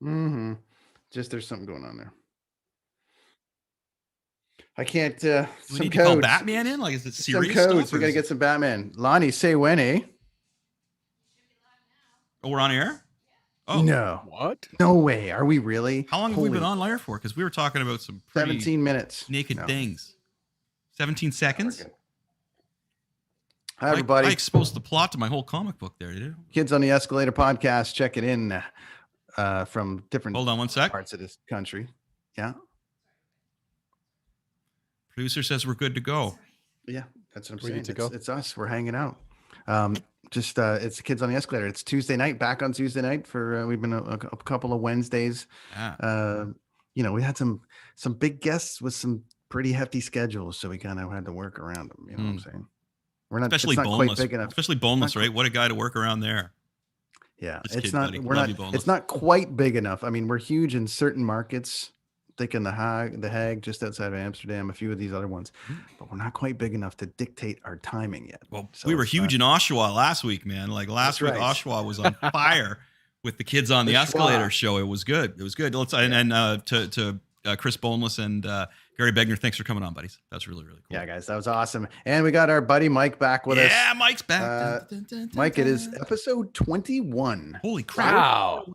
Mm-hmm. Just there's something going on there. I can't. Do we Some need to call codes. Batman in? Like, is it Some serious codes. stuff We or got to is get it? some Batman. Lonnie, say when, eh? Oh, we're on air. Oh, No. What? No way. Are we really? how long have we been Holy on air for? Because we were talking about some pretty 17 minutes. naked No. things. 17 We're seconds. good. Hi, I everybody. exposed the plot to my whole comic book there, did you? Kids on the Escalator podcast. Check it in from different Hold on one sec. parts of this country. Yeah. Producer says we're good to go. Yeah. That's what I'm We saying. need to go. It's us. We're hanging out. It's the Kids on the Escalator. It's Tuesday night, back on Tuesday night for we've been a couple of Wednesdays. Yeah. We had some big guests with some pretty hefty schedules, so we kind of had to work around them. You know what I'm saying? We're not, Especially it's not boneless. quite big enough. Especially boneless, right? What a guy to work around there. Yeah, Just it's kidding, not. buddy. We're Love not. you, boneless. It's not quite big enough. I mean, we're huge in certain markets. Thinking the Hague, just outside of Amsterdam, a few of these other ones, but we're not quite big enough to dictate our timing yet. Well, So we were it's huge in Oshawa last week, man. Like last week, right. Oshawa was on fire with the Kids on the The Escalator schwa. show. It was good. It was good. Let's to Chris Boneless and Gary Begner, thanks for coming on, buddies. That's really, really cool. Yeah, guys, that was awesome. And we got our buddy Mike back with us. Yeah, Mike's back. Mike, it is episode 21. Holy crap. Wow.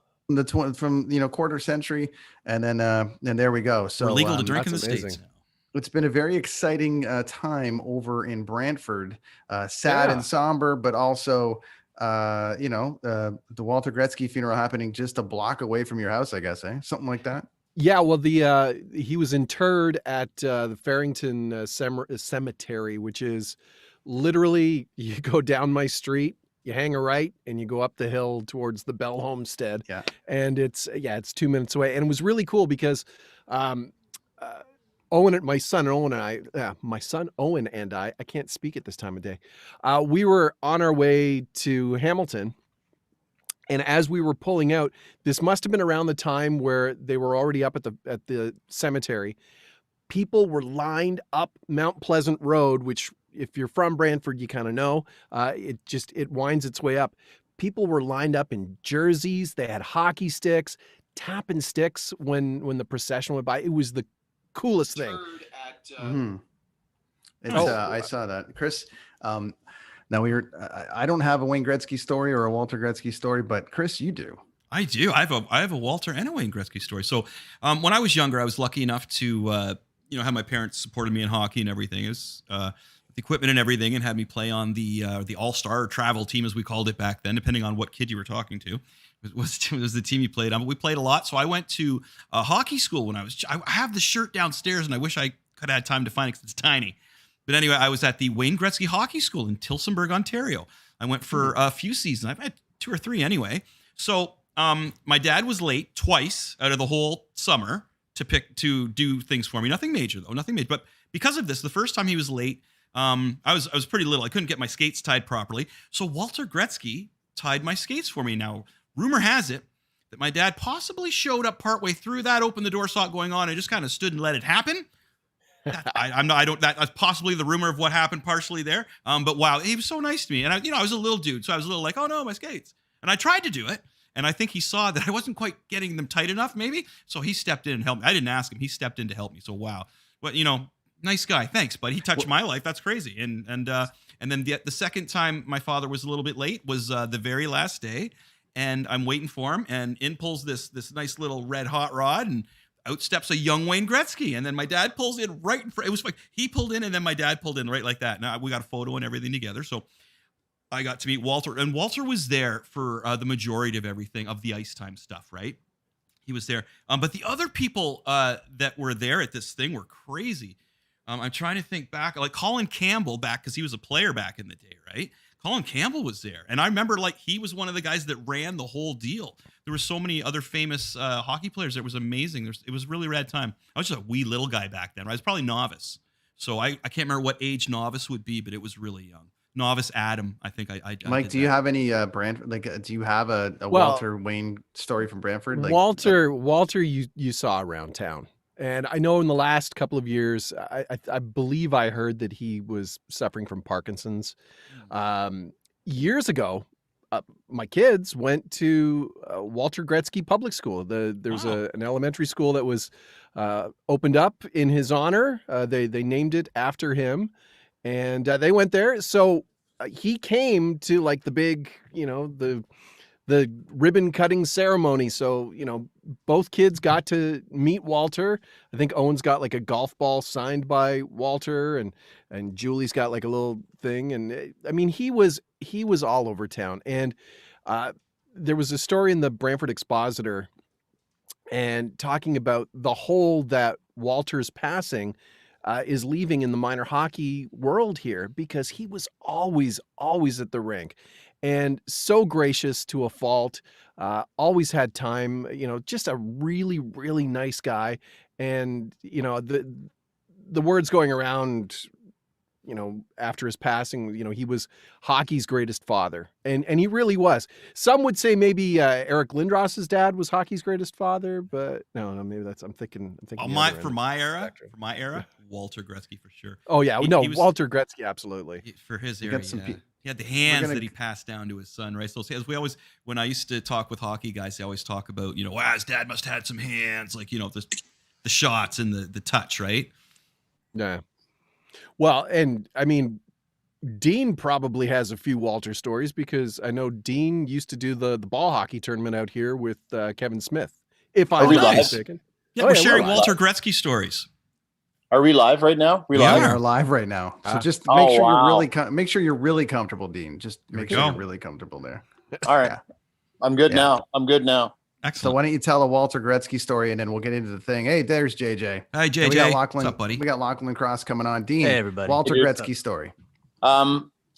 From quarter century, and then there we go. So We're legal to drink in the that's States amazing. now. it's been a very exciting time over in Brantford. Sad Yeah. and somber, but also the Walter Gretzky funeral happening just a block away from your house, I guess, something like that. Yeah, well, he was interred at the Farrington Cemetery, which is literally you go down my street, you hang a right, and you go up the hill towards the Bell Homestead. Yeah. And it's 2 minutes away, and it was really cool because my son Owen and I can't speak at this time of day. We were on our way to Hamilton. And as we were pulling out, this must have been around the time where they were already up at the cemetery. People were lined up Mount Pleasant Road, which if you're from Brantford, you kind of know. It winds its way up. People were lined up in jerseys. They had hockey sticks, tapping sticks when the procession went by. It was the coolest thing. I saw that, Chris. Now I don't have a Wayne Gretzky story or a Walter Gretzky story, but Chris, you do. I do. I have a Walter and a Wayne Gretzky story. So when I was younger, I was lucky enough to have my parents supported me in hockey and everything. It was the equipment and everything, and had me play on the All-Star travel team, as we called it back then, depending on what kid you were talking to. It was the team you played on. But we played a lot. So I went to a hockey school when I have the shirt downstairs, and I wish I could have had time to find it because it's tiny. But anyway, I was at the Wayne Gretzky Hockey School in Tillsonburg, Ontario. I went for a few seasons. I've had 2 or 3 anyway. So my dad was late twice out of the whole summer to do things for me. Nothing major though, nothing major. But because of this, the first time he was late, I was pretty little. I couldn't get my skates tied properly. So Walter Gretzky tied my skates for me. Now, rumor has it that my dad possibly showed up partway through that, opened the door, saw it going on, and just kind of stood and let it happen. That's possibly the rumor of what happened partially there. But wow, he was so nice to me. And I was a little dude. So I was a little like, oh no, my skates. And I tried to do it. And I think he saw that I wasn't quite getting them tight enough, maybe. So he stepped in and helped me. I didn't ask him. He stepped in to help me. So wow. But nice guy. Thanks, buddy. He touched my life. That's crazy. And then the second time my father was a little bit late was the very last day. And I'm waiting for him. And in pulls this nice little red hot rod, and out steps a young Wayne Gretzky. And then my dad pulls in right in front. It was like he pulled in and then my dad pulled in right like that. Now we got a photo and everything together. So I got to meet Walter, and Walter was there for the majority of everything, of the ice time stuff, right? He was there. But the other people that were there at this thing were crazy. I'm trying to think back, like Colin Campbell back, because he was a player back in the day, right? Colin Campbell was there. And I remember he was one of the guys that ran the whole deal. There were so many other famous hockey players. It was amazing. It was a really rad time. I was just a wee little guy back then. I was probably novice. So I can't remember what age novice would be, but it was really young. Novice Adam, I think I Mike, do you have any Brantford? Do you have a Walter Wayne story from Brantford? Walter, you saw around town. And I know in the last couple of years, I believe I heard that he was suffering from Parkinson's. Years ago, my kids went to Walter Gretzky Public School. There's an elementary school that was opened up in his honor. They named it after him, and they went there. So he came to like the big, the ribbon cutting ceremony. So, both kids got to meet Walter. I think Owen's got like a golf ball signed by Walter, and Julie's got like a little thing. And I mean, he was all over town. And there was a story in the Brantford Expositor and talking about the hole that Walter's passing is leaving in the minor hockey world here, because he was always at the rink. And so gracious to a fault, always had time, just a really, really nice guy. And, the words going around, after his passing, he was hockey's greatest father. And he really was. Some would say maybe Eric Lindros's dad was hockey's greatest father, but no, maybe that's, I'm thinking. For my era, Walter Gretzky for sure. Oh yeah. He was, Walter Gretzky. Absolutely. For his era. He had the hands that he passed down to his son, right? So as we always, when I used to talk with hockey guys, they always talk about, his dad must have had some hands, like, the shots and the touch, right? Yeah. Well, and I mean, Dean probably has a few Walter stories, because I know Dean used to do the ball hockey tournament out here with Kevin Smith, if I'm not mistaken. Yeah, we're sharing Walter Gretzky stories. Are we live right now? We are live right now. So just make sure you're really comfortable, Dean. Just make sure you're really comfortable there. All right. Yeah. I'm good now. Excellent. So why don't you tell a Walter Gretzky story, and then we'll get into the thing. Hey, there's JJ. Hi, JJ. We got Lachlan. What's up, buddy? We got Lachlan Cross coming on. Dean, hey, everybody. Walter Gretzky story.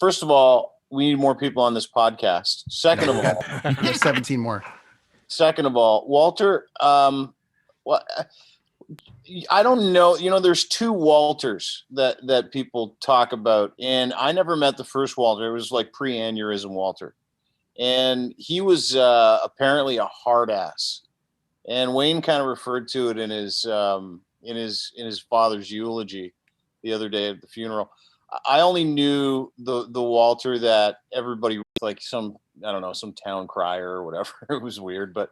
First of all, we need more people on this podcast. Second of all, there's 17 more. Second of all, Walter, I don't know. There's two Walters that people talk about, and I never met the first Walter. It was like pre-aneurysm Walter, and he was apparently a hard ass. And Wayne kind of referred to it in his father's eulogy the other day at the funeral. I only knew the Walter that everybody, like some town crier or whatever. It was weird, but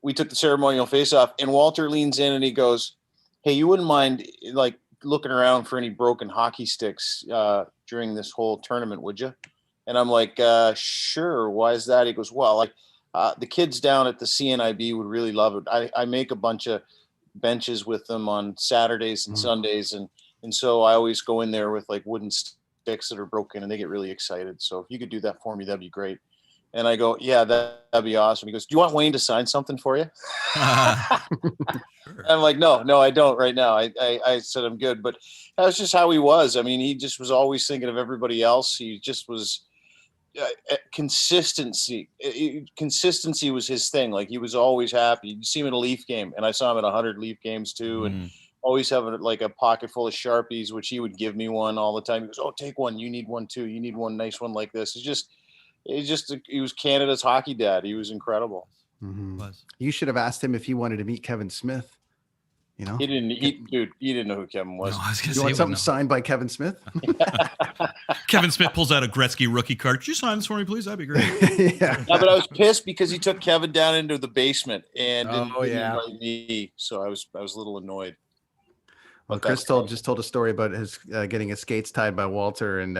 we took the ceremonial face off, and Walter leans in and he goes, "Hey, you wouldn't mind like looking around for any broken hockey sticks during this whole tournament, would you?" And I'm like, "Sure. Why is that?" He goes, "Well, like the kids down at the CNIB would really love it. I make a bunch of benches with them on Saturdays and Sundays, and so I always go in there with like wooden sticks that are broken, and they get really excited. So if you could do that for me, that'd be great." And I go, "Yeah, that'd be awesome." He goes, "Do you want Wayne to sign something for you?" Sure. I'm like, no, I don't right now. I said I'm good, but that's just how he was. I mean, he just was always thinking of everybody else. He just was consistency. Consistency was his thing. Like he was always happy. You see him at a Leaf game, and I saw him at 100 Leaf games too, and always having like a pocket full of Sharpies, which he would give me one all the time. He goes, "Oh, take one. You need one too. You need one nice one like this." He was Canada's hockey dad. He was incredible. Mm-hmm. You should have asked him if he wanted to meet Kevin Smith. He didn't know who Kevin was. No, you want something signed by Kevin Smith? Kevin Smith pulls out a Gretzky rookie card. "Could you sign this for me, please? That'd be great." Yeah, but I was pissed because he took Kevin down into the basement and didn't invite me. So I was a little annoyed. Well, Chris just told a story about his getting his skates tied by Walter, and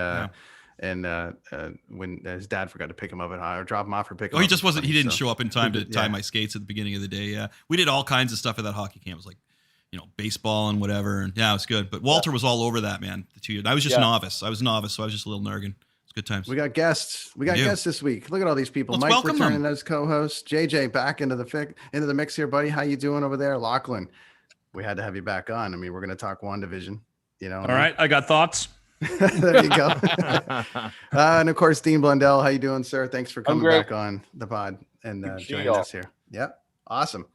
when his dad forgot to pick him up or drop him off or pick him up. He just wasn't. He didn't show up in time to tie my skates at the beginning of the day. Yeah, we did all kinds of stuff at that hockey camp. It was like, baseball and whatever. And yeah, it was good. But Walter was all over that, man. The 2 years. I was just novice. I was novice, so I was just a little nergin. It's good times. We got guests. Guests this week. Look at all these people. Let's Mike returning as co-host. JJ back into the mix here, buddy. How you doing over there? Lachlan, we had to have you back on. I mean, we're going to talk WandaVision. All right, I got thoughts. There you go. And of course, Dean Blundell. How you doing, sir? Thanks for coming back on the pod and joining us here. Yeah, awesome.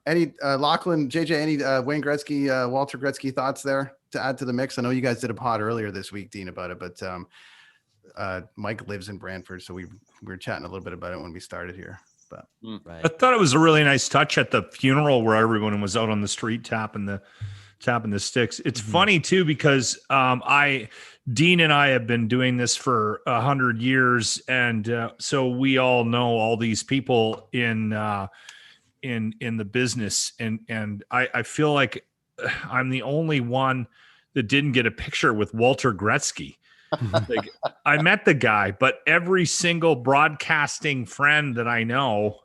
Any Lachlan, JJ, any Wayne Gretzky, Walter Gretzky thoughts there to add to the mix? I know you guys did a pod earlier this week, Dean, about it, but Mike lives in Brantford, so we were chatting a little bit about it when we started here. But I thought it was a really nice touch at the funeral where everyone was out on the street tapping the tapping the sticks. It's funny too, because Dean and I have been doing this for 100 years. And so we all know all these people in the business. And I feel like I'm the only one that didn't get a picture with Walter Gretzky. Like, I met the guy, but every single broadcasting friend that I know,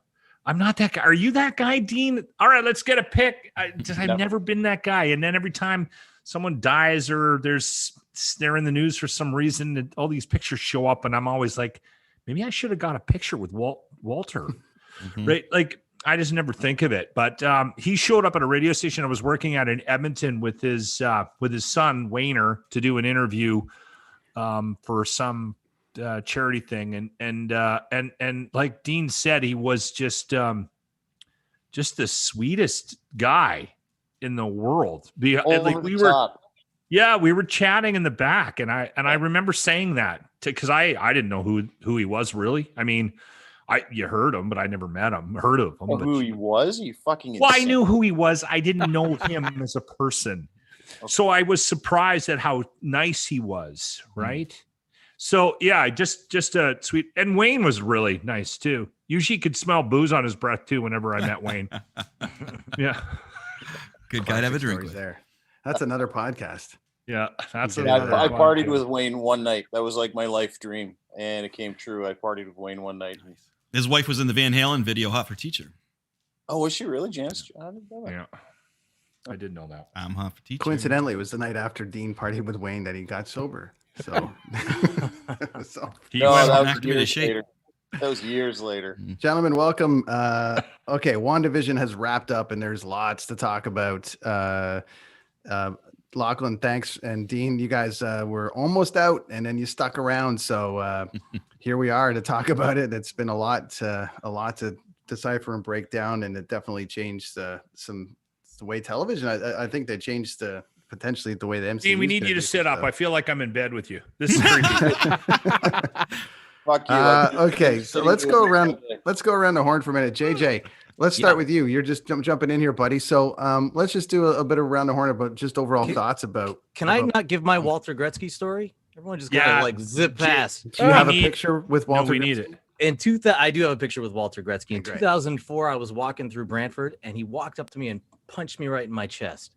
I'm not that guy. Are you that guy, Dean? All right, let's get a pic. I've never been that guy. And then every time someone dies or they're in the news for some reason, all these pictures show up, and I'm always like, maybe I should have got a picture with Walter, right? Like, I just never think of it. But he showed up at a radio station I was working at in Edmonton with his son Wayner to do an interview for some charity thing, and like Dean said, he was just the sweetest guy in the world. We were chatting in the back, and I remember saying that because I didn't know who he was really. I mean, you heard him, but I never met him. Heard of him. Well, who he was? You fucking insane. Well, I knew who he was. I didn't know him as a person. Okay. So I was surprised at how nice he was, right? So yeah, just a sweet. And Wayne was really nice too. Usually could smell booze on his breath too whenever I met Wayne. Yeah. Good guy to have a drink with. There. That's another podcast. Yeah. That's I partied with Wayne one night. That was like my life dream. And it came true. I partied with Wayne one night. His wife was in the Van Halen video, Hot for Teacher. Oh, was she really, Janice? Yeah. I did know that. I'm Hot for Teacher. Coincidentally, it was the night after Dean partied with Wayne that he got sober. So, that was years later. Gentlemen, welcome. Okay, WandaVision has wrapped up, and there's lots to talk about. Lachlan, thanks, and Dean, you guys were almost out, and then you stuck around. So here we are to talk about it. It's been a lot to decipher and break down, and it definitely changed the way television. I think they changed potentially the way the MCU. Dean, we need you to sit up. I feel like I'm in bed with you. This is creepy. Fuck you. Okay, so let's go around the horn for a minute. JJ, let's start with you. You're just jumping in here, buddy. So let's just do a bit of around the horn about just overall thoughts about. I not give my Walter Gretzky story? Everyone just gotta like zip past. Do you have a picture with Walter? No, we Gretzky? need it. I do have a picture with Walter Gretzky. In 2004, I was walking through Brantford, and he walked up to me and punched me right in my chest.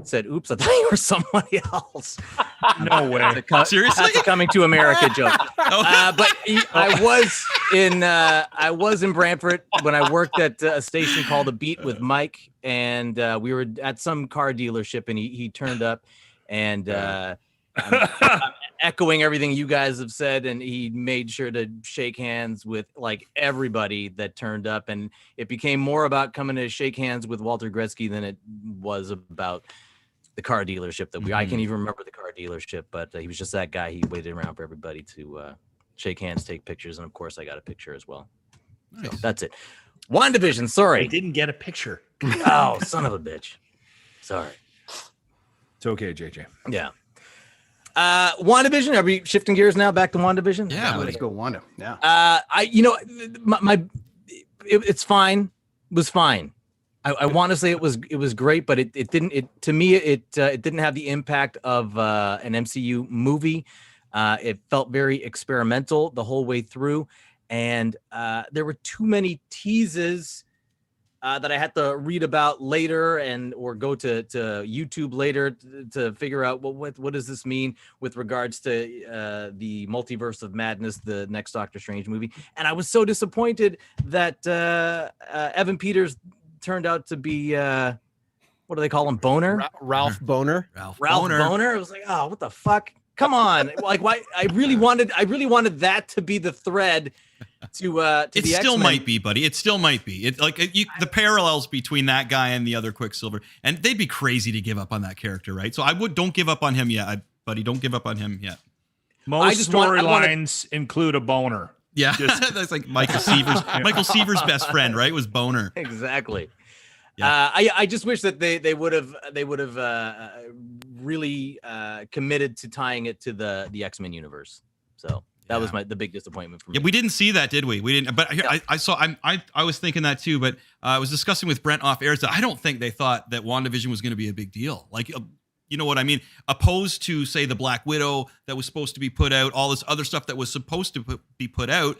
Said, "Oops, I thought you were somebody else." No way. Seriously? That's a Coming to America joke. But I was in Brantford when I worked at a station called The Beat with Mike, and we were at some car dealership, and he turned up, and I'm echoing everything you guys have said, and he made sure to shake hands with like everybody that turned up, and it became more about coming to shake hands with Walter Gretzky than it was about the car dealership that I can't even remember the car dealership, but he was just that guy. He waited around for everybody to shake hands, take pictures, and of course I got a picture as well. Nice. So that's it. WandaVision, sorry. I didn't get a picture. Oh, son of a bitch. Sorry. It's okay, JJ. Yeah. WandaVision. Are we shifting gears now back to WandaVision? Yeah, let's go Wanda. Yeah. It's fine. It was fine. I want to say it was great, but it didn't. It didn't have the impact of an MCU movie. It felt very experimental the whole way through, and there were too many teases that I had to read about later or go to YouTube later to figure out what does this mean with regards to the Multiverse of Madness, the next Doctor Strange movie. And I was so disappointed that Evan Peters turned out to be what do they call him? Boner? Ralph Boner. Ralph Boner. I was like, oh, what the fuck? Come on. Like, why? I really wanted that to be the thread to it the still X-Men. might be, buddy. It still might be. The parallels between that guy and the other Quicksilver, and they'd be crazy to give up on that character, right? So don't give up on him yet, buddy. Don't give up on him yet. Most storylines include a boner. Yeah, that's like Michael Seaver's best friend, right? Was Boner. Exactly. Yeah. I just wish that they would have really committed to tying it to the X-Men universe. So That was the big disappointment for me. Yeah, we didn't see that, did we? We didn't. But I saw. I was thinking that too. But I was discussing with Brent off air that I don't think they thought that WandaVision was going to be a big deal. Like, you know what I mean? Opposed to, say, the Black Widow that was supposed to be put out, all this other stuff that was supposed to be put out.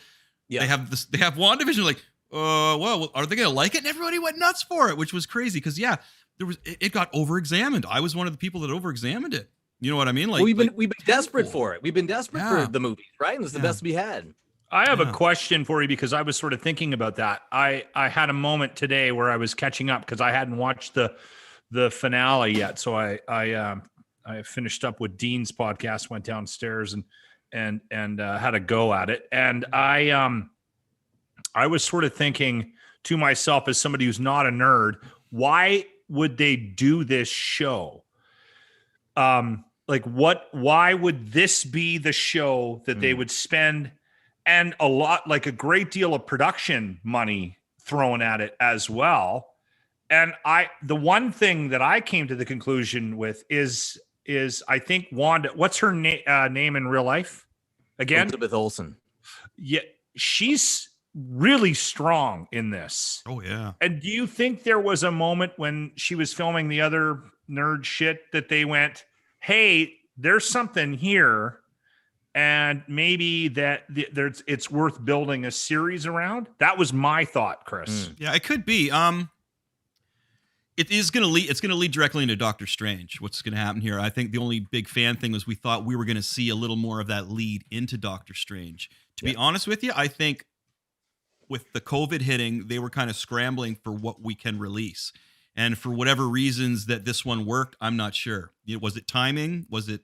Yeah. They have this. They have WandaVision. Like, well, are they going to like it? And everybody went nuts for it, which was crazy because it got over-examined. I was one of the people that over-examined it. You know what I mean? Like, we've been desperate for it. We've been desperate for the movies, right? And it's the best we had. I have a question for you because I was sort of thinking about that. I had a moment today where I was catching up because I hadn't watched the finale yet. So I finished up with Dean's podcast, went downstairs and had a go at it. And I was sort of thinking to myself, as somebody who's not a nerd, why would they do this show? Why would this be the show that they would spend and a great deal of production money thrown at it as well? And the one thing that I came to the conclusion with is I think Wanda, what's her name in real life again? Elizabeth Olsen. Yeah, she's really strong in this. Oh yeah. And do you think there was a moment when she was filming the other nerd shit that they went, hey, there's something here, and maybe it's worth building a series around? That was my thought, Chris. Yeah, it could be. It is going to lead. It's going to lead directly into Doctor Strange. What's going to happen here? I think the only big fan thing was we thought we were going to see a little more of that lead into Doctor Strange. To be honest with you, I think with the COVID hitting, they were kind of scrambling for what we can release. And for whatever reasons that this one worked, I'm not sure. Was it timing? Was it,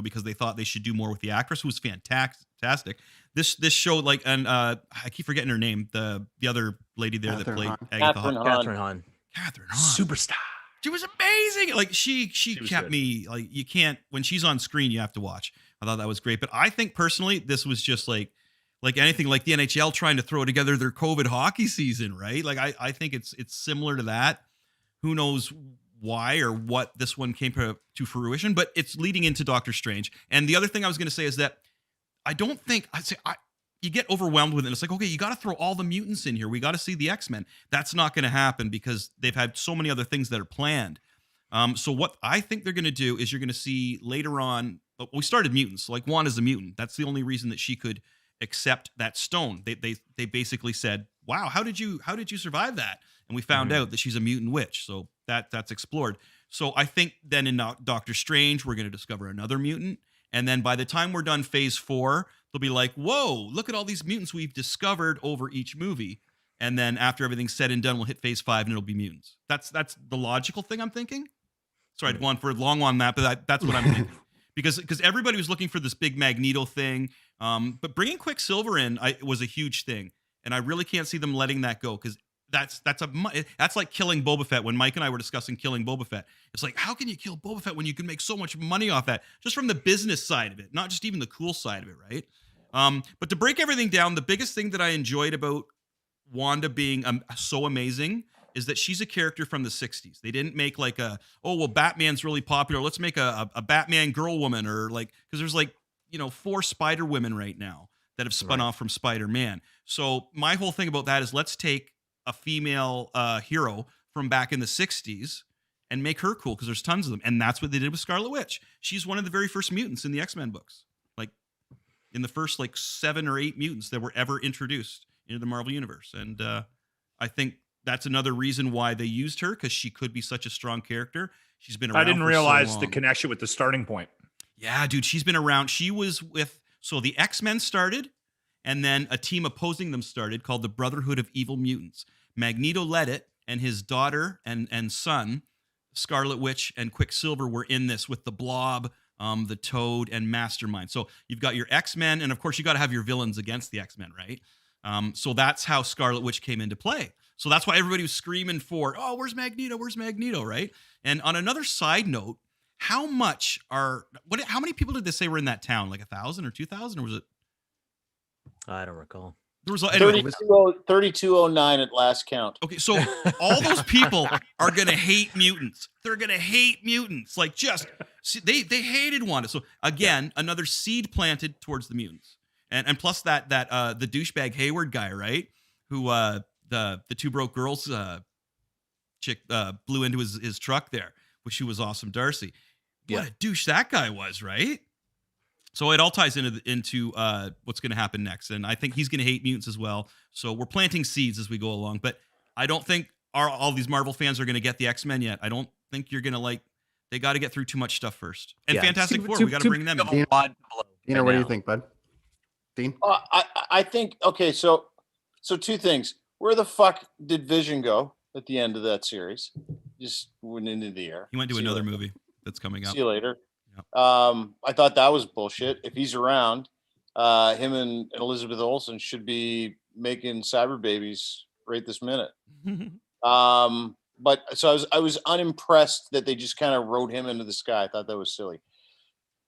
because they thought they should do more with the actress, who was fantastic. This show, I keep forgetting her name. The other lady there that played Agatha Catherine Hahn. Catherine Hahn, superstar. She was amazing. Like she kept good. Me like, you can't, when she's on screen, you have to watch. I thought that was great. But I think personally, this was just like anything, like the NHL trying to throw together their COVID hockey season, right? Like I think it's similar to that. Who knows why or what this one came to fruition, but it's leading into Doctor Strange. And the other thing I was going to say is that I don't think you get overwhelmed with it. It's like, okay, you got to throw all the mutants in here. We got to see the X-Men. That's not going to happen because they've had so many other things that are planned. So what I think they're going to do is you're going to see later on, we started mutants. Like Wanda's a mutant. That's the only reason that she could accept that stone. They basically said, wow, how did you survive that? And we found out that she's a mutant witch. So that's explored. So I think then in Doctor Strange, we're going to discover another mutant. And then by the time we're done phase 4, they'll be like, whoa, look at all these mutants we've discovered over each movie. And then after everything's said and done, we'll hit phase 5 and it'll be mutants. That's the logical thing I'm thinking. Sorry, I'd gone for long on that, but that's what I'm thinking. Because everybody was looking for this big Magneto thing. But bringing Quicksilver in was a huge thing. And I really can't see them letting that go because that's like killing Boba Fett. When Mike and I were discussing killing Boba Fett, it's like, how can you kill Boba Fett when you can make so much money off that? Just from the business side of it, not just even the cool side of it, right? But to break everything down, the biggest thing that I enjoyed about Wanda being so amazing is that she's a character from the 60s. They didn't make like Batman's really popular. Let's make a Batman girl woman, or because there's 4 Spider Women right now that have spun off from Spider-Man. So my whole thing about that is let's take a female hero from back in the 60s and make her cool because there's tons of them. And that's what they did with Scarlet Witch. She's one of the very first mutants in the X-Men books. Like in the first 7 or 8 mutants that were ever introduced into the Marvel Universe. And I think that's another reason why they used her, because she could be such a strong character. She's been around. I didn't realize the connection with the starting point. Yeah, dude, she's been around. She was so the X-Men started, and then a team opposing them started called the Brotherhood of Evil Mutants. Magneto led it, and his daughter and son, Scarlet Witch and Quicksilver, were in this with the Blob, the Toad, and Mastermind. So you've got your X-Men, and of course you got to have your villains against the X-Men, right? So that's how Scarlet Witch came into play. So that's why everybody was screaming for, oh, where's Magneto? Where's Magneto, right? And on another side note, how many people did they say were in that town? Like 1,000 or 2,000, or was it? I don't recall. There was 3209 at last count. Okay, so all those people are gonna hate mutants. They're gonna hate mutants. They hated Wanda. So again, another seed planted towards the mutants. and plus that the douchebag Hayward guy, right? Who the Two Broke Girls chick blew into his truck there, which she was awesome, Darcy. What a douche that guy was, right? So it all ties into what's going to happen next, and I think he's going to hate mutants as well. So we're planting seeds as we go along, but I don't think all these Marvel fans are going to get the X-Men yet. I don't think you're going to they got to get through too much stuff first. And Fantastic Four, we got to bring them in. Dean, what do you think, bud? Dean? I think, okay, so two things. Where the fuck did Vision go at the end of that series? Just went into the air. He went to another movie that's coming up. See you later. Yep. I thought that was bullshit. If he's around, him and Elizabeth Olsen should be making cyber babies right this minute. But so I was unimpressed that they just kind of wrote him into the sky. I thought that was silly.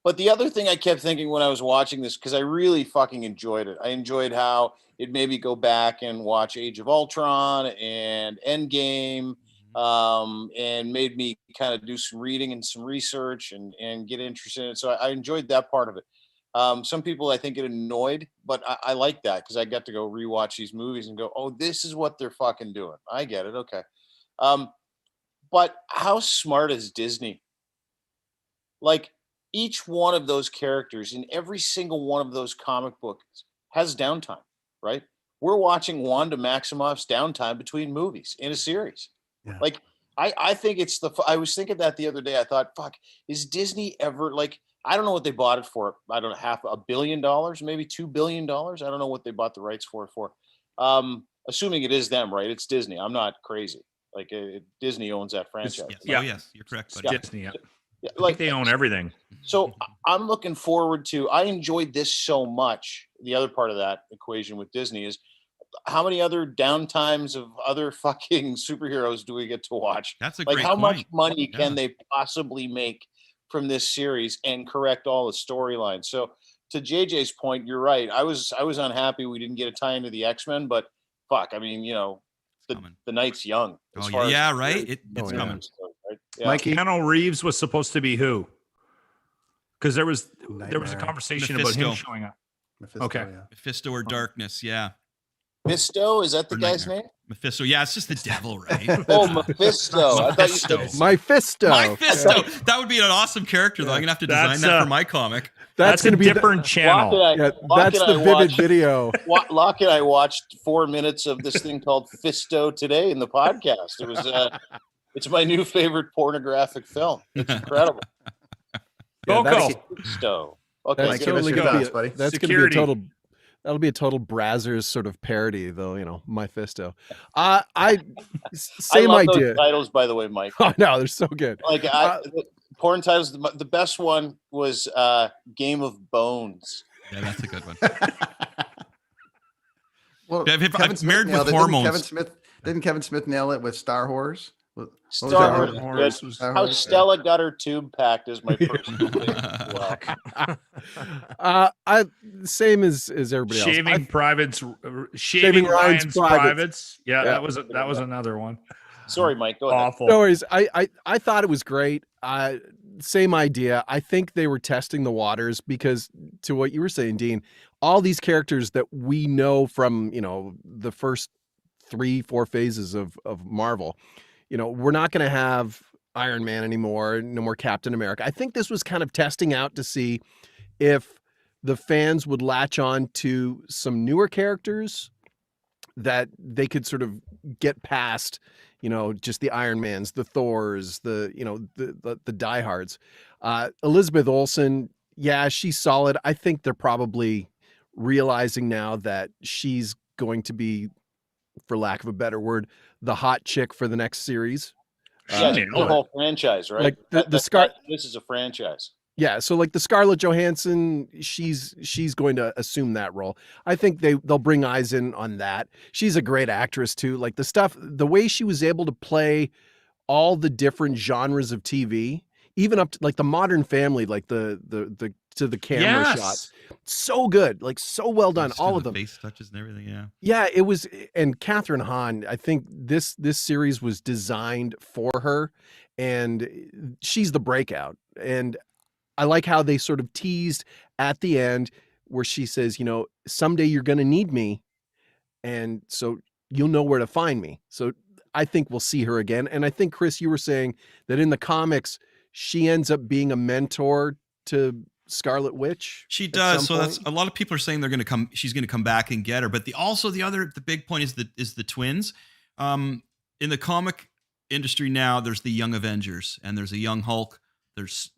But the other thing I kept thinking when I was watching this, because I really fucking enjoyed it. I enjoyed how it made me go back and watch Age of Ultron and Endgame, and made me kind of do some reading and some research and get interested in it. So I enjoyed that part of it. Some people I think get annoyed, but I like that because I got to go rewatch these movies and go, oh, this is what they're fucking doing. I get it. Okay. But how smart is Disney? Each one of those characters in every single one of those comic books has downtime, right? We're watching Wanda Maximoff's downtime between movies in a series. Yeah. I think I was thinking that the other day. I thought, fuck, is Disney ever I don't know what they bought it for. I don't know, $500 million, maybe $2 billion. I don't know what they bought the rights for. Assuming it is them, right? It's Disney. I'm not crazy. Disney owns that franchise. Yeah. Oh, yes, you're correct. Buddy. Disney. Yeah. I think they own everything. So I'm looking forward to. I enjoyed this so much. The other part of that equation with Disney is how many other downtimes of other fucking superheroes do we get to watch? That's a great how point. much money can they possibly make from this series and correct all the storylines? So to JJ's point, you're right. I was unhappy we didn't get a tie into the X-Men, but fuck, I mean, the night's young. Oh yeah, right. It's coming. Right? Yeah. Mikey, Keanu Reeves was supposed to be who? Because there was a conversation about him showing up. Mephisto, okay, yeah. Mephisto or Darkness, yeah. Mephisto, is that the guy's name? Mephisto, yeah, it's just the devil, right? Oh, Mephisto. I thought you said Mephisto. Mephisto. That would be an awesome character, though. I'm gonna have to design that for my comic. That's going to be a different channel. That's the Vivid video. Locke and I watched 4 minutes of this thing called Fisto today in the podcast. It was it's my new favorite pornographic film. It's incredible. Fisto. Okay, that's totally going to be a total. That'll be a total Brazzers sort of parody, though. Mephisto. I same I love idea. Those titles, by the way, Mike. Oh no, they're so good. Porn titles. The best one was Game of Bones. Yeah, that's a good one. Well, I've married with hormones. Didn't Kevin Smith nail it with Star Horrors? Star Horse. How Stella got her tube packed is my personal favorite. Same as everybody else. Shaving Ryan's privates. Yeah, that was another one. Sorry, Mike. Go ahead. Awful. No worries. I thought it was great. Same idea. I think they were testing the waters because, to what you were saying, Dean, all these characters that we know from the first 3-4 phases of Marvel. We're not going to have Iron Man anymore, no more Captain America. I think this was kind of testing out to see if the fans would latch on to some newer characters that they could sort of get past, just the Iron Mans, the Thors, the diehards. Elizabeth Olsen, yeah, she's solid. I think they're probably realizing now that she's going to be, for lack of a better word, the hot chick for the next series. The whole franchise, right? This is a franchise. Yeah, so the Scarlett Johansson, she's going to assume that role. I think they'll bring eyes in on that. She's a great actress too. The way she was able to play all the different genres of TV, even up to the Modern Family, the to the camera shots. So good, so well done. All of them. Face touches and everything, yeah. Yeah, it was. And Catherine Hahn, I think this series was designed for her, and she's the breakout. And I like how they sort of teased at the end where she says, you know, someday you're going to need me. And so you'll know where to find me. So I think we'll see her again. And I think, Chris, you were saying that in the comics, she ends up being a mentor to Scarlet Witch. She does. So that's a lot of people are saying she's going to come back and get her. But the big point is the twins. In the comic industry now, there's the Young Avengers and there's a Young Hulk. There's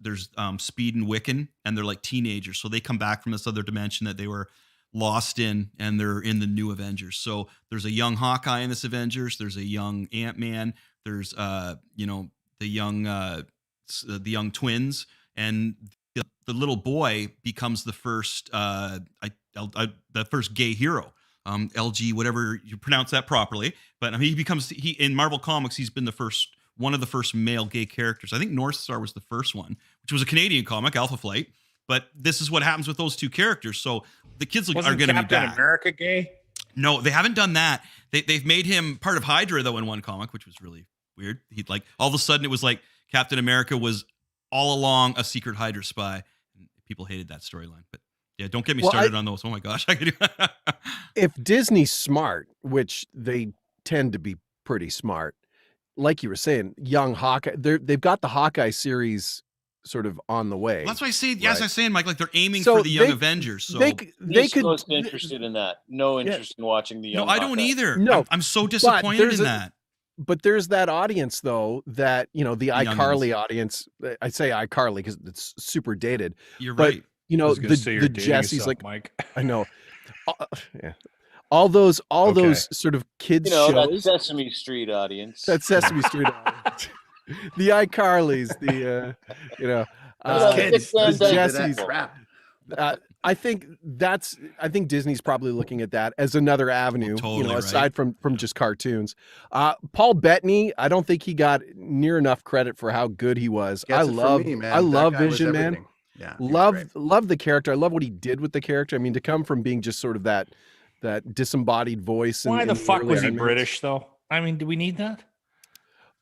Speed and Wiccan, and they're like teenagers. So they come back from this other dimension that they were lost in, and they're in the new Avengers. So there's a young Hawkeye in this Avengers. There's a young Ant-Man. There's the young twins, and the little boy becomes the first the first gay hero. LG, whatever you pronounce that properly, but I mean, he in Marvel Comics, he's been one of the first male gay characters. I think North Star was the first one, which was a Canadian comic, Alpha Flight. But this is what happens with those two characters. So the kids are going to be back. Captain America gay? No, they haven't done that. They've made him part of Hydra though in one comic, which was really weird. He like all of a sudden it was like Captain America was all along a secret Hydra spy. And people hated that storyline. But yeah, don't get me started on those. Oh my gosh, I could do. If Disney's smart, which they tend to be pretty smart, like you were saying, young Hawkeye, they've got the Hawkeye series sort of on the way. Well, that's why I say, yes, I'm saying, Mike, like they're aiming for the Young Avengers. So they could. Most interested in that. No interest in watching the Young. No, I don't either. No, I'm so disappointed in that. But there's that audience though that the iCarly audience. I say iCarly because it's super dated. You're right. The Jesse's like Mike. I know. Yeah. All those sort of kids shows. That Sesame Street audience. That Sesame Street audience. The iCarlys, the kids, the Jesse's. Rap. I think Disney's probably looking at that as another avenue, aside from just cartoons. Paul Bettany, I don't think he got near enough credit for how good he was. I love Vision, man. Yeah, love the character. I love what he did with the character. I mean, to come from being just sort of that disembodied voice. Why the fuck was he British though? I mean, do we need that?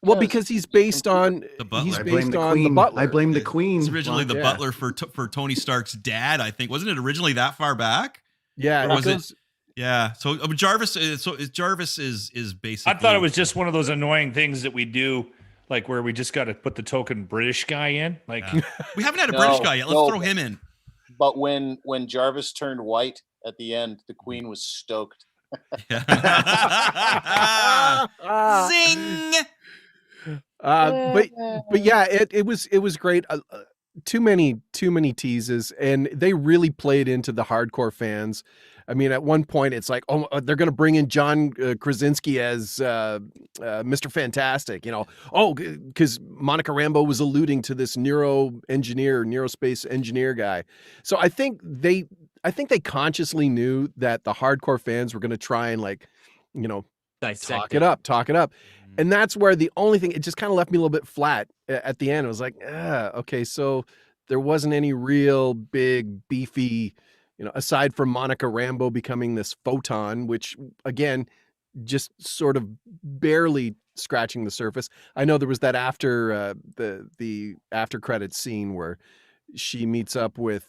Well, because he's based on the butler. He's based on the butler. I blame the Queen. It's originally the butler for Tony Stark's dad. I think wasn't it originally that far back? Yeah, or was it? Yeah. So Jarvis. Jarvis is basically. I thought it was just one of those annoying things that we do, like where we just got to put the token British guy in. Like we haven't had a British guy yet. Let's throw him in. But when Jarvis turned white at the end, the Queen was stoked. Zing. But yeah, it was great. Too many teases, and they really played into the hardcore fans. I mean, at one point, it's like, oh, they're going to bring in John Krasinski as Mr. Fantastic, because Monica Rambeau was alluding to this neurospace engineer guy. So I think they consciously knew that the hardcore fans were going to try and talk it up. And that's where the only thing, it just kind of left me a little bit flat at the end. It was like, okay, so there wasn't any real big, beefy, aside from Monica Rambeau becoming this photon, which again, just sort of barely scratching the surface. I know there was that after the after credits scene where she meets up with,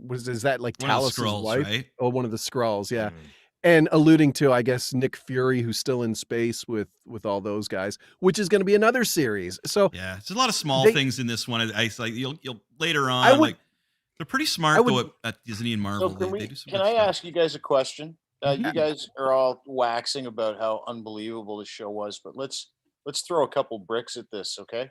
is that like Talos's wife? Right? Oh, one of the Skrulls, yeah. And alluding to, I guess, Nick Fury, who's still in space with all those guys, which is going to be another series. So yeah, there's a lot of small things in this one. I like you'll later on. They're pretty smart though at Disney and Marvel. So can I ask you guys a question? You guys are all waxing about how unbelievable this show was, but let's throw a couple bricks at this, okay?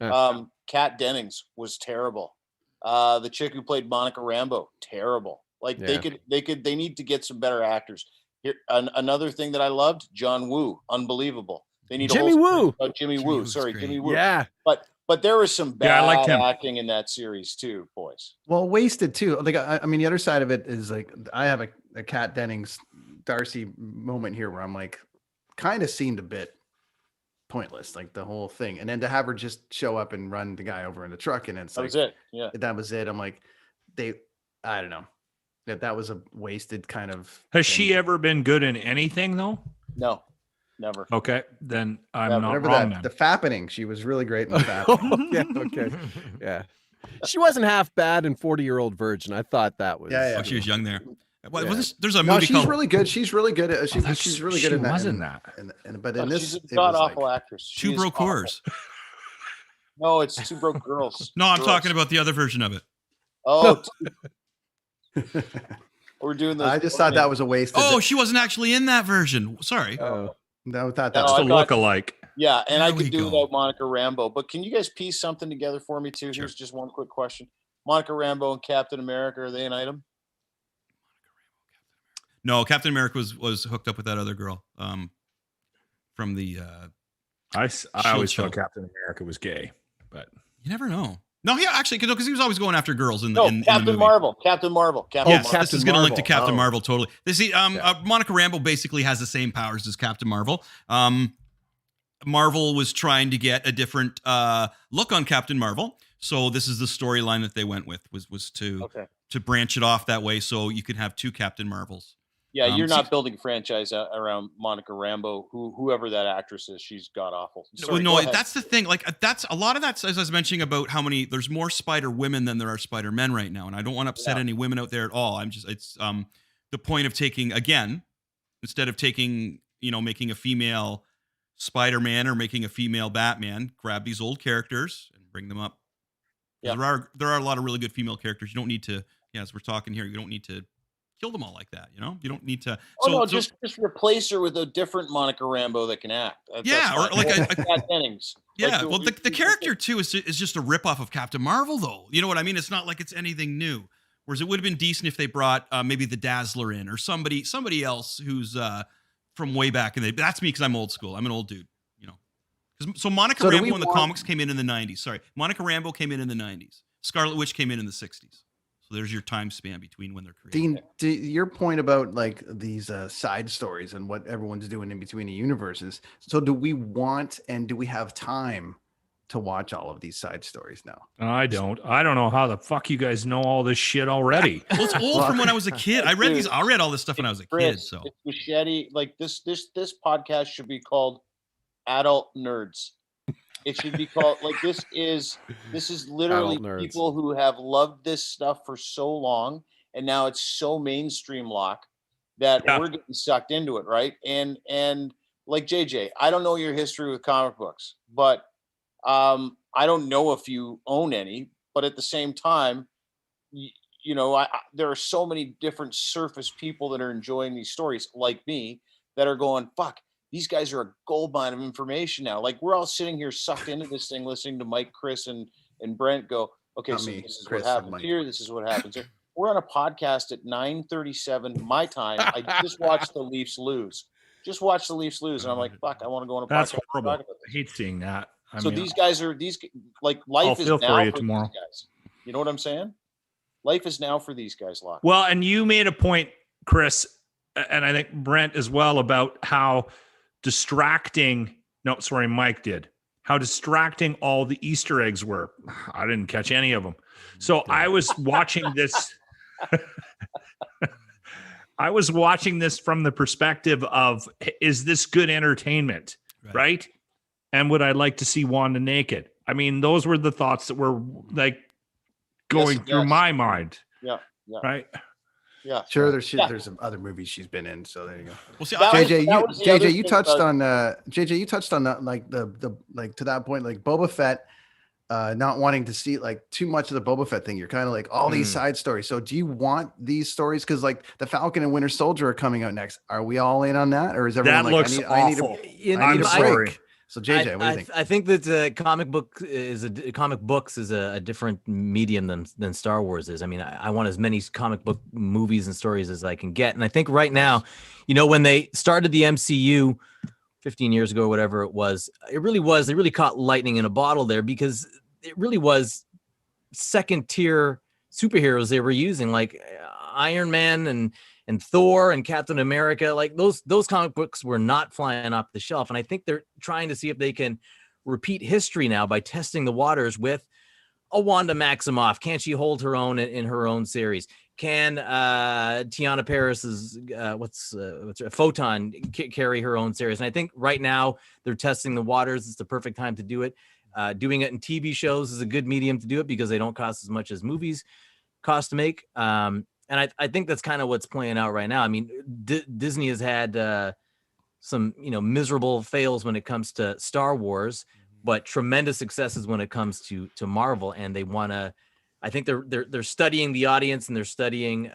Kat Dennings was terrible. The chick who played Monica Rambeau, terrible. Like they need to get some better actors. Here, another thing that I loved, John Woo, unbelievable. They need Jimmy Woo. Jimmy Woo. Sorry, Jimmy Woo. Yeah. But there was some bad acting in that series too, boys. Well, wasted too. Like I mean, the other side of it is like I have a Kat Dennings Darcy moment here where I'm like, kind of seemed a bit pointless, like the whole thing, and then to have her just show up and run the guy over in the truck, and it's that was it. Yeah, that was it. I'm like, I don't know. That was a wasted kind of. Has she ever been good in anything though? No, never. Okay, then I'm not wrong. The fappening, she was really great in the fappening. Yeah, okay, yeah. She wasn't half bad in 40-Year-Old Virgin. I thought that was. Yeah. Oh, she was young there. Well, Yeah. there's a No, movie she's called really good. She's really good. She's really good in that. Wasn't that? But in this, she's a it god was awful like, actress. She Two is Broke awful. Whores. No, it's Two Broke Girls. No, I'm Girls. talking about the other version of it. Oh, we're doing this. I just thought that was a waste. Oh, she wasn't actually in that version. Sorry. Oh. No, I thought that No, was Just I a thought- look-alike. Yeah, and There I we could do go. without Monica Rambeau. But can you guys piece something together for me too? Sure. Here's just one quick question: Monica Rambeau and Captain America, are they an item? No, Captain America was hooked up with that other girl. From the I always show. thought Captain America was gay, but you never know. No, yeah, actually, because he was always going after girls in the No, in the Captain movie. Marvel. Captain Marvel. Captain Yes, Marvel. this is going to link to Marvel. Captain Oh. Marvel totally. See, Monica Rambeau basically has the same powers as Captain Marvel. Marvel was trying to get a different look on Captain Marvel, so this is the storyline that they went with was to branch it off that way, so you could have two Captain Marvels. Yeah, you're see- not building a franchise around Monica Rambeau, whoever that actress is. She's god awful. Sorry, No, go ahead. that's the thing. Like that's a lot of that's as I was mentioning about how many there's more Spider women than there are Spider men right now, and I don't want to upset any women out there at all. It's the point of taking again instead of taking making a female Spider-Man or making a female Batman, grab these old characters and bring them up. Yeah. There are a lot of really good female characters. You don't need to, as we're talking here, you don't need to kill them all like that. You don't need to. Just replace her with a different Monica Rambeau that can act. Yeah, or like a Pat Dennings. yeah. Like, Well, the character too is just a ripoff of Captain Marvel, though. You know what I mean? It's not like it's anything new. Whereas it would have been decent if they brought maybe the Dazzler in or somebody else who's from way back in the. That's me because I'm old school. I'm an old dude. So Monica Rambeau in the comics came in the 90s. Sorry, Monica Rambeau came in the 90s. Scarlet Witch came in the 60s. So there's your time span between when they're created. Dean, to your point about like these side stories and what everyone's doing in between the universes. So do we want and do we have time to watch all of these side stories now? I don't know how the fuck you guys know all this shit already. Well, it's old from when I was a kid. I read all this stuff when I was a kid. So it's machete. Like this podcast should be called Adult Nerds. It should be called like this is literally people who have loved this stuff for so long, and now it's so mainstream lock that we're getting sucked into it, right? And like JJ, I don't know your history with comic books, but I don't know if you own any. But at the same time, there are so many different surface people that are enjoying these stories, like me, that are going, fuck. These guys are a gold mine of information now. Like we're all sitting here sucked into this thing, listening to Mike, Chris, and Brent go, okay, Not so me, this is Chris what happens and here. This is what happens here. We're on a podcast at 9:37 my time. I just watched the Leafs lose. And I'm like, fuck, I want to go on a That's podcast. horrible. I hate seeing that. These guys are like life I'll is feel now for you for tomorrow. these guys. You know what I'm saying? Life is now for these guys, Locke. Well, and you made a point, Chris, and I think Brent as well, about how Mike did. How distracting all the Easter eggs were. I didn't catch any of them. So I was watching this. I was watching this from the perspective of, is this good entertainment? Right? And would I like to see Wanda naked? I mean, those were the thoughts that were like going through my mind. Yeah. Right. Yeah, sure. There's some other movies she's been in, so there you go. Well, see, JJ, you touched on that, like the to that point, like Boba Fett, not wanting to see like too much of the Boba Fett thing. You're kind of like all these side stories. So do you want these stories? Because like the Falcon and Winter Soldier are coming out next. Are we all in on that, or is everyone that like looks I need awful? I need a break? Sorry. So JJ, what do you think? I think that comic books is a different medium than Star Wars is. I mean, I want as many comic book movies and stories as I can get. And I think right now, when they started the MCU 15 years ago or whatever it was, they really caught lightning in a bottle there, because it really was second tier superheroes they were using, like Iron Man and Thor and Captain America. Like those comic books were not flying off the shelf. And I think they're trying to see if they can repeat history now by testing the waters with a Wanda Maximoff. Can she hold her own in her own series? Can Tiana Paris's Photon carry her own series? And I think right now they're testing the waters. It's the perfect time to do it. Doing it in TV shows is a good medium to do it because they don't cost as much as movies cost to make. And I think that's kind of what's playing out right now. I mean, Disney has had some, miserable fails when it comes to Star Wars, but tremendous successes when it comes to Marvel. And they want to, I think they're studying the audience, and they're studying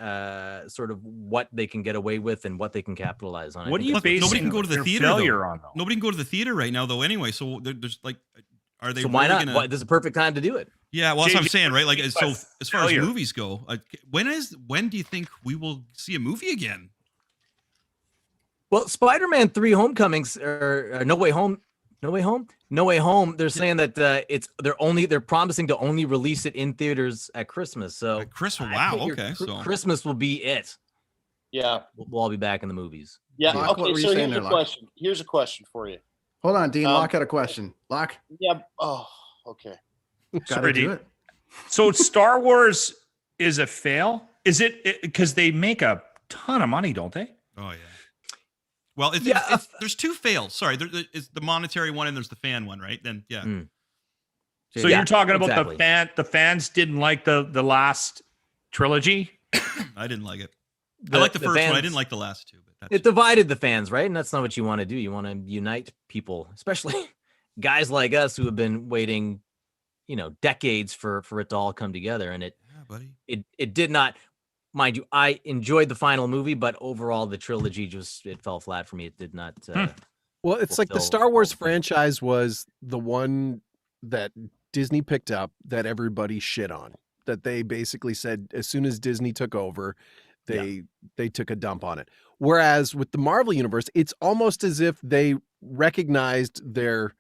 sort of what they can get away with and what they can capitalize on. What do you basing nobody can go to the theater failure on, though? Nobody can go to the theater right now, though. Anyway, so there's like, are they? So why really not? This is a perfect time to do it. Yeah, well, that's what I'm saying, right? Like, so as far as failure. movies go, when do you think we will see a movie again? Well, Spider-Man 3 Homecomings or No Way Home. They're saying that they're promising to only release it in theaters at Christmas. So Wow. Okay. So Christmas will be it. Yeah. We'll all be back in the movies. Yeah. Locke, what Okay. were you So saying here's there, a Locke? question. Here's a question for you. Hold on, Dean. Locke had a question. Locke, Yeah. Oh, okay. gotta Sorry, do Dean. it. So Star Wars is a fail? Is it because they make a ton of money, don't they? oh yeah. Well, there's two fails. Sorry, it's the monetary one and there's the fan one, right? Then yeah. So Yeah, you're talking about exactly. the fans didn't like the last trilogy? I didn't like it. I like the first one. I didn't like the last two, but that's It divided the fans, right? And that's not what you want to do. You want to unite people, especially guys like us who have been waiting, decades for it to all come together. And yeah, buddy. it did not. Mind you, I enjoyed the final movie, but overall the trilogy it fell flat for me. It did not. Well, it's like the fulfill Star Wars all the- franchise was the one that Disney picked up that everybody shit on. That they basically said as soon as Disney took over, they took a dump on it. Whereas with the Marvel universe, it's almost as if they recognized their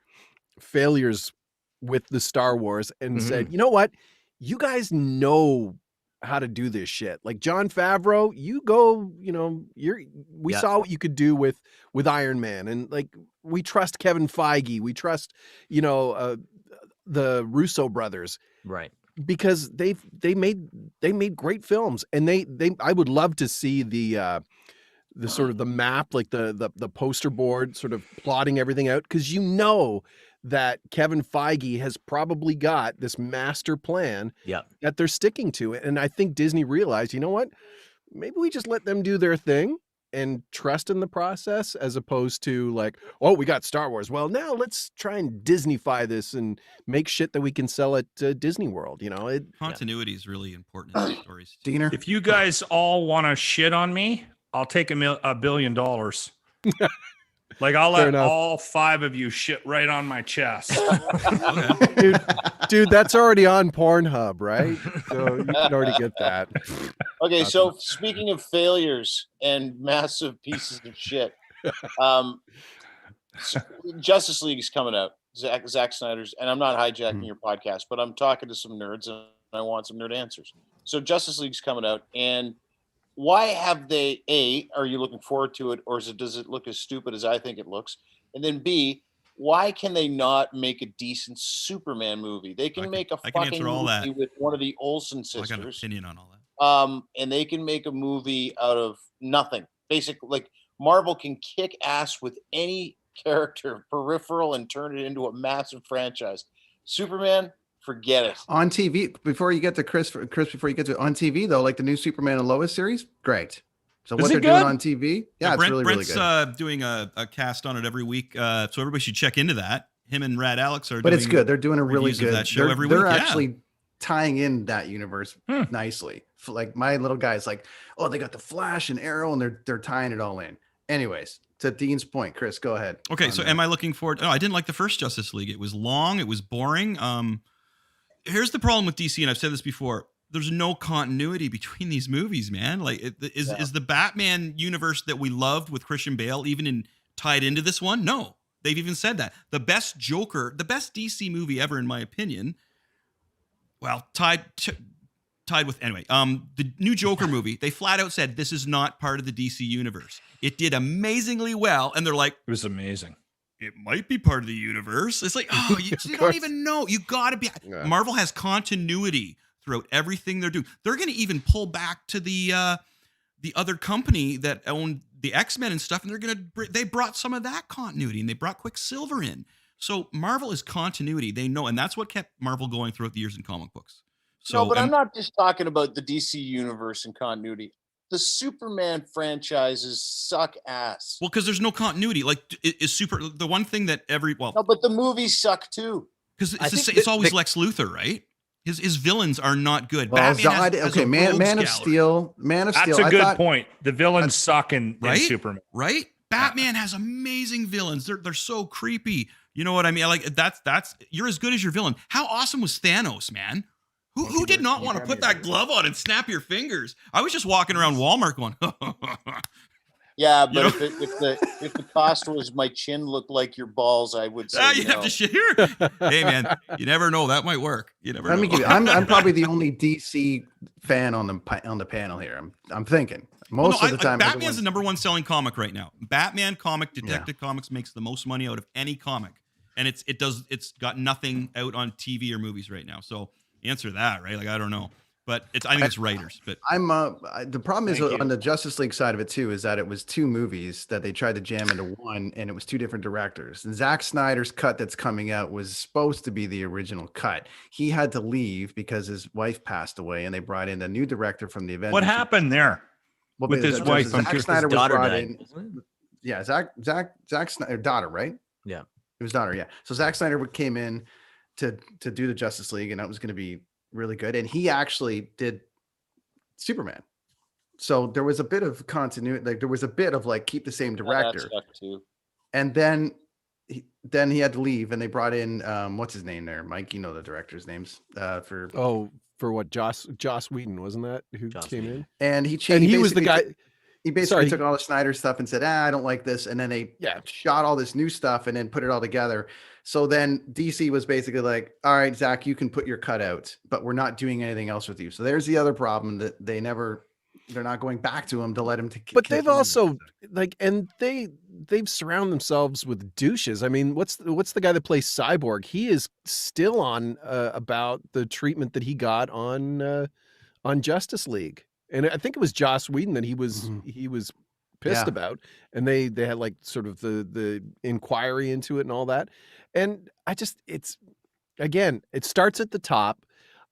failures with the Star Wars and said, you know what? You guys know how to do this shit. Like Jon Favreau, you go, we saw what you could do with Iron Man, and like we trust Kevin Feige, we trust, the Russo brothers, right. because they made great films, and I would love to see the sort of the map, like the poster board sort of plotting everything out, because that Kevin Feige has probably got this master plan that they're sticking to. And I think Disney realized, you know what, maybe we just let them do their thing and trust in the process, as opposed to like, oh, we got Star Wars. Well, now let's try and Disneyfy this and make shit that we can sell at Disney World. Continuity is really important in these stories. Diener. If you guys all want to shit on me, I'll take $1 billion. Like I'll Fair let enough. all 5 of you shit right on my chest. Okay. dude, that's already on Pornhub, right? So you can already get that. Okay, so speaking of failures and massive pieces of shit, Justice League is coming out. Zack Snyder's, and I'm not hijacking your podcast, but I'm talking to some nerds and I want some nerd answers. So Justice League's coming out, and why have they, A, are you looking forward to it, or does it look as stupid as I think it looks? And then B, why can they not make a decent Superman movie? They can make a fucking movie with one of the Olsen sisters. I got an opinion on all that. And they can make a movie out of nothing. Basically, like Marvel can kick ass with any character peripheral and turn it into a massive franchise. Superman, forget it. On TV, before you get to Chris, before you get to on TV though, like the new Superman and Lois series, great. So what they're doing on TV, it's really Brent's doing a cast on it every week, so everybody should check into that. Him and Rad Alex are. But it's good. They're doing a really good that show every week. They're actually tying in that universe nicely. Like my little guy's like, oh, they got the Flash and Arrow, and they're tying it all in. Anyways, to Dean's point, Chris, go ahead. Okay, so am I looking forward? No, I didn't like the first Justice League. It was long. It was boring. Here's the problem with DC, and I've said this before. There's no continuity between these movies, man. Like, is the Batman universe that we loved with Christian Bale even tied into this one? No, they've even said that the best Joker, the best DC movie ever, in my opinion. Well, tied with anyway. The new Joker movie, they flat out said this is not part of the DC universe. It did amazingly well, and they're like, it was amazing. It might be part of the universe. It's like, oh, you don't even know. You got to be. Yeah. Marvel has continuity throughout everything they're doing. They're going to even pull back to the other company that owned the X-Men and stuff, and they brought some of that continuity, and they brought Quicksilver in. So Marvel is continuity. They know, and that's what kept Marvel going throughout the years in comic books. So, no, but I'm not just talking about the DC universe and continuity. The Superman franchises suck ass. Well, because there's no continuity. Like, is the one thing that no, but the movies suck too. Because it's always Lex Luthor, right? His villains are not good. Well, Batman has a Man of Steel. That's a good point. The villains suck in Superman, right? Batman has amazing villains. They're so creepy. You know what I mean? Like that's you're as good as your villain. How awesome was Thanos, man? Who did not want to put that glove on and snap your fingers? I was just walking around Walmart going, yeah, but if the cost was my chin looked like your balls, I would say you'd have to share. Hey man, you never know. That might work. You never know. I'm probably the only DC fan on the panel here. I'm thinking most of the time. Batman's the number one selling comic right now. Batman comic, Detective Comics makes the most money out of any comic, and it's got nothing out on TV or movies right now. So answer that, right? Like I don't know. But I think it's writers. But the problem is on the Justice League side of it too, is that it was 2 movies that they tried to jam into one, and it was 2 different directors. And Zack Snyder's cut that's coming out was supposed to be the original cut. He had to leave because his wife passed away, and they brought in a new director from the Avengers. What happened there with his wife? Zack Snyder was brought in. Yeah, Zack Snyder daughter, right? Yeah, it was daughter. Yeah, so Zack Snyder came in to do the Justice League, and that was going to be really good, and he actually did Superman, so there was a bit of continuity. Like there was a bit of like keep the same director, and then he had to leave, and they brought in what's his name there, Mike? You know the director's names for what Joss Whedon, wasn't that who came in? And he changed. And he was the guy. He basically took all the Snyder stuff and said, I don't like this. And then they shot all this new stuff and then put it all together. So then DC was basically like, all right, Zach, you can put your cut out, but we're not doing anything else with you. So there's the other problem that they're not going back to him to let him to. But they've also and they've surrounded themselves with douches. I mean, what's the guy that plays Cyborg? He is still on about the treatment that he got on Justice League. And I think it was Joss Whedon that he was pissed about, and they had like sort of the inquiry into it and all that. And it starts at the top.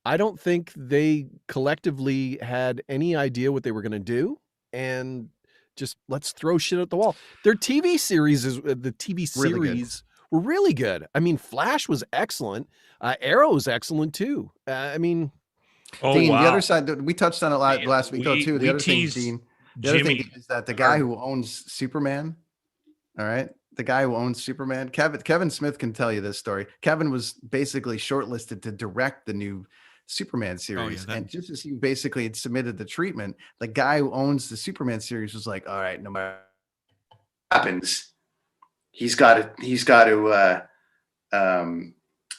I don't think they collectively had any idea what they were going to do, and just let's throw shit at the wall. Their TV series were really good. I mean, Flash was excellent. Arrow was excellent too. Dean, the other side, we touched on it last week too. The other thing, Dean, is that the guy who owns Superman, all right, the guy who owns Superman, Kevin Smith can tell you this story. Kevin was basically shortlisted to direct the new Superman series, and just as he basically had submitted the treatment, the guy who owns the Superman series was like, all right, no matter what happens, he's got to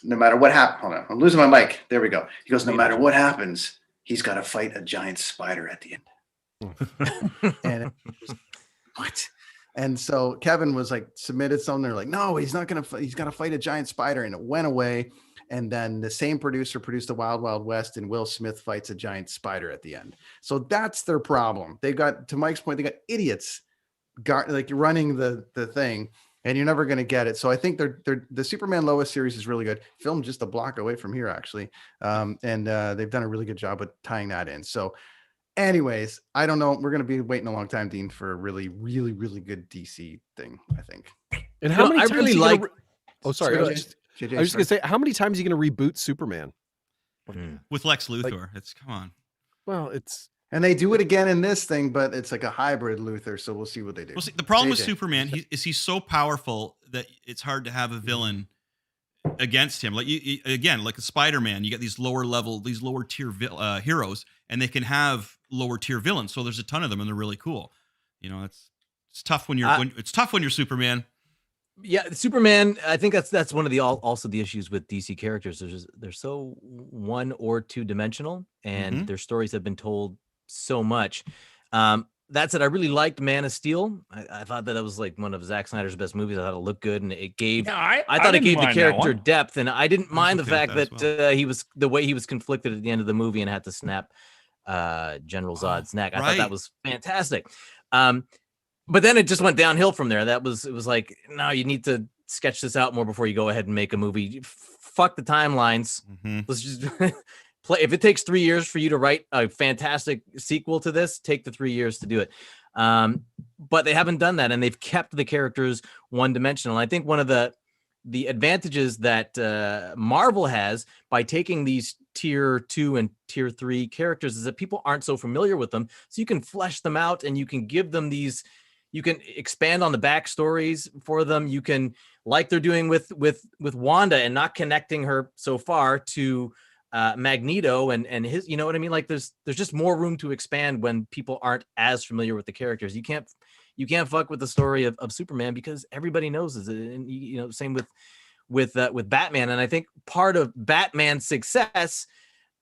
no matter what happens, hold on, I'm losing my mic. There we go. He goes, no matter what happens, he's got to fight a giant spider at the end. And what? And so Kevin was like, submitted something. They're like, no, he's not going to, he's got to fight a giant spider. And it went away. And then the same producer produced The Wild Wild West, and Will Smith fights a giant spider at the end. So that's their problem. They got, to Mike's point, they got idiots like running the thing. And you're never going to get it. So I think the Superman Lois series is really good. Filmed just a block away from here, actually. And they've done a really good job with tying that in. So anyways, I don't know. We're going to be waiting a long time, Dean, for a really, really, really good DC thing, I think. And how many times really like... sorry. I was just going to say, how many times are you going to reboot Superman? With Lex Luthor. Come on. Well, and they do it again in this thing, but it's like a hybrid Luthor, so we'll see what they do. Well, see, the problem with Superman he's so powerful that it's hard to have a villain against him. Like again, like a Spider-Man, you get these lower tier heroes, and they can have lower tier villains. So there's a ton of them, and they're really cool. You know, it's tough when you're Superman. Yeah, Superman. I think that's one of also the issues with DC characters. They're so 1 or 2 dimensional, and their stories have been told so much. That said, I really liked Man of Steel. I thought that it was like one of Zack Snyder's best movies. I thought it looked good, and it gave. I thought it gave the character depth, and I didn't mind the fact that he was the way he was conflicted at the end of the movie and had to snap General Zod's neck. I thought that was fantastic. But then it just went downhill from there. It was like, no, you need to sketch this out more before you go ahead and make a movie. Fuck the timelines. Mhm. Let's just play. If it takes 3 years for you to write a fantastic sequel to this, take the 3 years to do it. But they haven't done that, and they've kept the characters one-dimensional. I think one of the advantages that Marvel has by taking these tier 2 and tier 3 characters is that people aren't so familiar with them, so you can flesh them out and you can give them these, you can expand on the backstories for them. You can, like they're doing with Wanda and not connecting her so far to Magneto and his, you know what I mean? Like there's just more room to expand when people aren't as familiar with the characters. You can't fuck with the story of Superman because everybody knows it. And you know, same with Batman. And I think part of Batman's success,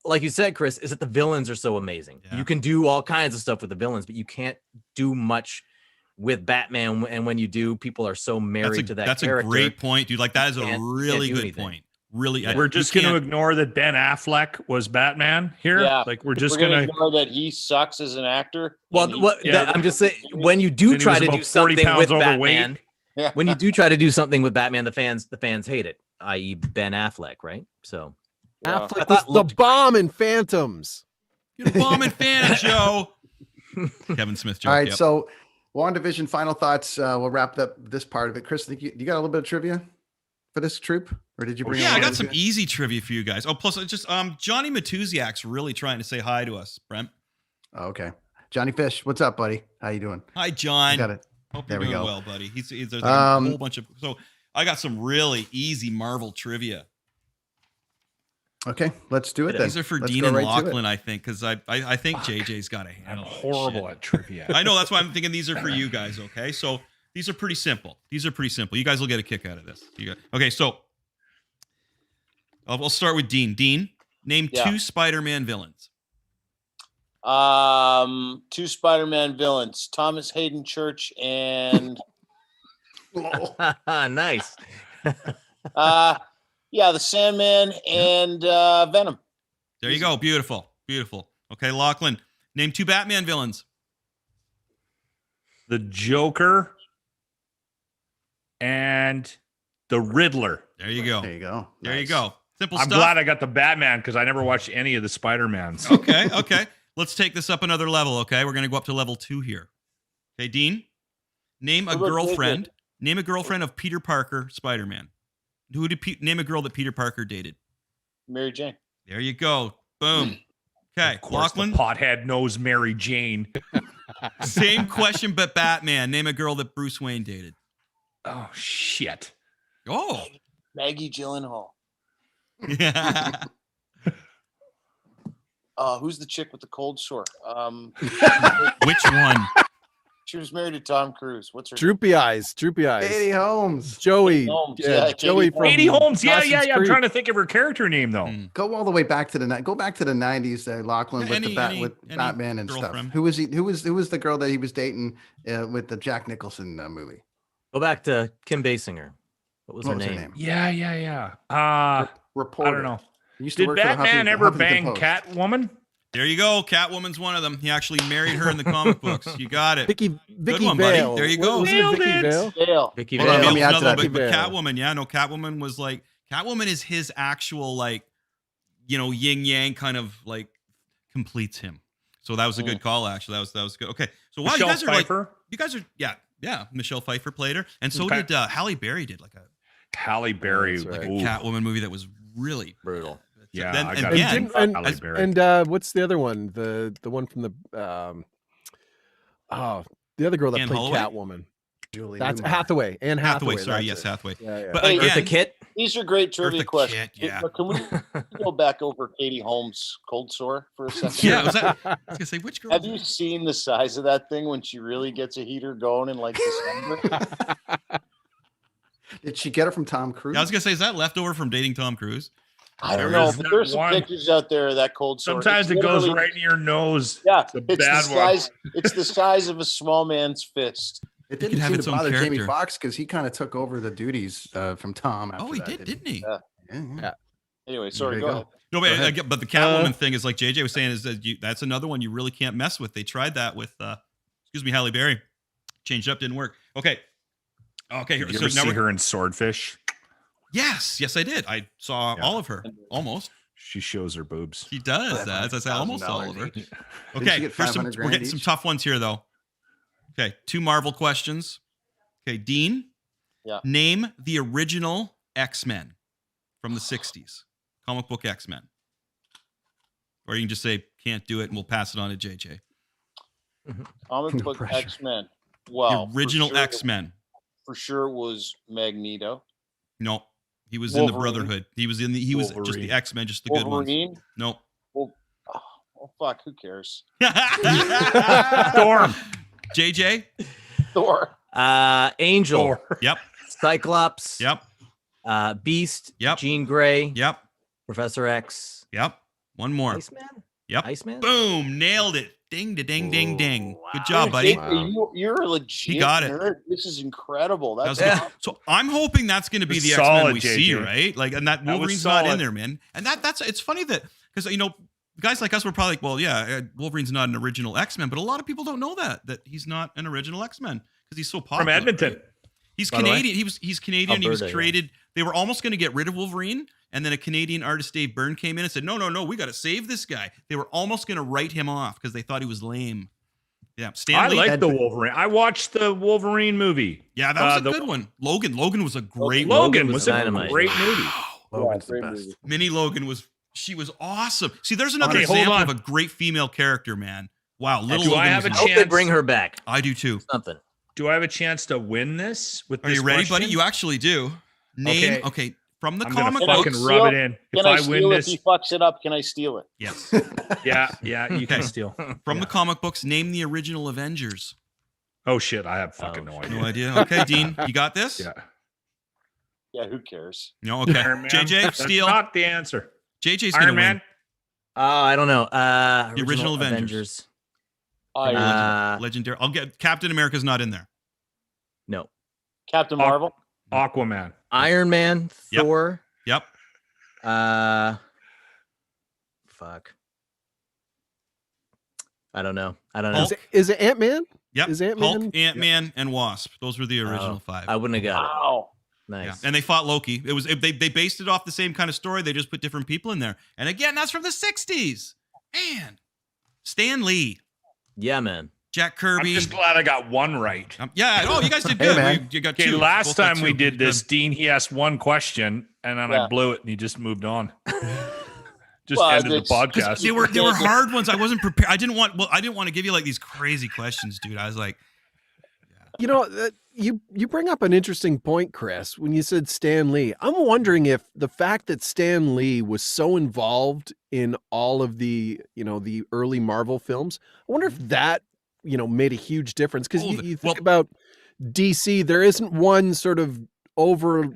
like you said, Chris, is that the villains are so amazing. Yeah. You can do all kinds of stuff with the villains, but you can't do much with Batman. And when you do, people are so married to that character. That's a great point, dude. Like that is a really good anything. point. Really, We're just going to ignore that Ben Affleck was Batman here. Yeah. Like we're just going to ignore that he sucks as an actor. Well, I'm just saying, when you do try to do something with Batman, when you do try to do something with Batman, the fans hate it, i.e. Ben Affleck, right? So Affleck was the bomb in Phantoms. You're the bomb in Phantoms, Joe. Kevin Smith joke. All right, so WandaVision, final thoughts. We'll wrap up this part of it. Chris, think you got a little bit of trivia for this troop, or did you bring? Yeah, I got some easy trivia for you guys. Oh, plus just Johnny Matusiak's really trying to say hi to us, Brent. Oh, okay, Johnny Fish, what's up, buddy? How you doing? Hi, John. Got it. Hope you're doing well, buddy. There's like a whole bunch of. So I got some really easy Marvel trivia. Okay, let's do it then. These are for Dean and Lachlan, I think, because I think JJ's got a handle. I'm horrible at trivia. I know, that's why I'm thinking these are for you guys. Okay, so these are pretty simple. You guys will get a kick out of this. Okay, so I'll start with Dean. Dean, name 2 Spider-Man villains. 2 Spider-Man villains: Thomas Hayden Church and nice. Yeah, the Sandman and Venom. There you go. Beautiful. Okay, Lachlan, name 2 Batman villains. The Joker and the Riddler. There you go. There you go. Simple stuff. I'm glad I got the Batman because I never watched any of the Spider-Mans. Okay. Let's take this up another level, okay? We're going to go up to level 2 here. Okay, Dean, name a girlfriend. Name a girlfriend of Peter Parker, Spider-Man. Name a girl that Peter Parker dated? Mary Jane. There you go. Boom. Okay, Of course, Lachlan. the pothead knows Mary Jane. Same question, but Batman. Name a girl that Bruce Wayne dated. Oh, shit. Oh. Maggie Gyllenhaal. Yeah. Who's the chick with the cold sore? Which one? She was married to Tom Cruise. What's her Droopy eyes. Katie Holmes. Joey. Yeah, Joey from Katie Holmes. Yeah. Dawson's I'm Creek. trying to think of her character name though. Go all the way back to the 90s there, Lachlan, with Batman and girlfriend. stuff. Who was the girl that he was dating with the Jack Nicholson movie? Go back to Kim Basinger. What was her name? Yeah. Reporter. I don't know. Used to Did work for the Batman ever Huffington bang Post. Catwoman? There you go. Catwoman's one of them. He actually married her in the comic books. You got it. Vicky one, Vale. buddy. There you go. Was it Nailed Vicky it. Vale? Dale. Vicky Hold on, Vale. Let me add to that. but Vale. Catwoman, yeah, no, Catwoman was like, Catwoman is his actual, like, yin yang kind of like completes him. So that was a good call, actually. That was good. Okay, so wow, Michelle you guys are Pfeiffer? yeah. Michelle Pfeiffer played her, and so did Halle Berry did like a Halle Berry. That's right. Ooh. Catwoman movie that was really Brutal. Yeah, Then, I and got again, it. Halle Berry. And what's the other one? The one from the the other girl that Anne played Holloway? Catwoman. Julie That's Newmar. Hathaway. Anne Hathaway. Sorry, that's yes, it. Hathaway. Yeah. But Hey, again, Eartha Kitt. These are great trivia Eartha questions. Kitt, yeah. But can we go back over Katie Holmes' cold sore for a second? yeah, I was gonna say which girl? Have you seen the size of that thing when she really gets a heater going in like December? Did she get it from Tom Cruise? I was gonna say, is that leftover from dating Tom Cruise? I don't There know, is but not there's some one. pictures out there of that cold sore. Sometimes It's it goes literally- right in your nose. Yeah, It's a it's the bad one. size. It's the size of a small man's fist. It could didn't have seem its to own bother Jamie character. Foxx because he kind of took over the duties from Tom. After Oh, he that, didn't he? Yeah. Yeah. Anyway, sorry. you Go go. ahead. No, but, Go ahead. but the Catwoman thing is like JJ was saying is that that's another one you really can't mess with. They tried that with Halle Berry, changed up, didn't work. Okay, Okay, Did you so ever now see we're- her in Swordfish? Yes, I did. I saw Yeah. all of her, almost. She shows her boobs. She does. As I say, almost all of her. $1,000 each. Okay, she get here's some. 500 We're grand getting some each? tough ones here, though. Okay, 2 Marvel questions. Okay, Dean. Yeah. Name the original X-Men from the 60s. Comic book X-Men. Or you can just say can't do it, and we'll pass it on to JJ. Comic No book pressure. X-Men. Well, The original for sure, X-Men. For sure it was Magneto. No, he was in the Wolverine. Brotherhood. He was just the Wolverine. X-Men, just the good ones. Wolverine. Nope. Oh, fuck, who cares? Storm. JJ. Thor. Angel, Thor. Yep. Cyclops, Yep. Beast, Yep. Jean Grey, Yep. Professor X, Yep. One more. Iceman. Yep. Iceman. Boom. Nailed it. Ding, da, ding, ding, ding. Wow. Good job, buddy. You're a legit He got it. nerd. This is incredible. That's That's awesome. So I'm hoping that's going to be It's the X-Men solid, we see, JJ. right? Like, and that That was Wolverine's not in solid. there, man. And that's it's funny that because guys like us were probably like, well, yeah, Wolverine's not an original X-Men, but a lot of people don't know that he's not an original X-Men because he's so popular. From Edmonton. right? He's By the way. Canadian. He's Canadian. He was Alberta, created. They were almost going to get rid of Wolverine, and then a Canadian artist, Dave Byrne, came in and said, "No, we got to save this guy." They were almost going to write him off because they thought he was lame. Yeah, Stan I Lee. like the Wolverine. I watched the Wolverine movie. Yeah, that was a the- good one. Logan was a great. Logan was a Dynamite. great movie. Wow. Logan's great the best. movie. Minnie Logan she was awesome. See, there's another Okay, hold example on. of a great female character, man. Wow, little Do I Logan have was a I hope chance? they bring her back. I do too. Something. Do I have a chance to win this with Are this you ready, question? buddy? You actually do. Name Okay. from the I'm gonna comic fucking books. rub it in. If Can I I steal win it? this, If he fucks it up, can I steal it? Yes. yeah, you can Okay. steal. From the comic books, name the original Avengers. Oh shit, I have fucking no idea. No idea. Okay, Dean, you got this? Yeah. Yeah, who cares? No, okay. Iron Man. JJ, That's steal. not the answer. JJ's gonna Iron Man. win. I don't know. The original Avengers. Iron Man. Legendary. I'll get Captain America's not in there. No. Captain Marvel. Aquaman. Iron Man, Yep. Thor. Yep. Fuck. I don't know. Hulk. Is it Ant-Man? Yep. Is Ant-Man? Hulk, Ant-Man, and Wasp. Those were the original Oh, 5. I wouldn't have got it. Wow. Nice. Yeah. And they fought Loki. It was they based it off the same kind of story. They just put different people in there. And again, that's from the 60s. Man. Stan Lee, Yeah, man. Jack I'm Kirby. just glad I got one right. Yeah. Oh, you guys did Hey, good. man. You got Okay, 2. last Both got time we 2. did this, Good. Dean, he asked one question and then Yeah. I blew it and he just moved on. Just Well, ended the it's- podcast. They were hard ones. I wasn't prepared. I didn't want to give you like these crazy questions, dude. I was like, You know, you bring up an interesting point, Chris, when you said Stan Lee. I'm wondering if the fact that Stan Lee was so involved in all of the, the early Marvel films, I wonder if that, made a huge difference. Because you think about DC, there isn't one sort of over,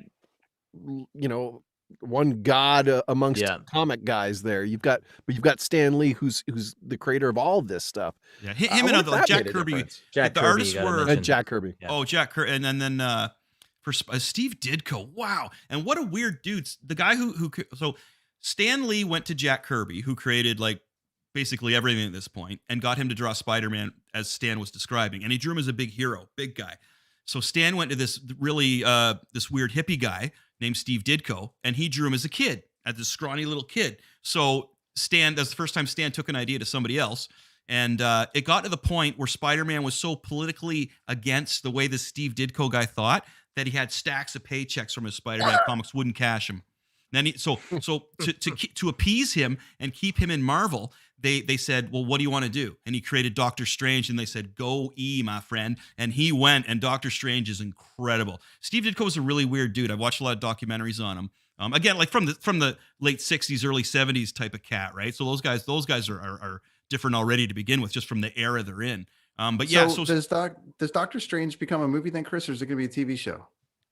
one god amongst Yeah. comic guys there. You've got Stan Lee, who's the creator of all of this stuff. yeah, I him wonder and if other that Jack made a Kirby. difference. Jack the Kirby, artists you gotta were- mention. Jack Kirby. Yeah. Oh, Jack Kirby, and then for Steve Ditko. Wow, and what a weird dude. The guy who so Stan Lee went to Jack Kirby, who created like basically everything at this point, and got him to draw Spider-Man as Stan was describing, and he drew him as a big hero, big guy. So Stan went to this really this weird hippie guy named Steve Ditko, and he drew him as a kid, as this scrawny little kid. So that's the first time Stan took an idea to somebody else. And it got to the point where Spider-Man was so politically against the way this Steve Ditko guy thought that he had stacks of paychecks from his Spider-Man comics, wouldn't cash them. Then to appease him and keep him in Marvel, they said, well, what do you want to do? And he created Doctor Strange, and they said, go my friend. And he went, and Doctor Strange is incredible. Steve Ditko is a really weird dude. I've watched a lot of documentaries on him. Again, like from the late 60s, early 70s type of cat, right? So those guys are different already to begin with, just from the era they're in. But yeah, so does Doctor Strange become a movie then, Chris, or is it going to be a TV show?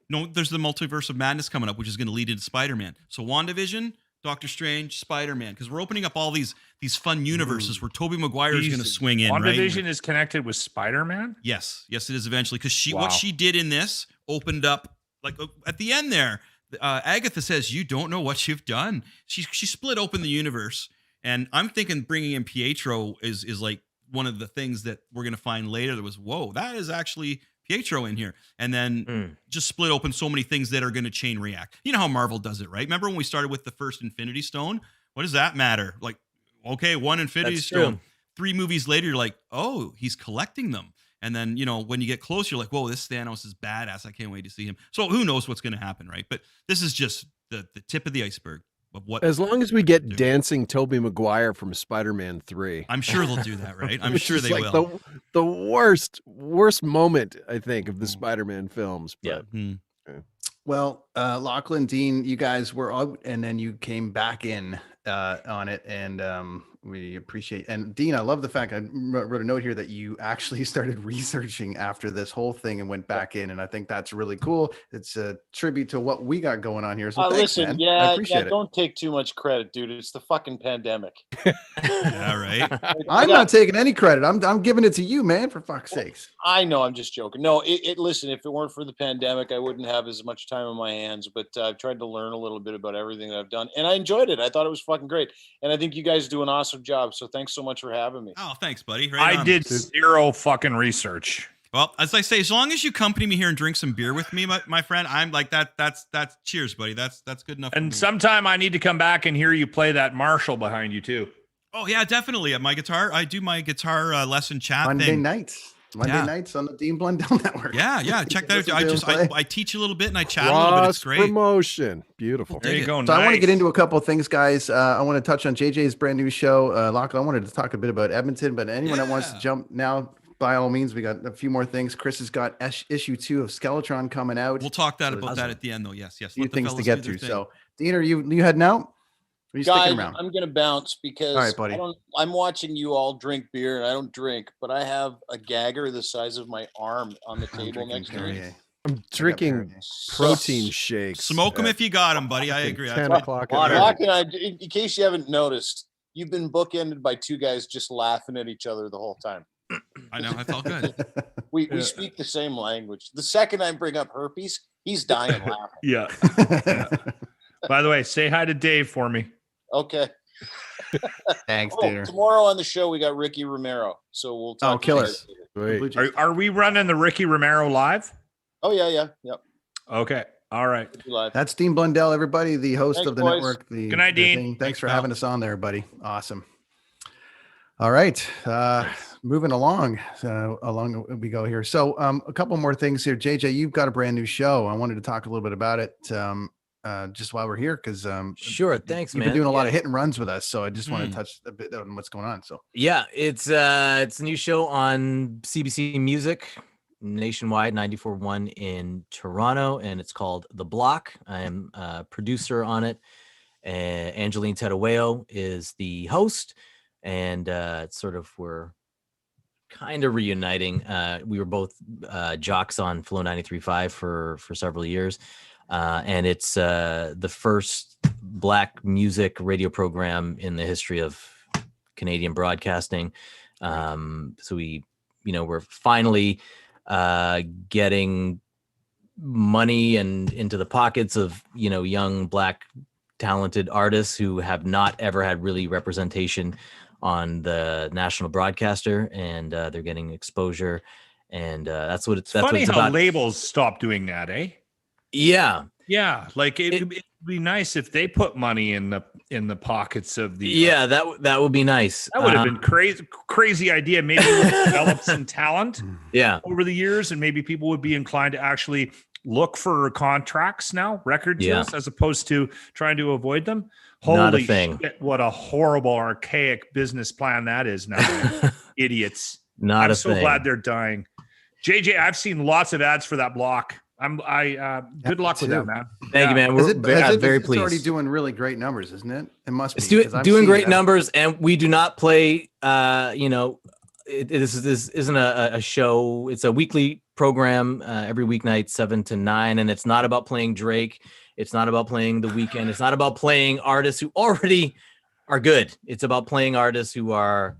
no, there's the Multiverse of Madness coming up, which is going to lead into Spider-Man. So WandaVision, Doctor Strange, Spider-Man, because we're opening up all these fun universes where Tobey Maguire is going to swing in. WandaVision right? is connected with Spider-Man? Yes, it is eventually, because Wow. what she did in this opened up like at the end there. Agatha says, "You don't know what you've done." She split open the universe, and I'm thinking bringing in Pietro is like one of the things that we're going to find later. That was, whoa, that is actually Pietro in here, and then just split open so many things that are going to chain react. You know how Marvel does it, right? Remember when we started with the first Infinity Stone? What does that matter? Like, okay, one Infinity Stone. 3 movies later, you're like, oh, he's collecting them. And then, when you get closer, you're like, whoa, this Thanos is badass. I can't wait to see him. So who knows what's going to happen, right? But this is just the tip of the iceberg of what. As long as we get dancing Tobey Maguire from Spider-Man 3. I'm sure they'll do that, right? I'm sure they will. The worst moment, I think, of the Spider-Man films. But, Well, Lachlan, Dean, you guys were out and then you came back in on it, and we appreciate. And Dean, I love the fact I wrote a note here that you actually started researching after this whole thing and went back in, and I think that's really cool. It's a tribute to what we got going on here. So thanks, listen, man. I appreciate it. Don't take too much credit, dude. It's the fucking pandemic. Yeah, right. I'm not taking any credit. I'm giving it to you, man. For fuck's sakes. I know. I'm just joking. No, listen. If it weren't for the pandemic, I wouldn't have as much time on my hands. But I've tried to learn a little bit about everything that I've done, and I enjoyed it. I thought it was fucking great, and I think you guys do an awesome job. So thanks so much for having me. Oh, thanks, buddy. I did zero fucking research. Well, as I say, as long as you accompany me here and drink some beer with me, my friend, I'm like that. That's cheers, buddy. That's good enough. And sometime I need to come back and hear you play that Marshall behind you too. Oh yeah, definitely. At my guitar, I do my guitar lesson chat Monday nights on the Dean Blundell Network. Yeah. Check that out. I teach a little bit and I chat a little bit. It's great. Promotion. Beautiful. There you go. So I want to get into a couple of things, guys. I want to touch on JJ's brand new show. Lachlan, I wanted to talk a bit about Edmonton, but anyone that wants to jump now, by all means, we got a few more things. Chris has got issue 2 of Skeletron coming out. We'll talk about that at the end, though. Yes. A few things to get through. So, Dean, are you heading out? Are you Guys, sticking around? I'm going to bounce because all right, buddy. I'm watching you all drink beer, and I don't drink, but I have a gagger the size of my arm on the table next to me. I'm drinking protein shakes. Smoke them if you got them, buddy. I agree. 10 o'clock. In case you haven't noticed, you've been bookended by 2 guys just laughing at each other the whole time. I know. I felt good. We speak the same language. The second I bring up herpes, he's dying laughing. Yeah. By the way, say hi to Dave for me. Okay. Thanks, Dieter. Tomorrow on the show, we got Ricky Romero. So we'll talk. Oh, killers. Are we running the Ricky Romero live? Oh, yeah. Yep. Okay. All right. That's Dean Blundell, everybody, the host Thanks, of the boys. network. Good night, Dean. Thanks for having us on there, buddy. Awesome. All right. Moving along we go here. So a couple more things here. JJ, you've got a brand new show. I wanted to talk a little bit about it just while we're here because sure, thanks, man. You've been doing a lot of hit and runs with us, so I just want to touch a bit on what's going on. So yeah, it's a new show on CBC Music nationwide, 94.1 in Toronto, and it's called The Block. I am a producer on it. Angeline Tedaweo is the host, and it's sort of we're kind of reuniting. We were both jocks on Flow 93.5 for several years. And it's the first Black music radio program in the history of Canadian broadcasting. So we're finally getting money and into the pockets of, young Black talented artists who have not ever had really representation on the national broadcaster, and they're getting exposure. And that's what it's funny what it's how about. Labels stop doing that, eh? Yeah. Like it'd be nice if they put money in the pockets of the. Yeah, that would be nice. That would have been crazy idea. Maybe we'll develop some talent. Yeah. Over the years, and maybe people would be inclined to actually look for contracts now, record deals, as opposed to trying to avoid them. Holy shit! What a horrible, archaic business plan that is now. Idiots. I'm so glad they're dying. JJ, I've seen lots of ads for that block. Good luck with that, man. Thank you, man. We're very pleased. It's already doing really great numbers, isn't it? It must be. It's doing great numbers, and we do not play. This isn't a show. It's a weekly program every weeknight, 7 to 9, and it's not about playing Drake. It's not about playing The Weeknd. It's not about playing artists who already are good. It's about playing artists who are,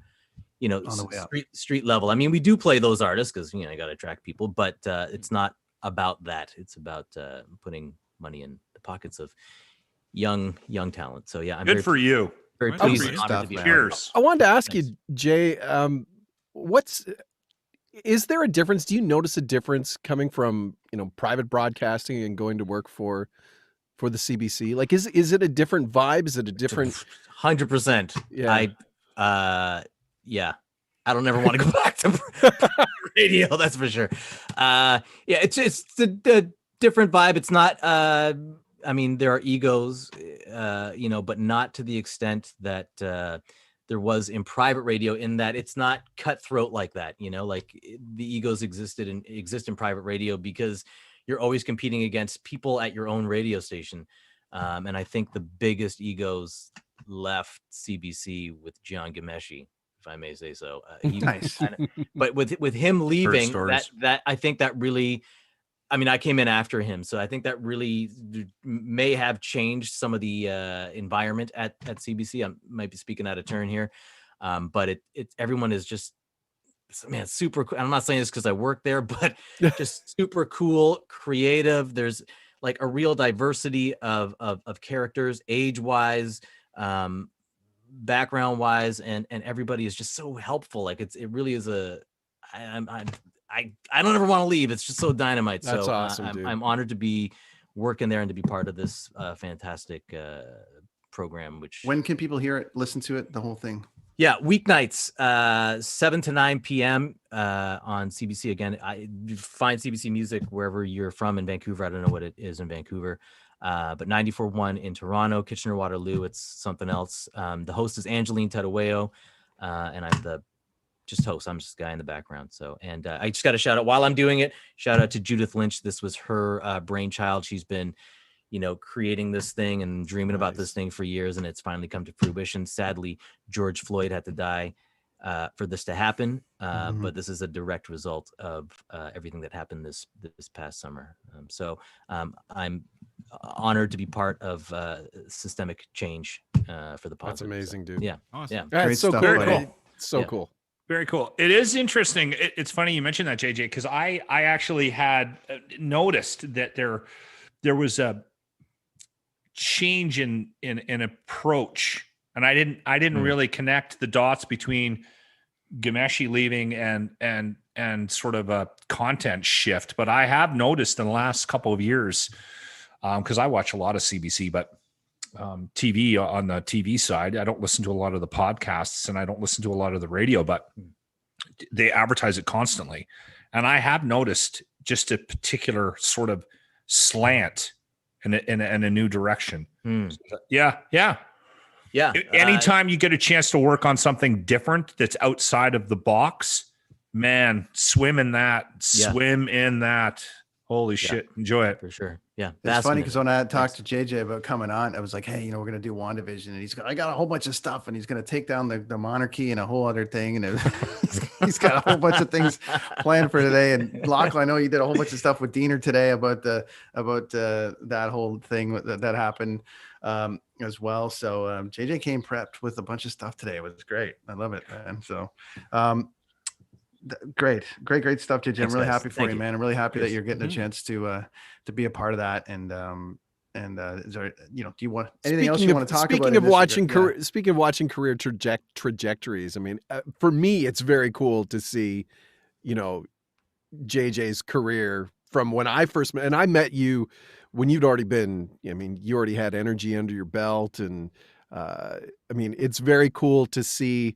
street level. I mean, we do play those artists because I got to attract people, but it's not about that. It's about putting money in the pockets of young talent. So yeah, I'm good for you. Very pleased and honored to be Cheers. I wanted to ask you, Jay, is there a difference? Do you notice a difference coming from, private broadcasting and going to work for the CBC? Like, is it a different vibe? Is it a different 100%? Yeah. Yeah. I don't ever want to go back to radio. That's for sure. Yeah, it's the different vibe. It's not, I mean, there are egos, but not to the extent that there was in private radio, in that it's not cutthroat like that. Like the egos exist in private radio because you're always competing against people at your own radio station. And I think the biggest egos left CBC with Gian Gameshi, if I may say so. Nice. But with him leaving, that I think that really, I mean, I came in after him, so I think that really may have changed some of the environment at CBC. I might be speaking out of turn here, but everyone is just, man, super cool. I'm not saying this because I work there, but just super cool, creative. There's like a real diversity of characters, age-wise, background-wise, and everybody is just so helpful. Like it really is I don't ever want to leave. It's just so dynamite. That's so awesome, dude. I'm honored to be working there and to be part of this fantastic program. Which, when can people hear it, listen to it, the whole thing? Yeah, weeknights, 7 to 9 p.m. On CBC. Again, I find CBC Music wherever you're from in Vancouver. I don't know what it is in Vancouver, but 94.1 in Toronto, Kitchener-Waterloo. It's something else. The host is Angeline Tadaweo, and I'm the host. I'm just a guy in the background. So, and I just got to shout out while I'm doing it. Shout out to Judith Lynch. This was her brainchild. She's been, creating this thing and dreaming about this thing for years, and it's finally come to fruition. Sadly, George Floyd had to die for this to happen, but this is a direct result of everything that happened this past summer. So I'm honored to be part of systemic change for the positive. That's amazing, dude. Yeah, awesome. Yeah. It's so stuff, cool. buddy. So cool. Very cool. It is interesting. It's funny you mentioned that, JJ, because I actually had noticed that there was a change in approach, and I didn't really connect the dots between Gameshi leaving and sort of a content shift. But I have noticed in the last couple of years, because I watch a lot of CBC, but TV on the TV side, I don't listen to a lot of the podcasts and I don't listen to a lot of the radio, but they advertise it constantly. And I have noticed just a particular sort of slant in a new direction. Yeah. Anytime you get a chance to work on something different that's outside of the box, man, swim in that. Holy shit. Enjoy it. for sure. Yeah. It's funny because when I talked to JJ about coming on, I was like, hey, we're going to do WandaVision. And I got a whole bunch of stuff, and he's going to take down the monarchy and a whole other thing. And he's got a whole bunch of things planned for today. And Lachlan, I know you did a whole bunch of stuff with Diener today about that whole thing that happened as well. So JJ came prepped with a bunch of stuff today. It was great. I love it, man. So great stuff, JJ. I'm really happy for you, man. I'm really happy that you're getting a chance to be a part of that. And is there, do you want anything else you want to talk about? Speaking of watching career trajectories, I mean, for me, it's very cool to see, JJ's career from when I first met, and I met you when you'd already been, you already had energy under your belt. And it's very cool to see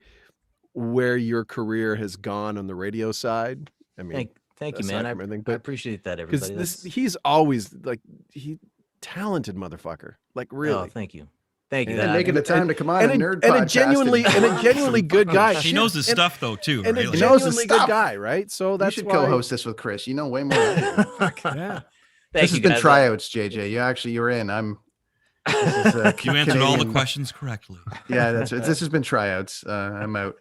where your career has gone on the radio side. I mean, thank you, man. I appreciate that, everybody. He's always talented motherfucker. Like, really. Oh, thank you. Thank you. And making the time to come on and a genuinely good guy. He knows his stuff though too. And right? a genuinely good guy, right? So that's you should co-host this with Chris. You know way more than I do. Yeah. This has been tryouts, JJ. You're in. You answered all the questions correctly. Yeah, that's it. This has been tryouts. I'm out.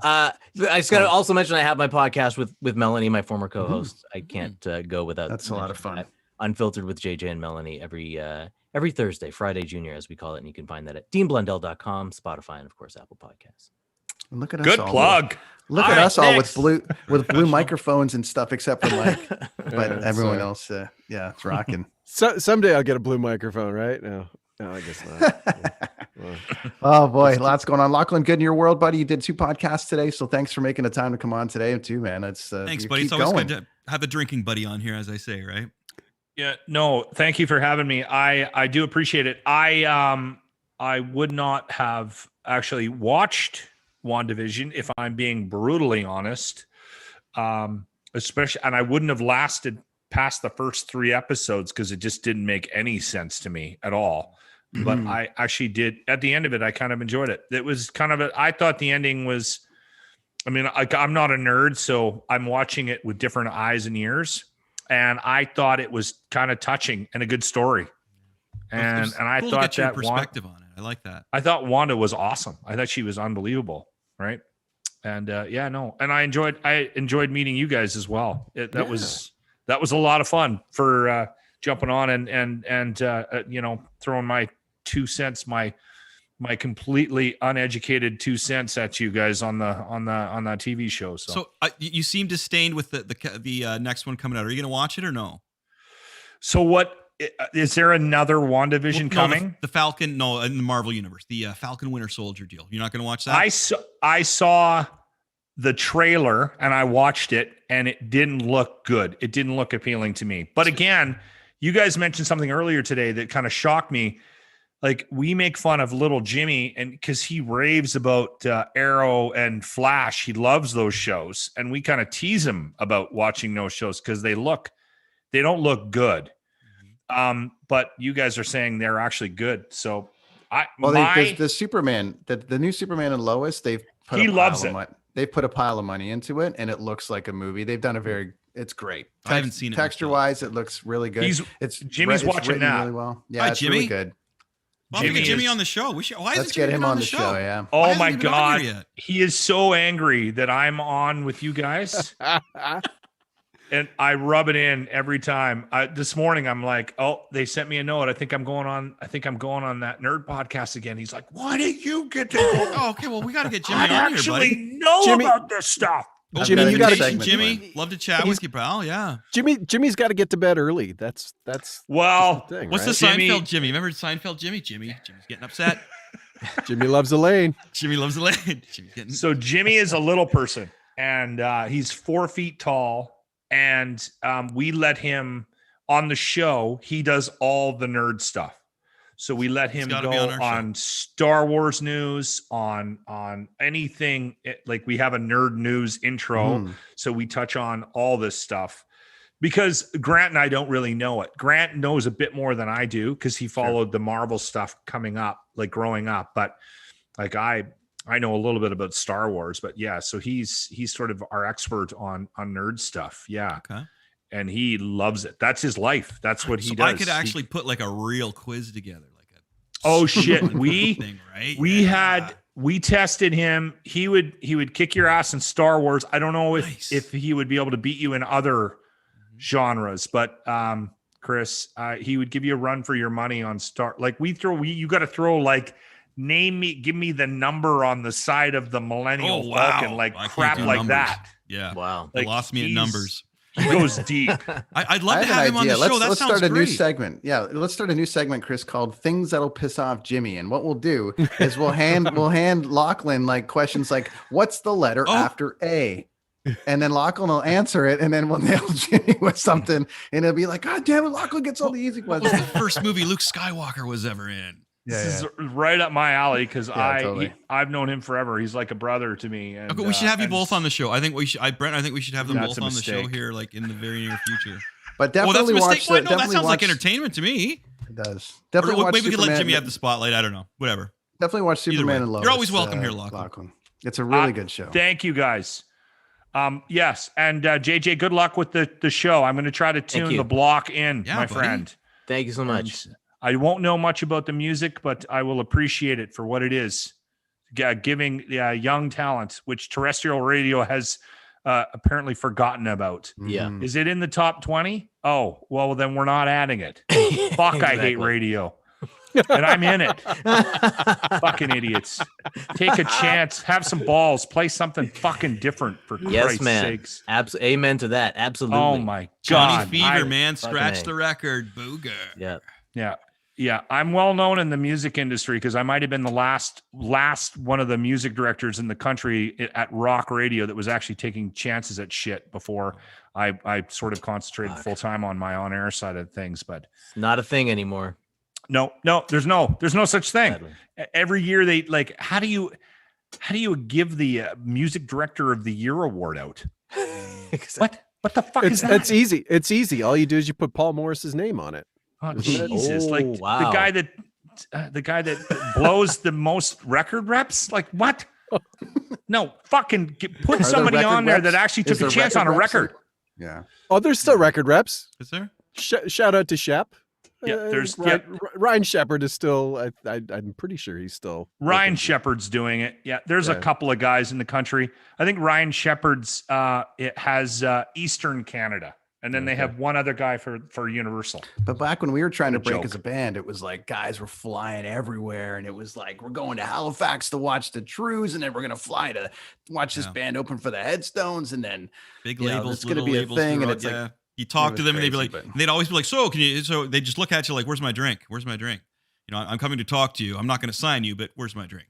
I just got to also mention I have my podcast with Melanie, my former co-host. I can't go without. That's a lot of fun. Unfiltered with JJ and Melanie every Thursday, Friday Junior, as we call it, and you can find that at deanblundell.com, Spotify, and of course Apple Podcasts. And look at us. Good plug. Look at us all with blue microphones and stuff, except for Mike. But everyone else, it's rocking. So someday I'll get a blue microphone, right? No, I guess not. Oh boy, lots going on. Lachlan, good in your world, buddy. You did 2 podcasts today, so thanks for making the time to come on today too, man. It's thanks, buddy. It's always good to have a drinking buddy on here, as I say, right? Yeah, no, thank you for having me. I do appreciate it. I would not have actually watched WandaVision if I'm being brutally honest. Especially, and I wouldn't have lasted past the first 3 episodes because it just didn't make any sense to me at all. But I actually did. At the end of it, I kind of enjoyed it. It was kind of I thought the ending was, I mean, I'm not a nerd, so I'm watching it with different eyes and ears. And I thought it was kind of touching and a good story. And I cool thought to get your that perspective on it. I like that. I thought Wanda was awesome. I thought she was unbelievable. Right. And and I enjoyed meeting you guys as well. That was a lot of fun for jumping on and throwing my 2 cents, my completely uneducated 2 cents at you guys on that TV show. So you seem disdained with the next one coming out. Are you going to watch it or no? So what is there another WandaVision coming? The Falcon, no, in the Marvel universe, the Falcon Winter Soldier deal. You're not going to watch that? I saw the trailer and I watched it and it didn't look good. It didn't look appealing to me. But again, you guys mentioned something earlier today that kind of shocked me. Like, we make fun of little Jimmy and because he raves about Arrow and Flash. He loves those shows. And we kind of tease him about watching those shows because they don't look good. But you guys are saying they're actually good. So the Superman, the new Superman and Lois, they've put a pile of money into it and it looks like a movie. They've done it's great. I haven't seen it. Texture wise, it looks really good. Jimmy's watching that really well. Yeah, Hi, it's Jimmy. really good. Well, get Jimmy on the show. Let's get him on the show. Yeah. Oh my God. He is so angry that I'm on with you guys. And I rub it in every time. This morning, I'm like, oh, they sent me a note. I think I'm going on that nerd podcast again. He's like, why did you get to go? Oh, okay. Well, we got to get Jimmy on here, buddy. I actually know about this stuff. Jimmy, you got to Jimmy. Love to chat with you, pal. Yeah. Jimmy's got to get to bed early. That's well. the thing, what's right? the Seinfeld Jimmy? Remember Seinfeld Jimmy? Jimmy's getting upset. Jimmy loves Elaine. Jimmy loves Elaine. So Jimmy is a little person, and he's 4 feet tall. And we let him on the show. He does all the nerd stuff. So we let him go on Star Wars news, on anything. Like, we have a nerd news intro. So we touch on all this stuff because Grant and I don't really know it. Grant knows a bit more than I do because he followed the Marvel stuff coming up, like growing up. But like I know a little bit about Star Wars, but yeah, so he's sort of our expert on nerd stuff. Yeah. Okay. And he loves it. That's his life. That's what he does. I could actually put like a real quiz together. We tested him. He would kick your ass in Star Wars. I don't know if he would be able to beat you in other genres, but Chris, he would give you a run for your money on you got to throw like, give me the number on the side of the Millennial Falcon, like crap like numbers. That. Yeah. Wow. Like, lost me at numbers. He goes deep. I'd love to have him on the show. Let's start a new segment. Yeah, let's start a new segment, Chris, called "Things That'll Piss Off Jimmy." And what we'll do is we'll hand Lachlan like questions like, "What's the letter after A?" And then Lachlan will answer it, and then we'll nail Jimmy with something, and it'll be like, "God damn it, Lachlan gets all the easy questions." What was the first movie Luke Skywalker was ever in? This is right up my alley because I've known him forever. He's like a brother to me. And, we should have you both on the show. I think we should. Brent, I think we should have them both on the show here, like in the very near future. But definitely watch. No, that sounds like entertainment to me. It does. Definitely watch. Maybe we could let Jimmy have the spotlight. I don't know. Whatever. Definitely watch Superman and Lois. You're always welcome here, Lachlan. It's a really good show. Thank you, guys. Yes, and JJ, good luck with the show. I'm going to try to tune the block in, my friend. Thank you so much. I won't know much about the music, but I will appreciate it for what it is. Giving young talent, which terrestrial radio has apparently forgotten about. Yeah. Is it in the top 20? Oh, well, then we're not adding it. Fuck, exactly. I hate radio. And I'm in it. Fucking idiots. Take a chance. Have some balls. Play something fucking different for Christ's sakes. Amen to that. Absolutely. Oh, my God. Johnny Fever, man. Scratch the record. Booger. Yeah. Yeah. Yeah, I'm well known in the music industry because I might have been the last one of the music directors in the country at rock radio that was actually taking chances at shit before I sort of concentrated full time on my on air side of things. But it's not a thing anymore. No, there's no such thing. Sadly. Every year they like, how do you give the music director of the year award out? What the fuck is that? It's easy. It's easy. All you do is you put Paul Morris's name on it. Oh, Jesus! Oh, Like wow. the guy that blows the most record reps. Like what? No, fucking put somebody on there that actually took a chance on a record. Yeah. Oh, there's still record reps. Is there? Shout out to Shep. Yeah, there's Ryan Shepherd is still. I'm pretty sure he's still. Ryan Shepherd's doing it. Yeah, there's a couple of guys in the country. I think Ryan Shepherd's it has Eastern Canada. And then they have one other guy for Universal. But back when we were trying to break as a band, it was like guys were flying everywhere. And it was like, we're going to Halifax to watch the Trues. And then we're going to fly to watch this band open for the Headstones. And then big labels, it's going to be a thing. And it's like, you talk to them and they'd be like, and they'd always be like, so they just look at you like, where's my drink? Where's my drink? You know, I'm coming to talk to you. I'm not going to sign you, but where's my drink?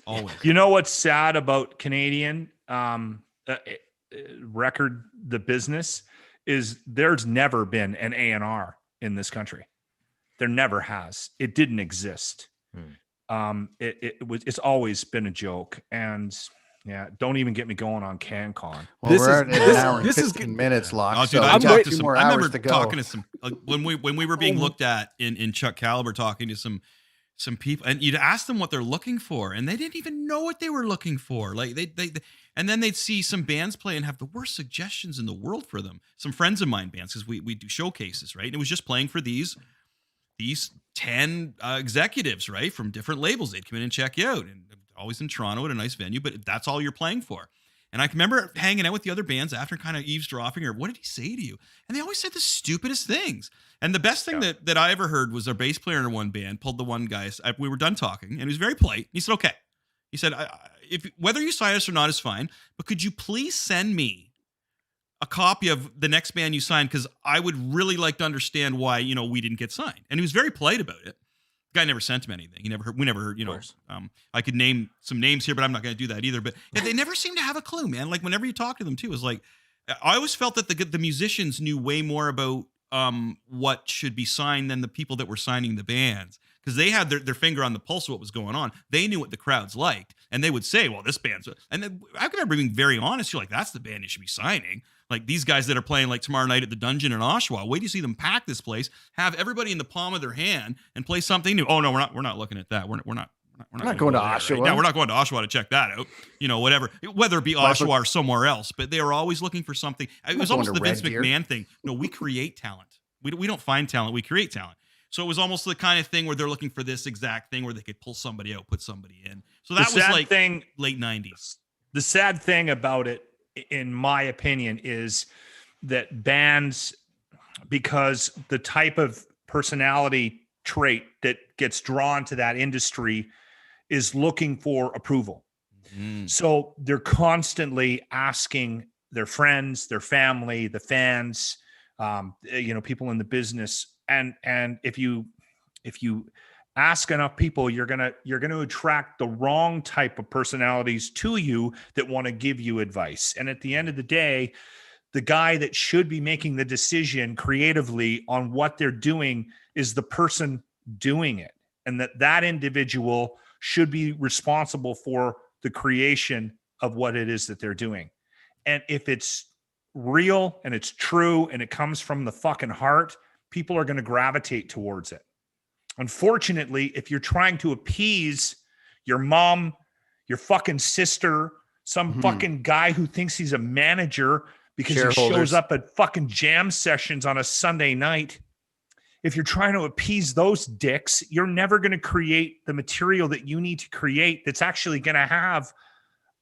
Always. You know what's sad about Canadian record, the business, is there's never been an A&R in this country. There never has. It didn't exist. It's always been a joke. And yeah, don't even get me going on CanCon. Well, we're at an hour and 15 minutes locked. Oh, dude, I remember talking to some when we were being looked at in Chuck Caliber, talking to some people, and you'd ask them what they're looking for, and they didn't even know what they were looking for. Like they and then they'd see some bands play and have the worst suggestions in the world for them. Some friends of mine bands, because we do showcases, right? And it was just playing for these 10 executives, right, from different labels. They'd come in and check you out, and always in Toronto at a nice venue, but that's all you're playing for. And I can remember hanging out with the other bands after, kind of eavesdropping, or what did he say to you? And they always said the stupidest things. And the best thing that I ever heard was our bass player in one band pulled the one guy. We were done talking, and he was very polite. He said, okay. He said, if whether you sign us or not is fine, but could you please send me a copy of the next band you signed? Because I would really like to understand why, we didn't get signed. And he was very polite about it. The guy never sent him anything. We never heard, I could name some names here, but I'm not going to do that either. But they never seem to have a clue, man. Like whenever you talk to them too, it was like, I always felt that the musicians knew way more about what should be signed than the people that were signing the bands, because they had their finger on the pulse of what was going on. They knew what the crowds liked, and they would say, well, this band's, and then I can remember being very honest. You're like, that's the band you should be signing. Like these guys that are playing like tomorrow night at the Dungeon in Oshawa. Wait till you see them pack this place, have everybody in the palm of their hand, and play something new. Oh no, we're not looking at that. We're not going to Oshawa. Right? No, we're not going to Oshawa to check that out. Whatever, whether it be Oshawa or somewhere else. But they were always looking for something. It was almost the Vince McMahon thing. No, we create talent. We don't find talent. We create talent. So it was almost the kind of thing where they're looking for this exact thing where they could pull somebody out, put somebody in. So that was like late 90s. The sad thing about it, in my opinion, is that bands, because the type of personality trait that gets drawn to that industry is looking for approval. So they're constantly asking their friends, their family, the fans, people in the business. And if you ask enough people, you're gonna attract the wrong type of personalities to you that want to give you advice. And at the end of the day, the guy that should be making the decision creatively on what they're doing is the person doing it, and that individual should be responsible for the creation of what it is that they're doing. And if it's real and it's true and it comes from the fucking heart, people are going to gravitate towards it. Unfortunately, if you're trying to appease your mom, your fucking sister, some fucking guy who thinks he's a manager because he shows up at fucking jam sessions on a Sunday night, if you're trying to appease those dicks, you're never going to create the material that you need to create that's actually going to have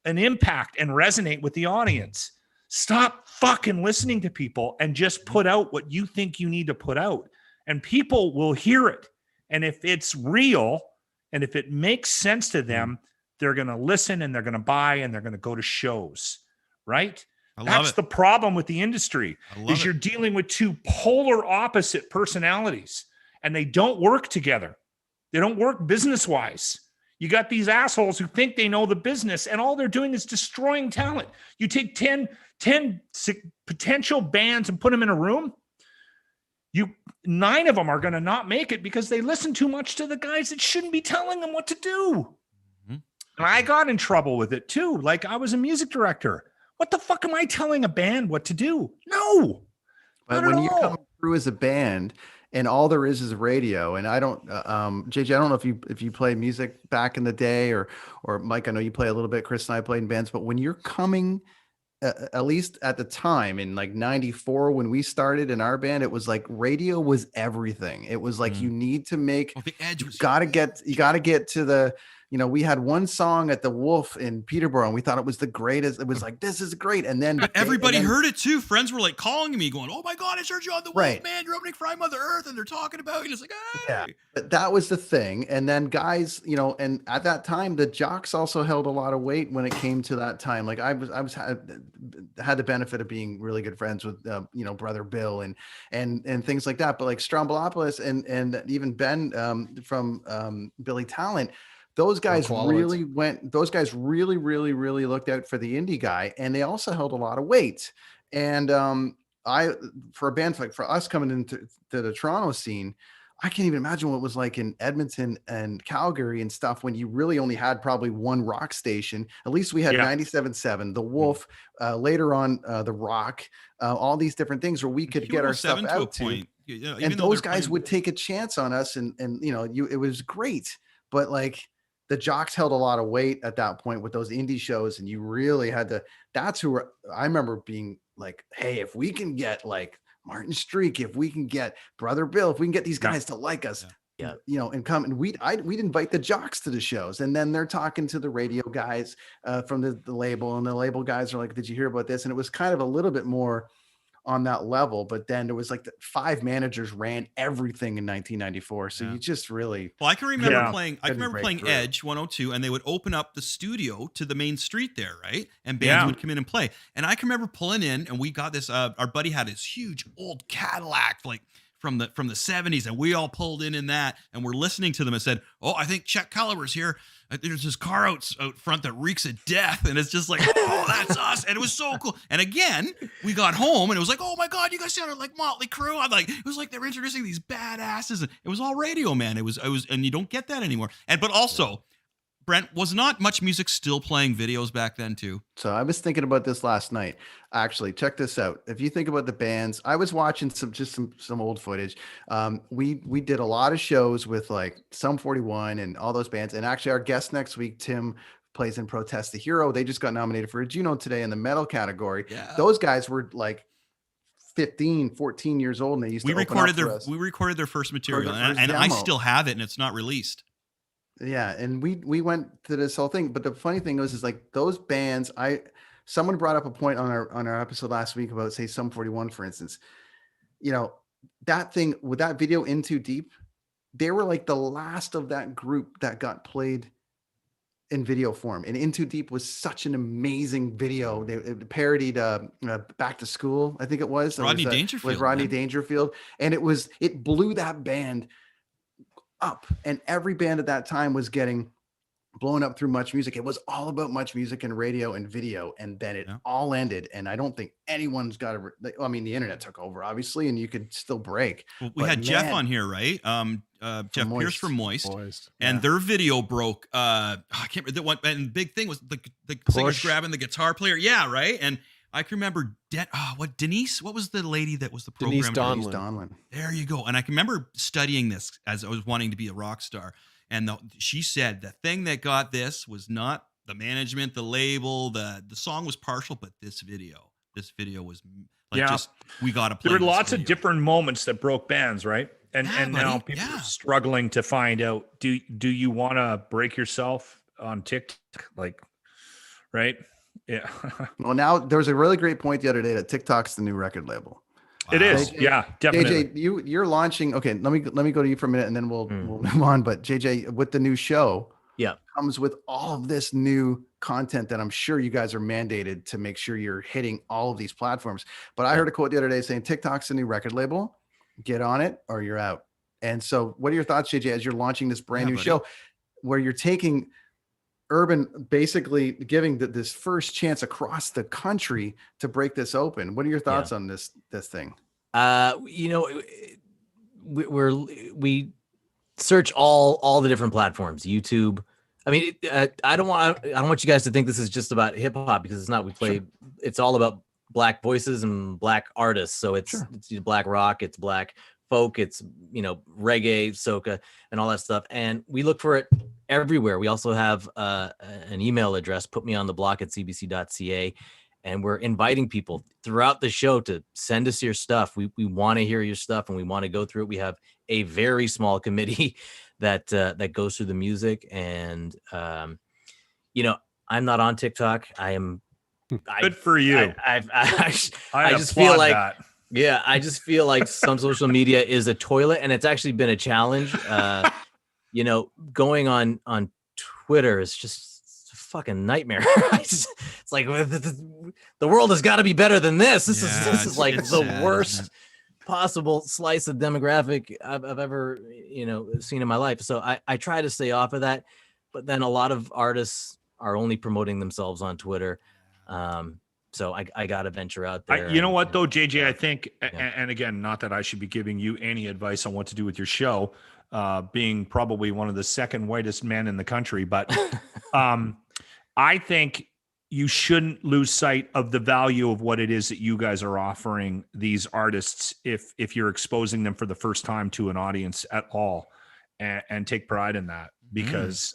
an impact and resonate with the audience. Stop fucking listening to people and just put out what you think you need to put out, and people will hear it. And if it's real and if it makes sense to them, they're going to listen and they're going to buy and they're going to go to shows, right? That's the problem with the industry, is you're dealing with two polar opposite personalities. and they don't work together. They don't work business-wise. You got these assholes who think they know the business, and all they're doing is destroying talent. You take 10 potential bands and put them in a room, 9 of them are going to not make it because they listen too much to the guys that shouldn't be telling them what to do. And I got in trouble with it too. Like, I was a music director. What the fuck am I telling a band what to do? No. But when you come through as a band and all there is radio, and I don't, JJ, I don't know if you play music back in the day, or Mike, I know you play a little bit. Chris and I played in bands, but when you're coming, at least at the time in like 94, when we started in our band, it was like radio was everything. It was like, you need to make, the edge was, you got to get to the, we had one song at the Wolf in Peterborough, and we thought it was the greatest. It was like, this is great. And then, but everybody heard it too. Friends were like calling me going, oh my God, I heard you on the Wolf, man. You're opening Fry Mother Earth, and they're talking about you. It's like, hey. Yeah, but that was the thing. And then guys, and at that time, the jocks also held a lot of weight when it came to that time. Like I had the benefit of being really good friends with, Brother Bill and things like that. But like Strombolopolis and even Ben from Billy Talent, those guys really looked out for the indie guy, and they also held a lot of weight. And for a band, like for us coming into the Toronto scene, I can't even imagine what it was like in Edmonton and Calgary and stuff when you really only had probably one rock station. At least we had 97.7, the Wolf, later on the Rock, all these different things where we could get our stuff out to. And those guys would take a chance on us, and it was great. But like, the jocks held a lot of weight at that point with those indie shows, and you really had to. That's who I remember being like, hey, if we can get like Martin Streak, if we can get Brother Bill, if we can get these guys to like us, and come, and we'd invite the jocks to the shows, and then they're talking to the radio guys from the label, and the label guys are like, did you hear about this? And it was kind of a little bit more on that level, but then there was like 5 managers ran everything in 1994. So you just really, well, I can remember playing Edge 102, and they would open up the studio to the main street there. Right. And bands would come in and play. And I can remember pulling in, and we got this, our buddy had this huge old Cadillac, like from the 70s. And we all pulled in that, and we're listening to them and said, oh, I think Czech Caliber's here. There's this car out front that reeks of death, and it's just like, oh, that's us. And it was so cool. And again, we got home, and it was like, oh my God, you guys sounded like Motley Crue. I'm like, it was like they were introducing these badasses, and it was all radio, man. It was, and you don't get that anymore. But also, Brent, was not much music still playing videos back then too? So I was thinking about this last night. Actually, check this out. If you think about the bands, I was watching some old footage. We did a lot of shows with like Sum 41 and all those bands. And actually, our guest next week, Tim, plays in Protest the Hero. They just got nominated for a Juno today in the metal category. Yeah. Those guys were like 15, 14 years old, and they used to we recorded their first material, and I still have it, and it's not released. Yeah, and we went to this whole thing, but the funny thing is like those bands. Someone brought up a point on our episode last week about, say, Sum 41, for instance. That thing with that video, In Too Deep, they were like the last of that group that got played in video form. And In Too Deep was such an amazing video. They parodied Back to School, I think it was. Rodney Dangerfield. With Rodney Dangerfield, and it blew that band up, and every band at that time was getting blown up through Much Music. It was all about Much Music and radio and video, and then it all ended. And I don't think anyone's got the internet took over, obviously, and you could still break. Well, we had Jeff on here, right? Jeff Pierce from Moist. And their video broke. I can't remember the one. And the big thing was the singer's grabbing the guitar player. Yeah, right. And I can remember Denise. What was the lady that was the programmer? Denise Donlin. There you go. And I can remember studying this as I was wanting to be a rock star. And she said the thing that got this was not the management, the label, the song was partial, but this video was like we got to play. There were lots of different moments that broke bands, right? And now people are struggling to find out. Do you want to break yourself on TikTok? Like, right? Yeah. Well, now there was a really great point the other day that TikTok's the new record label. It is. JJ, yeah, definitely. JJ, you're launching. Okay, let me go to you for a minute, and then we'll move on. But JJ, with the new show, comes with all of this new content that I'm sure you guys are mandated to make sure you're hitting all of these platforms. But I heard a quote the other day saying TikTok's the new record label. Get on it or you're out. And so what are your thoughts, JJ, as you're launching this brand new buddy. show where you're taking urban, basically giving this first chance across the country to break this open? What are your thoughts on this thing? We search all the different platforms, YouTube. I mean, I don't want you guys to think this is just about hip hop, because it's not. We play, it's all about Black voices and Black artists. So it's Black rock, it's Black folk, it's, reggae, soca, and all that stuff. And we look for it everywhere. We also have an email address, putmeontheblock@cbc.ca. And we're inviting people throughout the show to send us your stuff. We want to hear your stuff, and we want to go through it. We have a very small committee that goes through the music. And, I'm not on TikTok. Good for you. I just feel like that. Yeah, I just feel like some social media is a toilet, and it's actually been a challenge. Going on Twitter is just a fucking nightmare. It's like the world has got to be better than this. This is like the worst possible slice of demographic I've ever seen in my life. So I try to stay off of that, but then a lot of artists are only promoting themselves on Twitter. So I got to venture out there. You know what, though, JJ, I think, and again, not that I should be giving you any advice on what to do with your show, being probably one of the second whitest men in the country, but I think you shouldn't lose sight of the value of what it is that you guys are offering these artists if you're exposing them for the first time to an audience at all, and take pride in that, because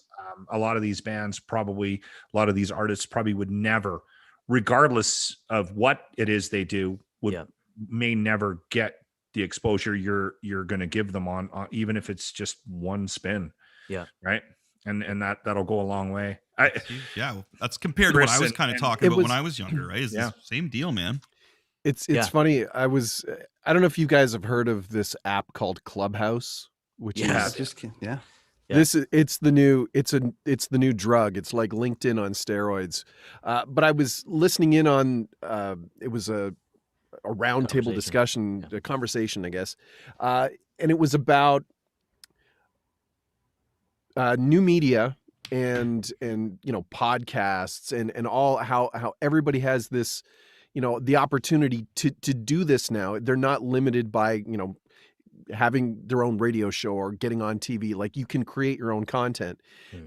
a lot of these bands a lot of these artists probably would never, regardless of what it is they do, may never get the exposure you're going to give them on, even if it's just one spin. Yeah. Right. And that'll go a long way. That's compared to what I was kind of talking about when I was younger, right? It's the same deal, man. It's funny. I don't know if you guys have heard of this app called Clubhouse, which is it's the new drug. It's like LinkedIn on steroids. But I was listening in on it was a roundtable discussion, a conversation, I guess, and it was about new media and podcasts and all how everybody has this, the opportunity to do this now. They're not limited by having their own radio show or getting on TV. Like, you can create your own content.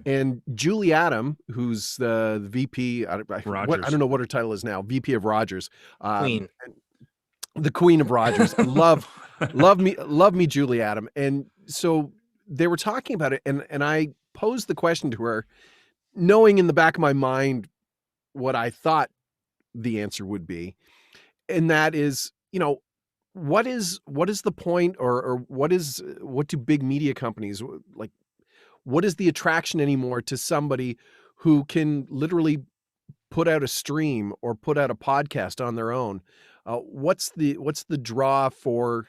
And Julie Adam, who's the VP, I don't know what her title is now, VP of Rogers, Queen, the Queen of Rogers. love me, Julie Adam. And so they were talking about it, and I posed the question to her, knowing in the back of my mind what I thought the answer would be, and that is, what is the point, or what do big media companies like? What is the attraction anymore to somebody who can literally put out a stream or put out a podcast on their own? What's the draw for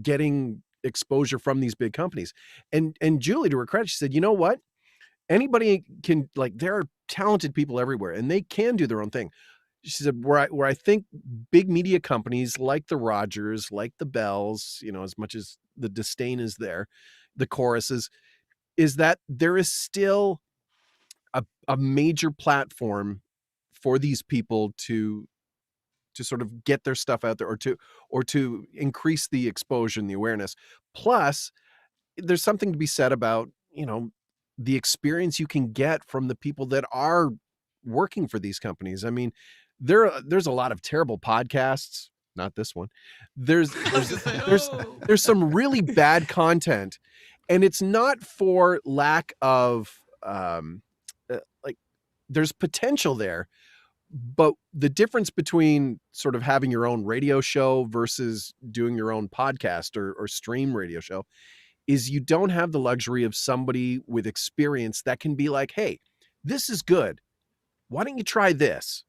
getting exposure from these big companies? And Julie, to her credit, she said, you know what? Anybody can, there are talented people everywhere, and they can do their own thing. She said, where I think big media companies like the Rogers, like the Bells, as much as the disdain is there, the choruses, is that there is still a major platform for these people to sort of get their stuff out there, or to increase the exposure and the awareness. Plus, there's something to be said about, the experience you can get from the people that are working for these companies. I mean, there's a lot of terrible podcasts, not this one. There's some really bad content, and it's not for lack of there's potential there. But the difference between sort of having your own radio show versus doing your own podcast or stream radio show is you don't have the luxury of somebody with experience that can be like, hey, this is good. Why don't you try this?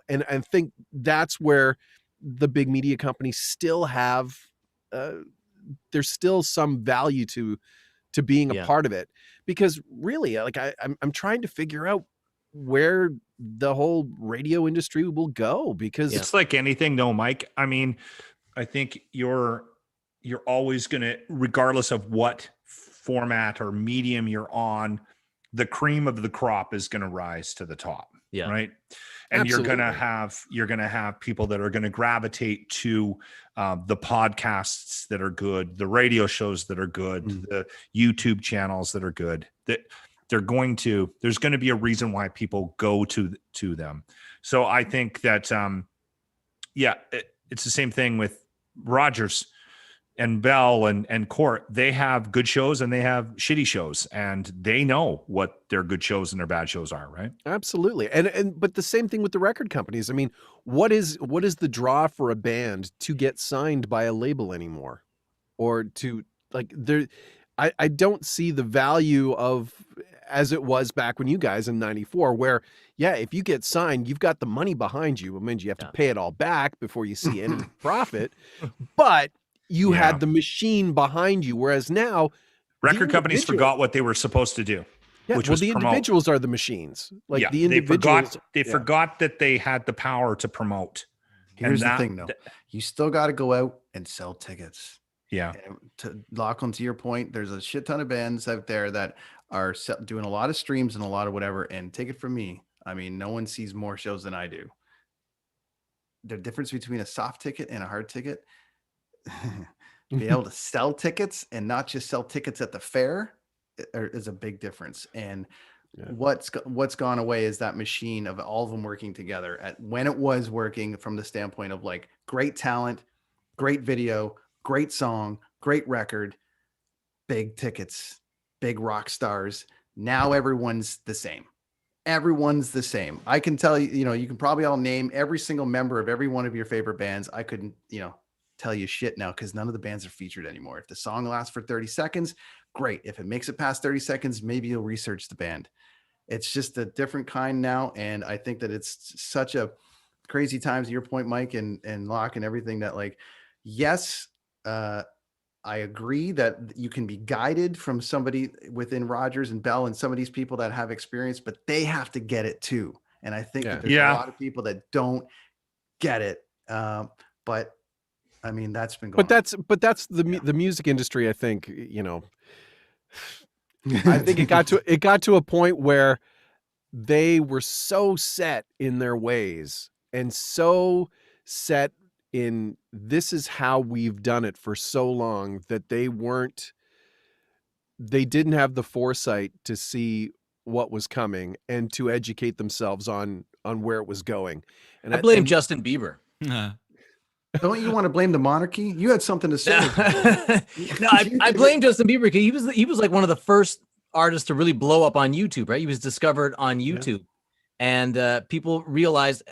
And I think that's where the big media companies still have, there's still some value to being a part of it, because really, I'm trying to figure out where the whole radio industry will go, because it's like anything though, Mike. I mean, I think your you're always going to, regardless of what format or medium you're on, the cream of the crop is going to rise to the top. Yeah. Right. And Absolutely. you're going to have people that are going to gravitate to the podcasts that are good, the radio shows that are good, the YouTube channels that are good, that there's going to be a reason why people go to them. So I think that, it's the same thing with Rogers and Bell and Court. They have good shows and they have shitty shows, and they know what their good shows and their bad shows are, right? Absolutely. But the same thing with the record companies. I mean, what is the draw for a band to get signed by a label anymore? Or to I don't see the value of, as it was back when you guys in 94, where if you get signed, you've got the money behind you. I mean, you have to pay it all back before you see any profit, but you had the machine behind you. Whereas now, record companies forgot what they were supposed to do. Yeah, which well, was the promote. individuals are the machines. Like the individuals, they forgot that they had the power to promote. Here's the thing, though: you still got to go out and sell tickets. Yeah. And to Lachlan, to your point, there's a shit ton of bands out there that are doing a lot of streams and a lot of whatever. And take it from me, I mean, no one sees more shows than I do. The difference between a soft ticket and a hard ticket, be able to sell tickets and not just sell tickets at the fair, is a big difference. And what's gone away is that machine of all of them working together when it was working from the standpoint of like great talent, great video, great song, great record, big tickets, big rock stars. Now everyone's the same. Everyone's the same. I can tell you, you can probably all name every single member of every one of your favorite bands. I couldn't, tell you shit now because none of the bands are featured anymore. If the song lasts for 30 seconds, great. If it makes it past 30 seconds, maybe you'll research the band. It's just a different kind now. And I think that it's such a crazy times, to your point, Mike and Locke and everything, that like, yes, I agree that you can be guided from somebody within Rogers and Bell and some of these people that have experience, but they have to get it too. And I think that there's a lot of people that don't get it. But I mean, that's been going on. But that's the music industry. I think, I think it got to a point where they were so set in their ways and so set in this is how we've done it for so long that they didn't have the foresight to see what was coming and to educate themselves on where it was going. And I blame Justin Bieber. Don't you want to blame the monarchy? You had something to say. No, I blame Justin Bieber because he was like one of the first artists to really blow up on YouTube, right? He was discovered on YouTube, and people realized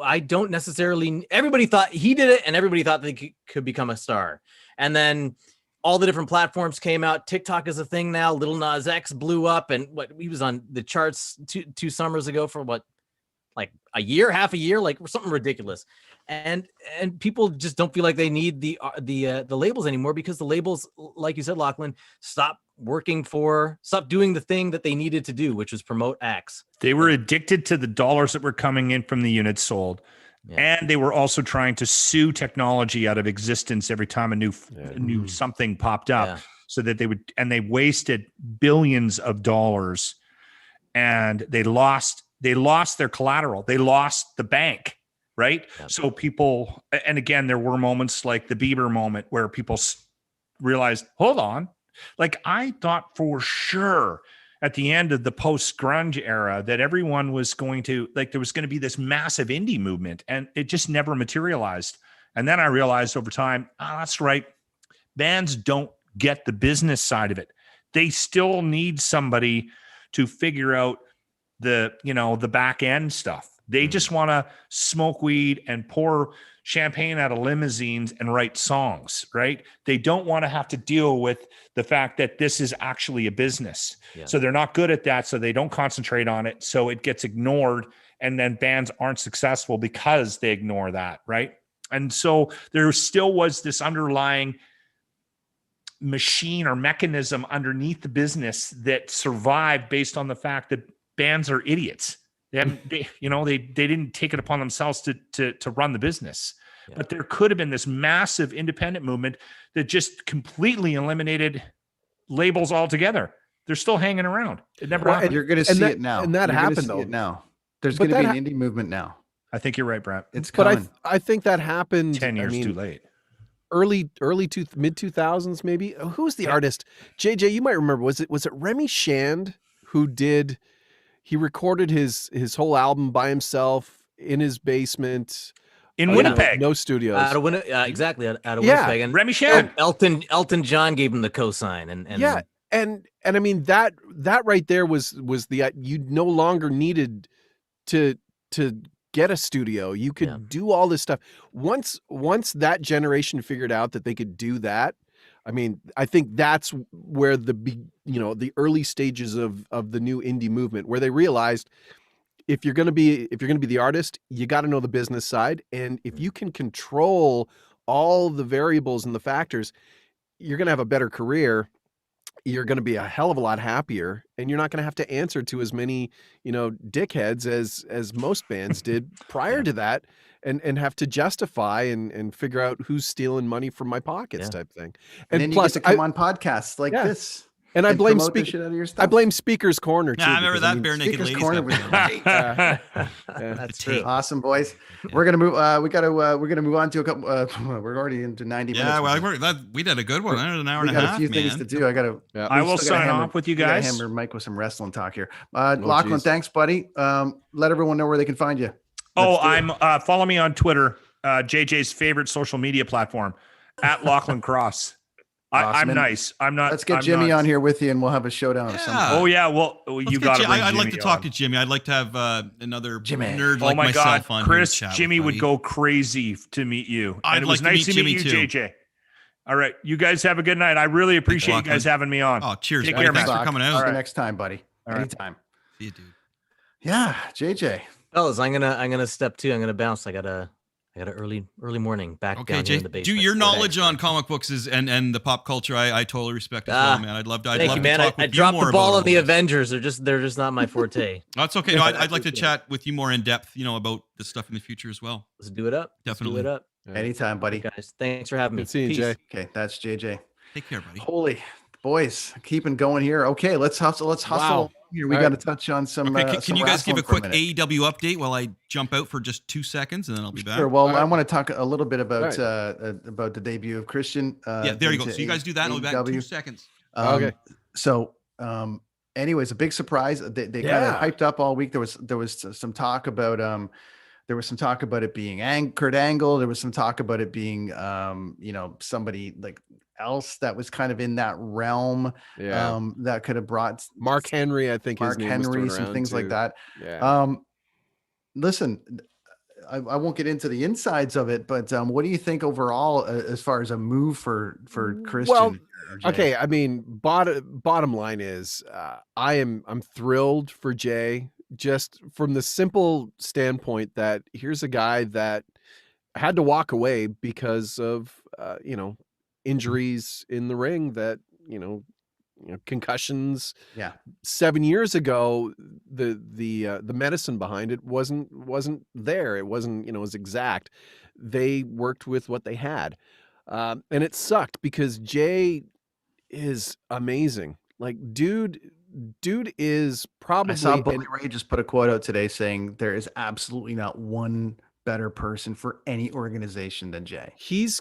I don't necessarily. Everybody thought he did it, and everybody thought they could become a star. And then all the different platforms came out. TikTok is a thing now. Lil Nas X blew up, and he was on the charts two summers ago for like a year, half a year, like something ridiculous. And people just don't feel like they need the labels anymore because the labels, like you said, Lachlan, stopped doing the thing that they needed to do, which was promote acts. They were addicted to the dollars that were coming in from the units sold. Yeah. And they were also trying to sue technology out of existence every time a new something popped up, so that they wasted billions of dollars, and they lost their collateral. They lost the bank. Right. Yep. So people, and again, there were moments like the Bieber moment where people realized, hold on, like I thought for sure at the end of the post grunge era that everyone was going to, like, there was going to be this massive indie movement, and it just never materialized. And then I realized over time, that's right. Bands don't get the business side of it. They still need somebody to figure out the back end stuff. They just want to smoke weed and pour champagne out of limousines and write songs, right? They don't want to have to deal with the fact that this is actually a business. Yeah. So they're not good at that. So they don't concentrate on it. So it gets ignored. And then bands aren't successful because they ignore that, right? And so there still was this underlying machine or mechanism underneath the business that survived based on the fact that bands are idiots. They didn't take it upon themselves to run the business. but there could have been this massive independent movement that just completely eliminated labels altogether. They're still hanging around. It never happened. You're going to see it now. And that You're happened, see though. it now. There's going to be an indie movement now. I think you're right, Brad. It's coming. But I think that happened 10 years too late. Mid 2000s, maybe. Who's the artist? JJ, you might remember. Was it Remy Shand who he recorded his whole album by himself in his basement in Winnipeg? No studios. Exactly. Out of Winnipeg. And Remy Shand. Elton John gave him the cosign. And I mean that right there was the you no longer needed to get a studio. You could do all this stuff. Once that generation figured out that they could do that, I mean, I think that's where the early stages of the new indie movement, where they realized if you're going to be the artist, you got to know the business side, and if you can control all the variables and the factors, you're going to have a better career. You're going to be a hell of a lot happier, and you're not going to have to answer to as many, dickheads as most bands did prior to that, and have to justify and figure out who's stealing money from my pockets type thing. And then plus, you get to come on podcasts like this. And I blame Speaker's Corner too. I remember that Bare Naked Ladies. Corner was great. That's true. Awesome, boys. We're gonna move. We're gonna move on to a couple. We're already into 90 minutes. Yeah, well, we did a good one. An hour and a half. We got a few things to do. I will sign off with you guys. Hammer Mike with some wrestling talk here. Lachlan, thanks, buddy. Let everyone know where they can find you. Follow me on Twitter. JJ's favorite social media platform @Lachlan Cross. Awesome. I'm nice. I'm not. Let's get Jimmy on here with you, and we'll have a showdown. Of some kind. Oh yeah. Well, you got to. I'd like to talk to Jimmy. I'd like to have another nerd like myself on. Chris, Jimmy would go crazy to meet you. I'd like to meet Jimmy you, too. JJ. All right, you guys have a good night. I really appreciate you guys having me on. Oh, cheers! Take buddy. care, Thanks for coming out. See you next time, buddy. Anytime. See you, dude. Yeah, JJ. Fellas, I'm gonna step two. I'm gonna bounce. I got a early morning back down here in the basement. Do your knowledge on comic books and the pop culture. I totally respect as well, man. I'd love to. Thank you, man. I dropped the ball on the Avengers. They're just not my forte. That's okay. No, I'd like to chat with you more in depth. About this stuff in the future as well. Let's do it up. Definitely. Let's do it up. Anytime, buddy. Okay, guys, thanks for having me. Good seeing you, Jay. Okay, that's JJ. Take care, buddy. Holy boys, keeping going here. Okay, let's hustle. Wow. Here we got to touch on some. Okay, can you guys give a quick AEW update while I jump out for just 2 seconds, and then I'll be back? Sure. Well, I want to talk a little bit about the debut of Christian. There you go. So you guys do that. I'll be back in 2 seconds. Okay. So, anyways, a big surprise. They kind of hyped up all week. There was some talk about it being Kurt Angle. There was some talk about it being somebody like else that was kind of in that realm that could have brought Mark Henry, I think Mark Henry, some things like that. Listen, I won't get into the insides of it, but what do you think overall as far as a move for Christian? Well, okay, I mean, bottom line is I'm thrilled for Jay, just from the simple standpoint that here's a guy that had to walk away because of injuries in the ring, that concussions. 7 years ago, the medicine behind it wasn't there. It wasn't as exact. They worked with what they had, and it sucked because Jay is amazing. Like, dude is probably. I saw Bully Ray just put a quote out today saying there is absolutely not one better person for any organization than Jay. He's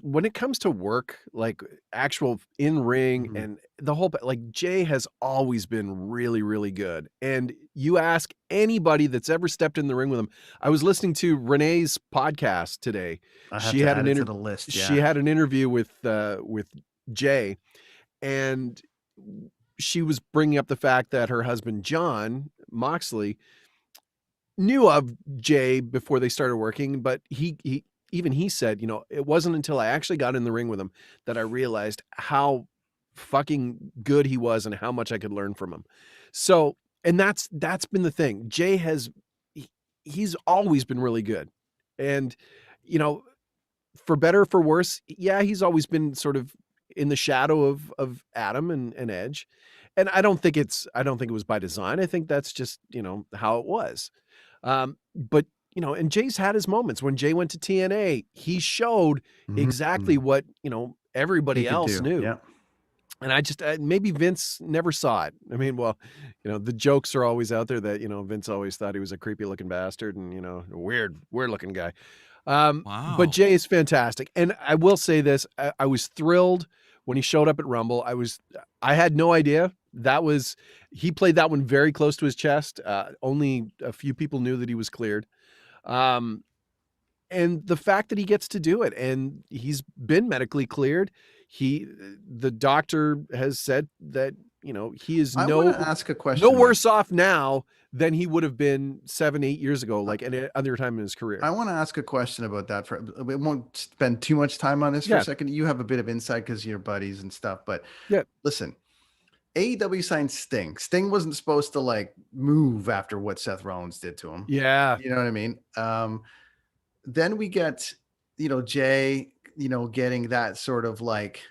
when it comes to work, like actual in ring and the whole, like, Jay has always been really, really good. And you ask anybody that's ever stepped in the ring with him. I was listening to Renee's podcast today. She had an interview. She had an interview with Jay, and she was bringing up the fact that her husband John Moxley knew of Jay before they started working, but he said, it wasn't until I actually got in the ring with him that I realized how fucking good he was and how much I could learn from him. So, and that's been the thing. Jay he's always been really good. And, for better or for worse, he's always been sort of in the shadow of Adam and Edge. And I don't think it was by design. I think that's just, how it was. But and Jay's had his moments. When Jay went to TNA, he showed exactly what, everybody else knew. Yeah. And I just, maybe Vince never saw it. I mean, well, the jokes are always out there that, Vince always thought he was a creepy looking bastard and, a weird looking guy. Wow. But Jay is fantastic. And I will say this, I was thrilled when he showed up at Rumble. I had no idea he played that one very close to his chest. Only a few people knew that he was cleared. And the fact that he gets to do it, and he's been medically cleared. The doctor has said that, he is I want to ask a question. No worse off now than he would have been 7-8 years ago, like any other time in his career. I want to ask a question about that. We won't spend too much time on this for a second. You have a bit of insight because you're buddies and stuff, but listen, AEW signed Sting. Sting wasn't supposed to like move after what Seth Rollins did to him. Yeah. You know what I mean? Then we get, Jay, getting that sort of like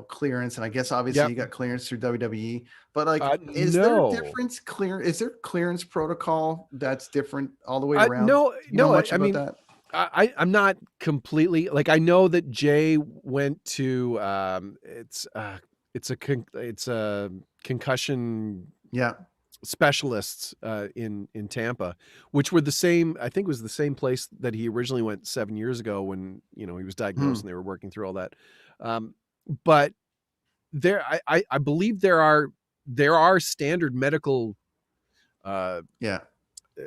clearance. And I guess obviously you got clearance through WWE, but like, is there clearance protocol that's different all the way around? No, I mean, that? I'm not completely like, I know that Jay went to, it's a concussion. Yeah. Specialists in Tampa, which were the same, I think was the same place that he originally went 7 years ago when, he was diagnosed and they were working through all that. But there, I believe there are standard medical,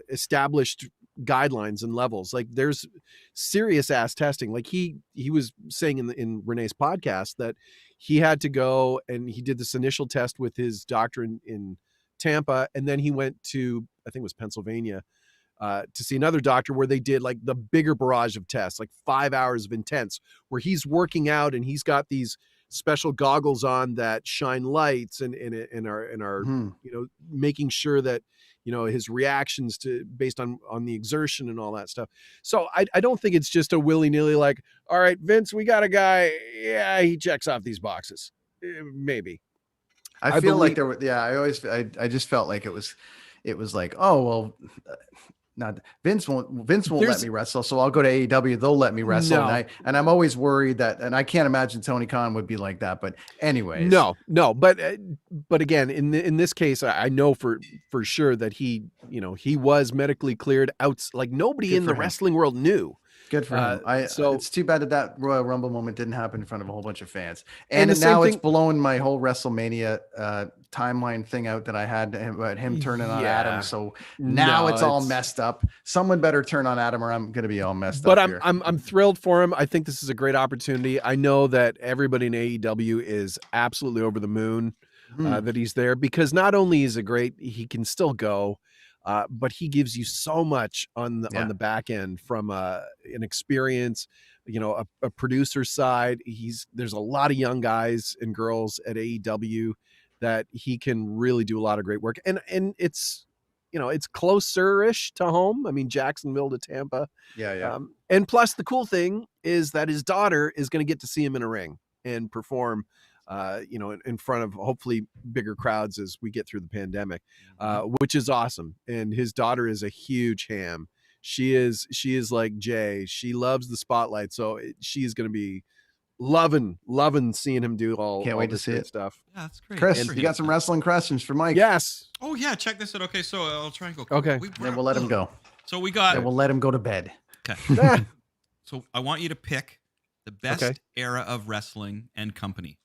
established guidelines and levels. Like there's serious ass testing. Like he was saying in Renee's podcast that he had to go and he did this initial test with his doctor in Tampa, and then he went to, I think it was Pennsylvania, to see another doctor where they did like the bigger barrage of tests, like 5 hours of intense, where he's working out and he's got these special goggles on that shine lights and are making sure that his reactions based on the exertion and all that stuff. So I don't think it's just a willy-nilly like, all right, Vince, we got a guy, he checks off these boxes, maybe. I feel like there were, I just felt like it was like, oh, well, not Vince won't let me wrestle. So I'll go to AEW. They'll let me wrestle. No. And I'm always worried that, and I can't imagine Tony Khan would be like that, but anyways. No. But again, in this case, I know for sure that he was medically cleared out. Like nobody in the wrestling world knew. Good for him. So it's too bad that Royal Rumble moment didn't happen in front of a whole bunch of fans. And now it's blown my whole WrestleMania timeline thing out that I had about him turning on Adam. So now it's all messed up. Someone better turn on Adam, or I'm going to be all messed up. But I'm thrilled for him. I think this is a great opportunity. I know that everybody in AEW is absolutely over the moon that he's there, because not only is it great, he can still go. But he gives you so much on the back end from an experience, a producer side. There's a lot of young guys and girls at AEW that he can really do a lot of great work. And it's, it's closer-ish to home. I mean, Jacksonville to Tampa. Yeah. And plus the cool thing is that his daughter is going to get to see him in a ring and perform in front of hopefully bigger crowds as we get through the pandemic, which is awesome. And his daughter is a huge ham. She is like Jay. She loves the spotlight. So she is going to be loving seeing him do all wait to this see good it. stuff. Yeah, that's great. Chris, you got some wrestling questions for Mike? Yes. Oh yeah, check this out. Okay, so I'll try and go. Okay. Then we'll let him go. So we got. Then we'll let him go to bed. Okay. So I want you to pick the best era of wrestling and company.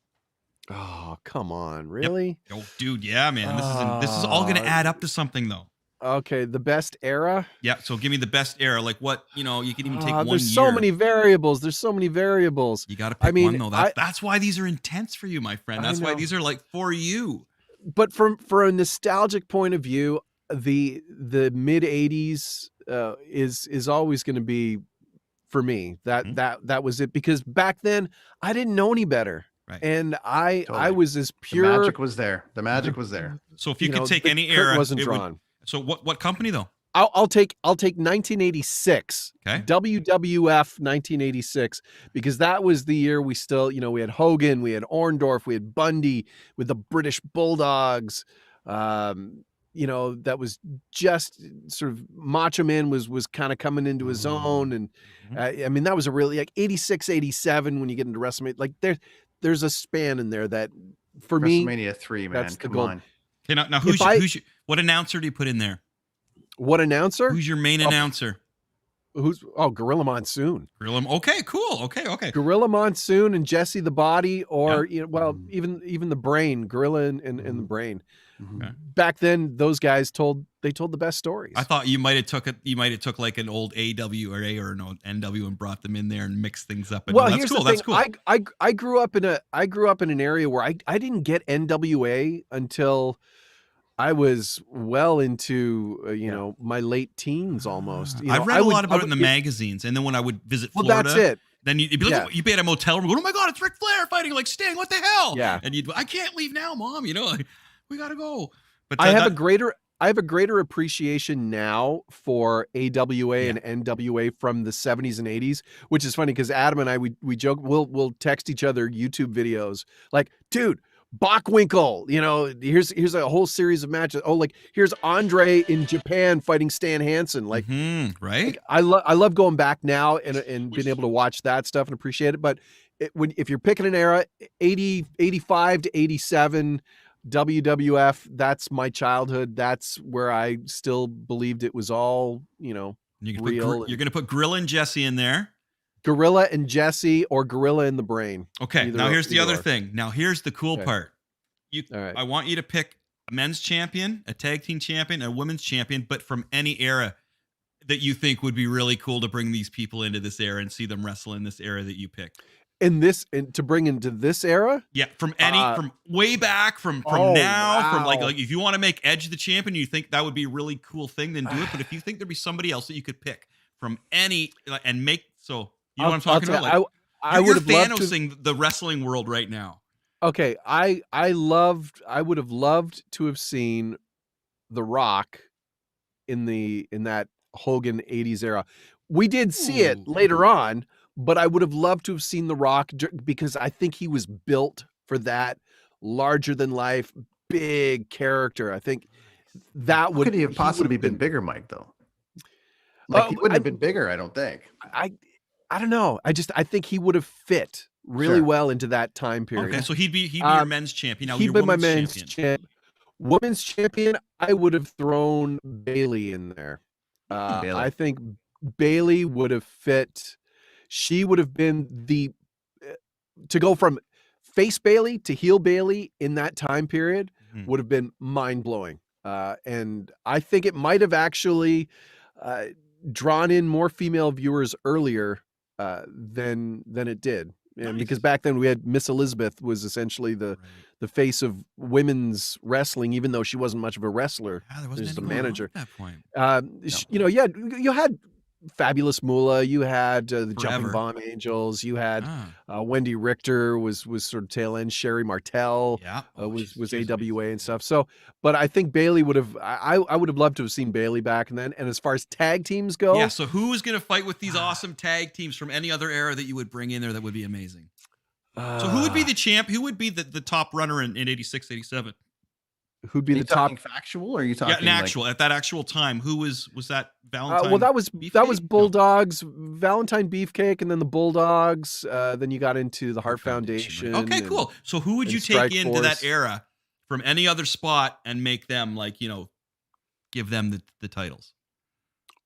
Oh, come on. Really? Yep. Oh, dude. Yeah, man. This is all going to add up to something though. Okay. The best era. Yeah. So give me the best era. Like what, you can even take one there's year. so many variables. You got to pick one though. That's why these are intense for you, my friend. That's why these are like for you. But for a nostalgic point of view, the mid 80s is always going to be for me. That was it, because back then I didn't know any better. Right. And I was as pure. The magic was there. So if you could take any era, wasn't drawn. So what company though? I'll take 1986. Okay. WWF 1986, because that was the year we still, we had Hogan, we had Orndorff, we had Bundy with the British Bulldogs. that was just sort of Macho Man was kind of coming into his own. And I mean, that was a really like 86, 87 when you get into WrestleMania. Like there's a span in there that for WrestleMania 3, man. that's the Come goal. on. Okay, now what announcer do you put in there? What announcer? Who's your main announcer? Gorilla Monsoon. Okay, cool. Okay. Gorilla Monsoon and Jesse the Body, or even the Brain, Gorilla and the Brain. Okay. Back then, those guys told the best stories. I thought you might have took like an old AWA or an NW and brought them in there and mixed things up. Well, that's cool. That's cool. I grew up in an area where I didn't get NWA until I was well into my late teens almost. I read a lot about it in the magazines, and then when I would visit Florida, that's it. Then you'd be like, you'd be at a motel room, going, "Oh my God, it's Ric Flair fighting like Sting! What the hell?" Yeah, and I can't leave now, Mom. We gotta go. But I have a greater appreciation now for AWA and NWA from the 70s and 80s, which is funny because Adam and I we joke we'll text each other YouTube videos like, dude, Bockwinkel, here's a whole series of matches. Oh, like here's Andre in Japan fighting Stan Hansen. Like, right? Like, I love going back now and being able to watch that stuff and appreciate it. But if you're picking an era, 85 to 87. WWF, that's my childhood. That's where I still believed it was all, real. You're going to put Gorilla and Jesse in there. Gorilla and Jesse, or Gorilla and the Brain. Okay, now here's the other thing. Now here's the cool part. I want you to pick a men's champion, a tag team champion, a women's champion, but from any era that you think would be really cool to bring these people into this era and see them wrestle in this era that you pick. To bring into this era? Yeah, from way back, from now, from like if you want to make Edge the champion, you think that would be a really cool thing, then do it. But if you think there'd be somebody else that you could pick from any and make what I'm talking about? Like, you're Thanosing the wrestling world right now. Okay, I would have loved to have seen The Rock in that Hogan 80s era. We did see it later on. But I would have loved to have seen The Rock because I think he was built for that larger than life, big character. I think that would. Could he have possibly been bigger, Mike? Though, like he wouldn't have been bigger. I don't think. I don't know. I think he would have fit really well into that time period. Okay, so he'd be your men's champion. Now he'd be my men's champion. Women's champion, I would have thrown Bayley in there. I think Bayley would have fit. She would have been to go from face Bayley to heel Bayley in that time period would have been mind blowing. And I think it might have actually drawn in more female viewers earlier than it did. And because back then we had Miss Elizabeth was essentially the face of women's wrestling, even though she wasn't much of a wrestler. There wasn't just a manager at that point. You had Fabulous Moolah, you had the Jumping Bomb Angels, you had Wendy Richter was sort of tail end, Sherry Martel was AWA and stuff. So, but I think Bayley would have, I would have loved to have seen Bayley back then. And as far as tag teams go, so who's going to fight with these awesome tag teams from any other era that you would bring in there that would be amazing? So who would be the champ? Who would be the top runner in 86, 87? Who'd be the top factual, or are you talking actual at that actual time? Who was that? Valentine? Well, that was Bulldogs, Valentine Beefcake, and then the Bulldogs. Then you got into the Hart Foundation. Okay, cool. So who would you take into that era from any other spot and make them give them the titles?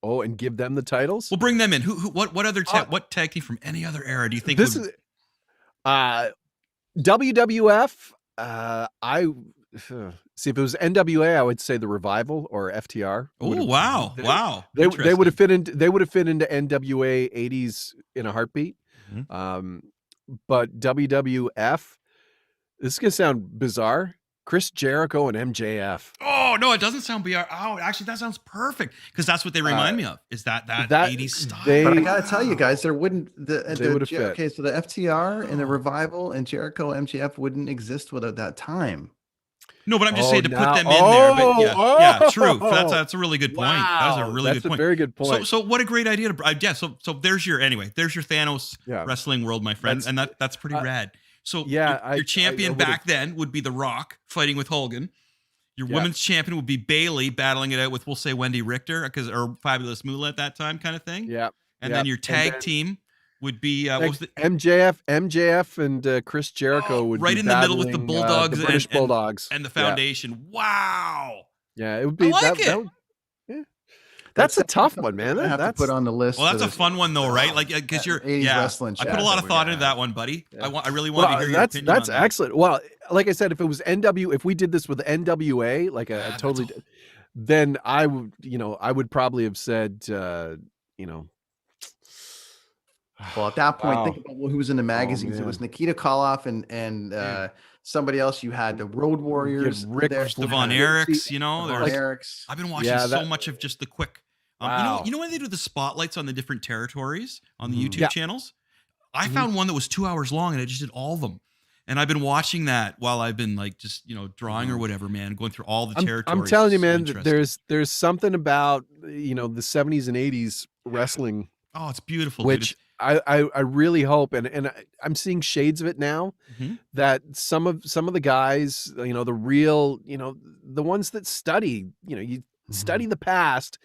Oh, and give them the titles? We'll bring them in. What other what tag team from any other era do you think this is WWF? See, if it was NWA, I would say the Revival or FTR. Oh wow! They would have fit into NWA 80s in a heartbeat. But WWF, this is gonna sound bizarre. Chris Jericho and MJF. Oh no, it doesn't sound bizarre. Oh, actually, that sounds perfect because that's what they remind me of. Is that 80s style? But I gotta tell you guys, there wouldn't fit. Okay, so the FTR and the Revival and Jericho MJF wouldn't exist without that time. No, but I'm just saying to put them in there. But true. That's a really good point. Wow, that's a really good point. Very good point. So what a great idea to. So there's your Thanos wrestling world, my friend, and that's pretty rad. So your champion back then would be The Rock fighting with Hogan. Your women's champion would be Bailey battling it out with, we'll say, Wendy Richter or Fabulous Moolah at that time, kind of thing. Yeah. And then your tag team would be what was the MJF and Chris Jericho would right be in the middle with the Bulldogs, the British Bulldogs, and the Foundation. Wow. Yeah, it would be. I like it. That's a tough one, man. I have to put on the list. Well, that's a fun one though, right? Like, because you're 80s wrestling. I put a lot of thought into that one, buddy. Yeah. I really want to hear your opinion. That's excellent. Well, like I said, if it was if we did this with NWA, like a totally, then I would probably have said, Well, at that point, think about who was in the magazines. It was Nikita Koloff and somebody else. You had the Road Warriors, Rick Devon Eriks. Eriks. I've been watching so much of just the quick. You know when they do the spotlights on the different territories on the YouTube channels? I found one that was 2 hours long, and I just did all of them. And I've been watching that while I've been like just drawing or whatever, man, going through all the territories. I'm telling you, man, there's something about the 70s and 80s wrestling. Oh, it's beautiful. Which I really hope, and I'm seeing shades of it now, that some of the guys, the real, the ones that study, you study the past,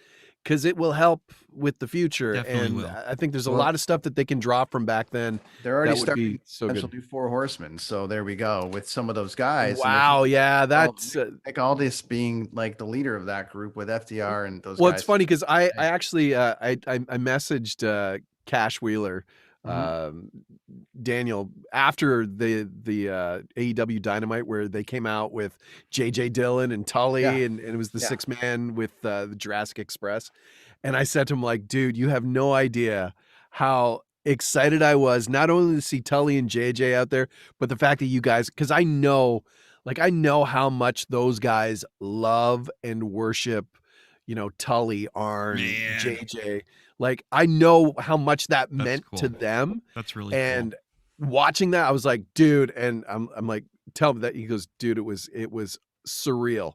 because it will help with the future. Definitely and will. I think there's a lot of stuff that they can draw from back then. They're already starting to do Four Horsemen. So there we go with some of those guys. Wow. Yeah. That's like all this being like the leader of that group with FDR and those guys. Well, it's funny because I actually, I messaged Cash Wheeler, Daniel, after the AEW Dynamite where they came out with JJ Dillon and Tully and it was the 6-man with the Jurassic Express. And I said to him, like, dude, you have no idea how excited I was, not only to see Tully and JJ out there, but the fact that you guys, because I know how much those guys love and worship, Tully, Arn, JJ. Like, I know how much that meant to them. That's really cool. Watching that, I was like, dude, and I'm like, tell me that. He goes, dude, it was surreal.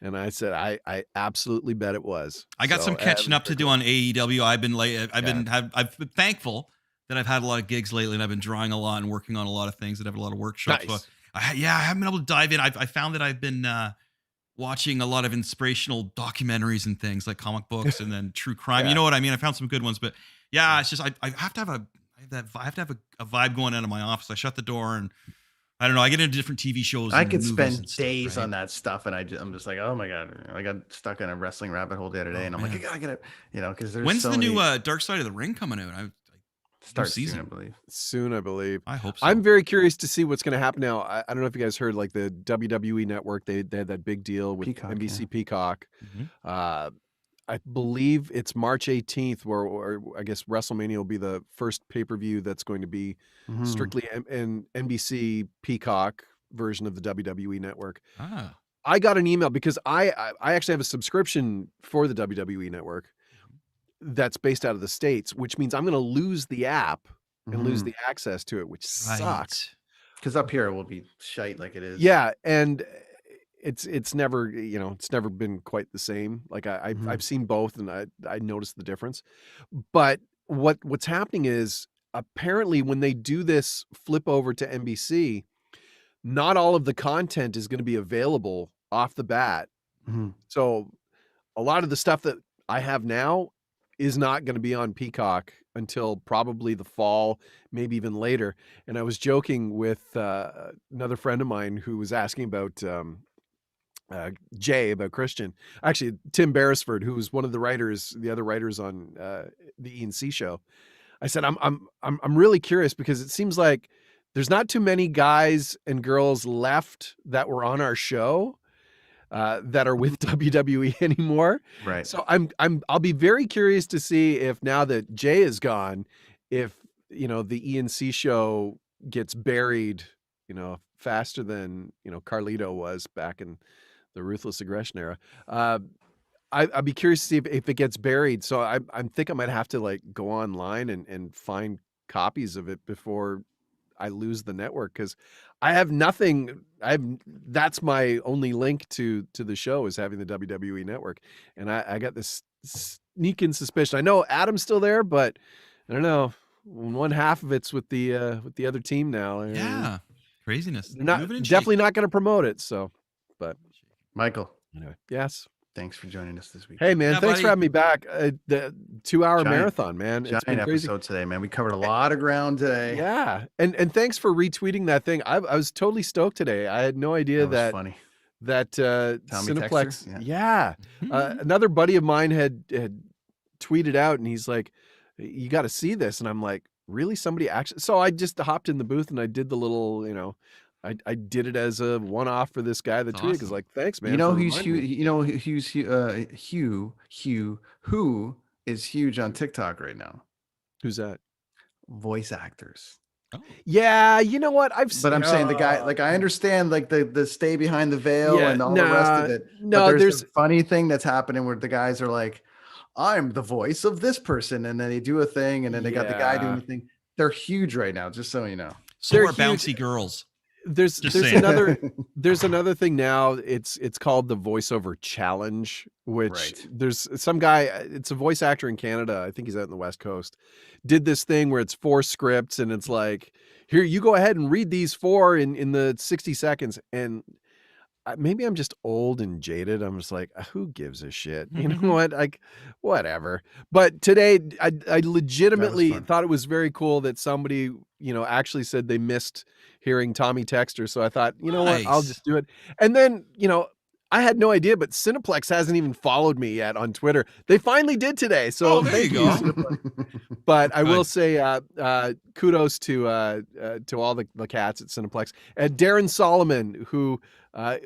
And I said, I absolutely bet it was. I got some catching up to do on AEW. I've been thankful that I've had a lot of gigs lately, and I've been drawing a lot and working on a lot of things that have a lot of workshops. Nice. So I haven't been able to dive in. I found that I've been watching a lot of inspirational documentaries and things like comic books and then true crime. You know what I mean? I found some good ones, but it's just I have to have a vibe going out of my office. I shut the door and I don't know. I get into different TV shows. I could spend days on that stuff, and I'm just like, oh my god, I got stuck in a wrestling rabbit hole the other day, and I'm like, I gotta get it, because there's. When's the new Dark Side of the Ring coming out? Starts soon, I believe. Soon, I believe. I hope so. I'm very curious to see what's going to happen now. I don't know if you guys heard, like the WWE Network, they had that big deal with Peacock, NBC Peacock. I believe it's March 18th, where I guess WrestleMania will be the first pay-per-view that's going to be strictly an NBC Peacock version of the WWE Network. I got an email because I actually have a subscription for the WWE Network that's based out of the States, which means I'm going to lose the app and lose the access to it, which sucks. Because up here it will be shite like it is. Yeah, and it's never it's never been quite the same. Like I've seen both, and I noticed the difference. But what's happening is apparently when they do this flip over to NBC, not all of the content is going to be available off the bat. So a lot of the stuff that I have now is not going to be on Peacock until probably the fall, maybe even later. And I was joking with another friend of mine who was asking about Jay, about Christian. Actually, Tim Beresford, who was one of the other writers on the E&C show. I said, I'm really curious because it seems like there's not too many guys and girls left that were on our show that are with WWE anymore. Right. So I'll be very curious to see if now that Jay is gone, if the E&C show gets buried, faster than Carlito was back in the Ruthless Aggression era. I'd be curious to see if it gets buried. So I think I might have to like go online and find copies of it before I lose the network, because I have nothing. That's my only link to the show, is having the WWE Network, and I got this sneaking suspicion. I know Adam's still there, but I don't know. One half of it's with the other team now. Yeah, craziness. They're definitely not going to promote it. So, but Michael. Anyway, yes. Thanks for joining us this week. Hey, man, thanks buddy. for having me back. The 2-hour marathon, man. It's Giant been crazy. episode today, man. We covered a lot of ground today. Yeah, and thanks for retweeting that thing. I was totally stoked today. I had no idea That was funny. that Tommy Cineplex. Texter? Yeah, another buddy of mine had tweeted out, and he's like, "You got to see this," and I'm like, "Really? Somebody actually?" So I just hopped in the booth and I did the little, I did it as a one-off for this guy that tweeted. Because like, thanks, man. You know for who's reminding huge? me." You know Hugh who is huge on TikTok right now? Who's that? Voice actors. Yeah, you know what? I'm saying the guy, like, I understand like the stay behind the veil Yeah, and all the rest of it. no, but there's- a funny thing that's happening where the guys are like, I'm the voice of this person, and then they do a thing, and then they got the guy doing the thing. They're huge right now, just so you know. So They're are bouncy girls. There's saying. another thing now. It's called the voiceover challenge, which Right. there's some guy. It's a voice actor in Canada. I think he's out in the West Coast. Did this thing where it's 4 scripts, and it's like, here, you go ahead and read these 4 in the 60 seconds. And maybe I'm just old and jaded. I'm just like, who gives a shit? You know what? Like, whatever. But today, I legitimately thought it was very cool that somebody, actually said they missed hearing Tommy Texter. So I thought, you know what? I'll Nice. just do it. And then, I had no idea, but Cineplex hasn't even followed me yet on Twitter. They finally did today. So there thank you you, go. Cineplex. But I Good. will say kudos to all the cats at Cineplex. And Darren Solomon, who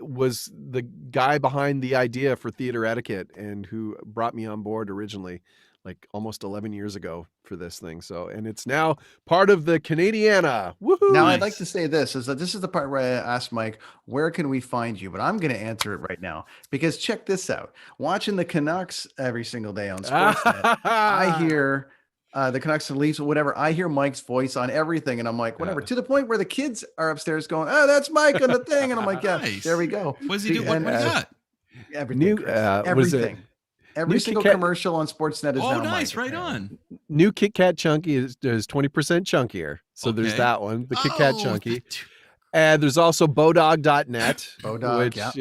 was the guy behind the idea for theater etiquette and who brought me on board originally, like almost 11 years ago for this thing. So, and it's now part of the Canadiana. Woohoo! Now, Nice. I'd like to say this is that this is the part where I asked Mike, where can we find you? But I'm going to answer it right now because check this out. Watching the Canucks every single day on Sportsnet, I hear the Canucks and Leafs or whatever. I hear Mike's voice on everything. And I'm like, whatever, to the point where the kids are upstairs going, oh, that's Mike on the thing. And I'm like, yeah, Nice. there we go. What does he do? What do you got? Everything. Chris. what is it? Everything. Every New single Kit Kat- commercial on Sportsnet is Oh, now nice. Mike, Right apparently. on. New Kit Kat Chunky is 20% chunkier. So there's Okay. that one, the Kit Kat Oh, Chunky. And there's also bodog.net, Bodog, which, yeah.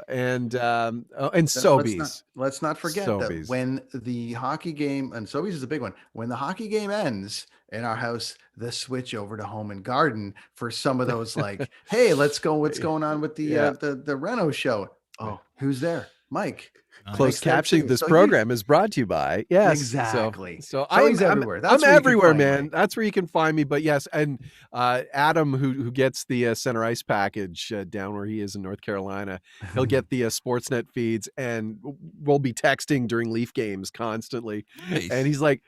and Let's Sobeys. not forget Sobeys. that when the hockey game, and Sobeys is a big one, when the hockey game ends in our house, the switch over to Home and Garden for some of those like, hey, let's go. What's going on with the Reno show? Oh, who's there? Mike. Closed Mike's there captioning too. this So program is brought to you by Exactly. So he's I'm everywhere. That's I'm where you can everywhere, find man. Mike. That's where you can find me. But yes, and Adam, who gets the Center Ice package down where he is in North Carolina, he'll get the Sportsnet feeds, and we'll be texting during Leaf games constantly. Nice. And he's like,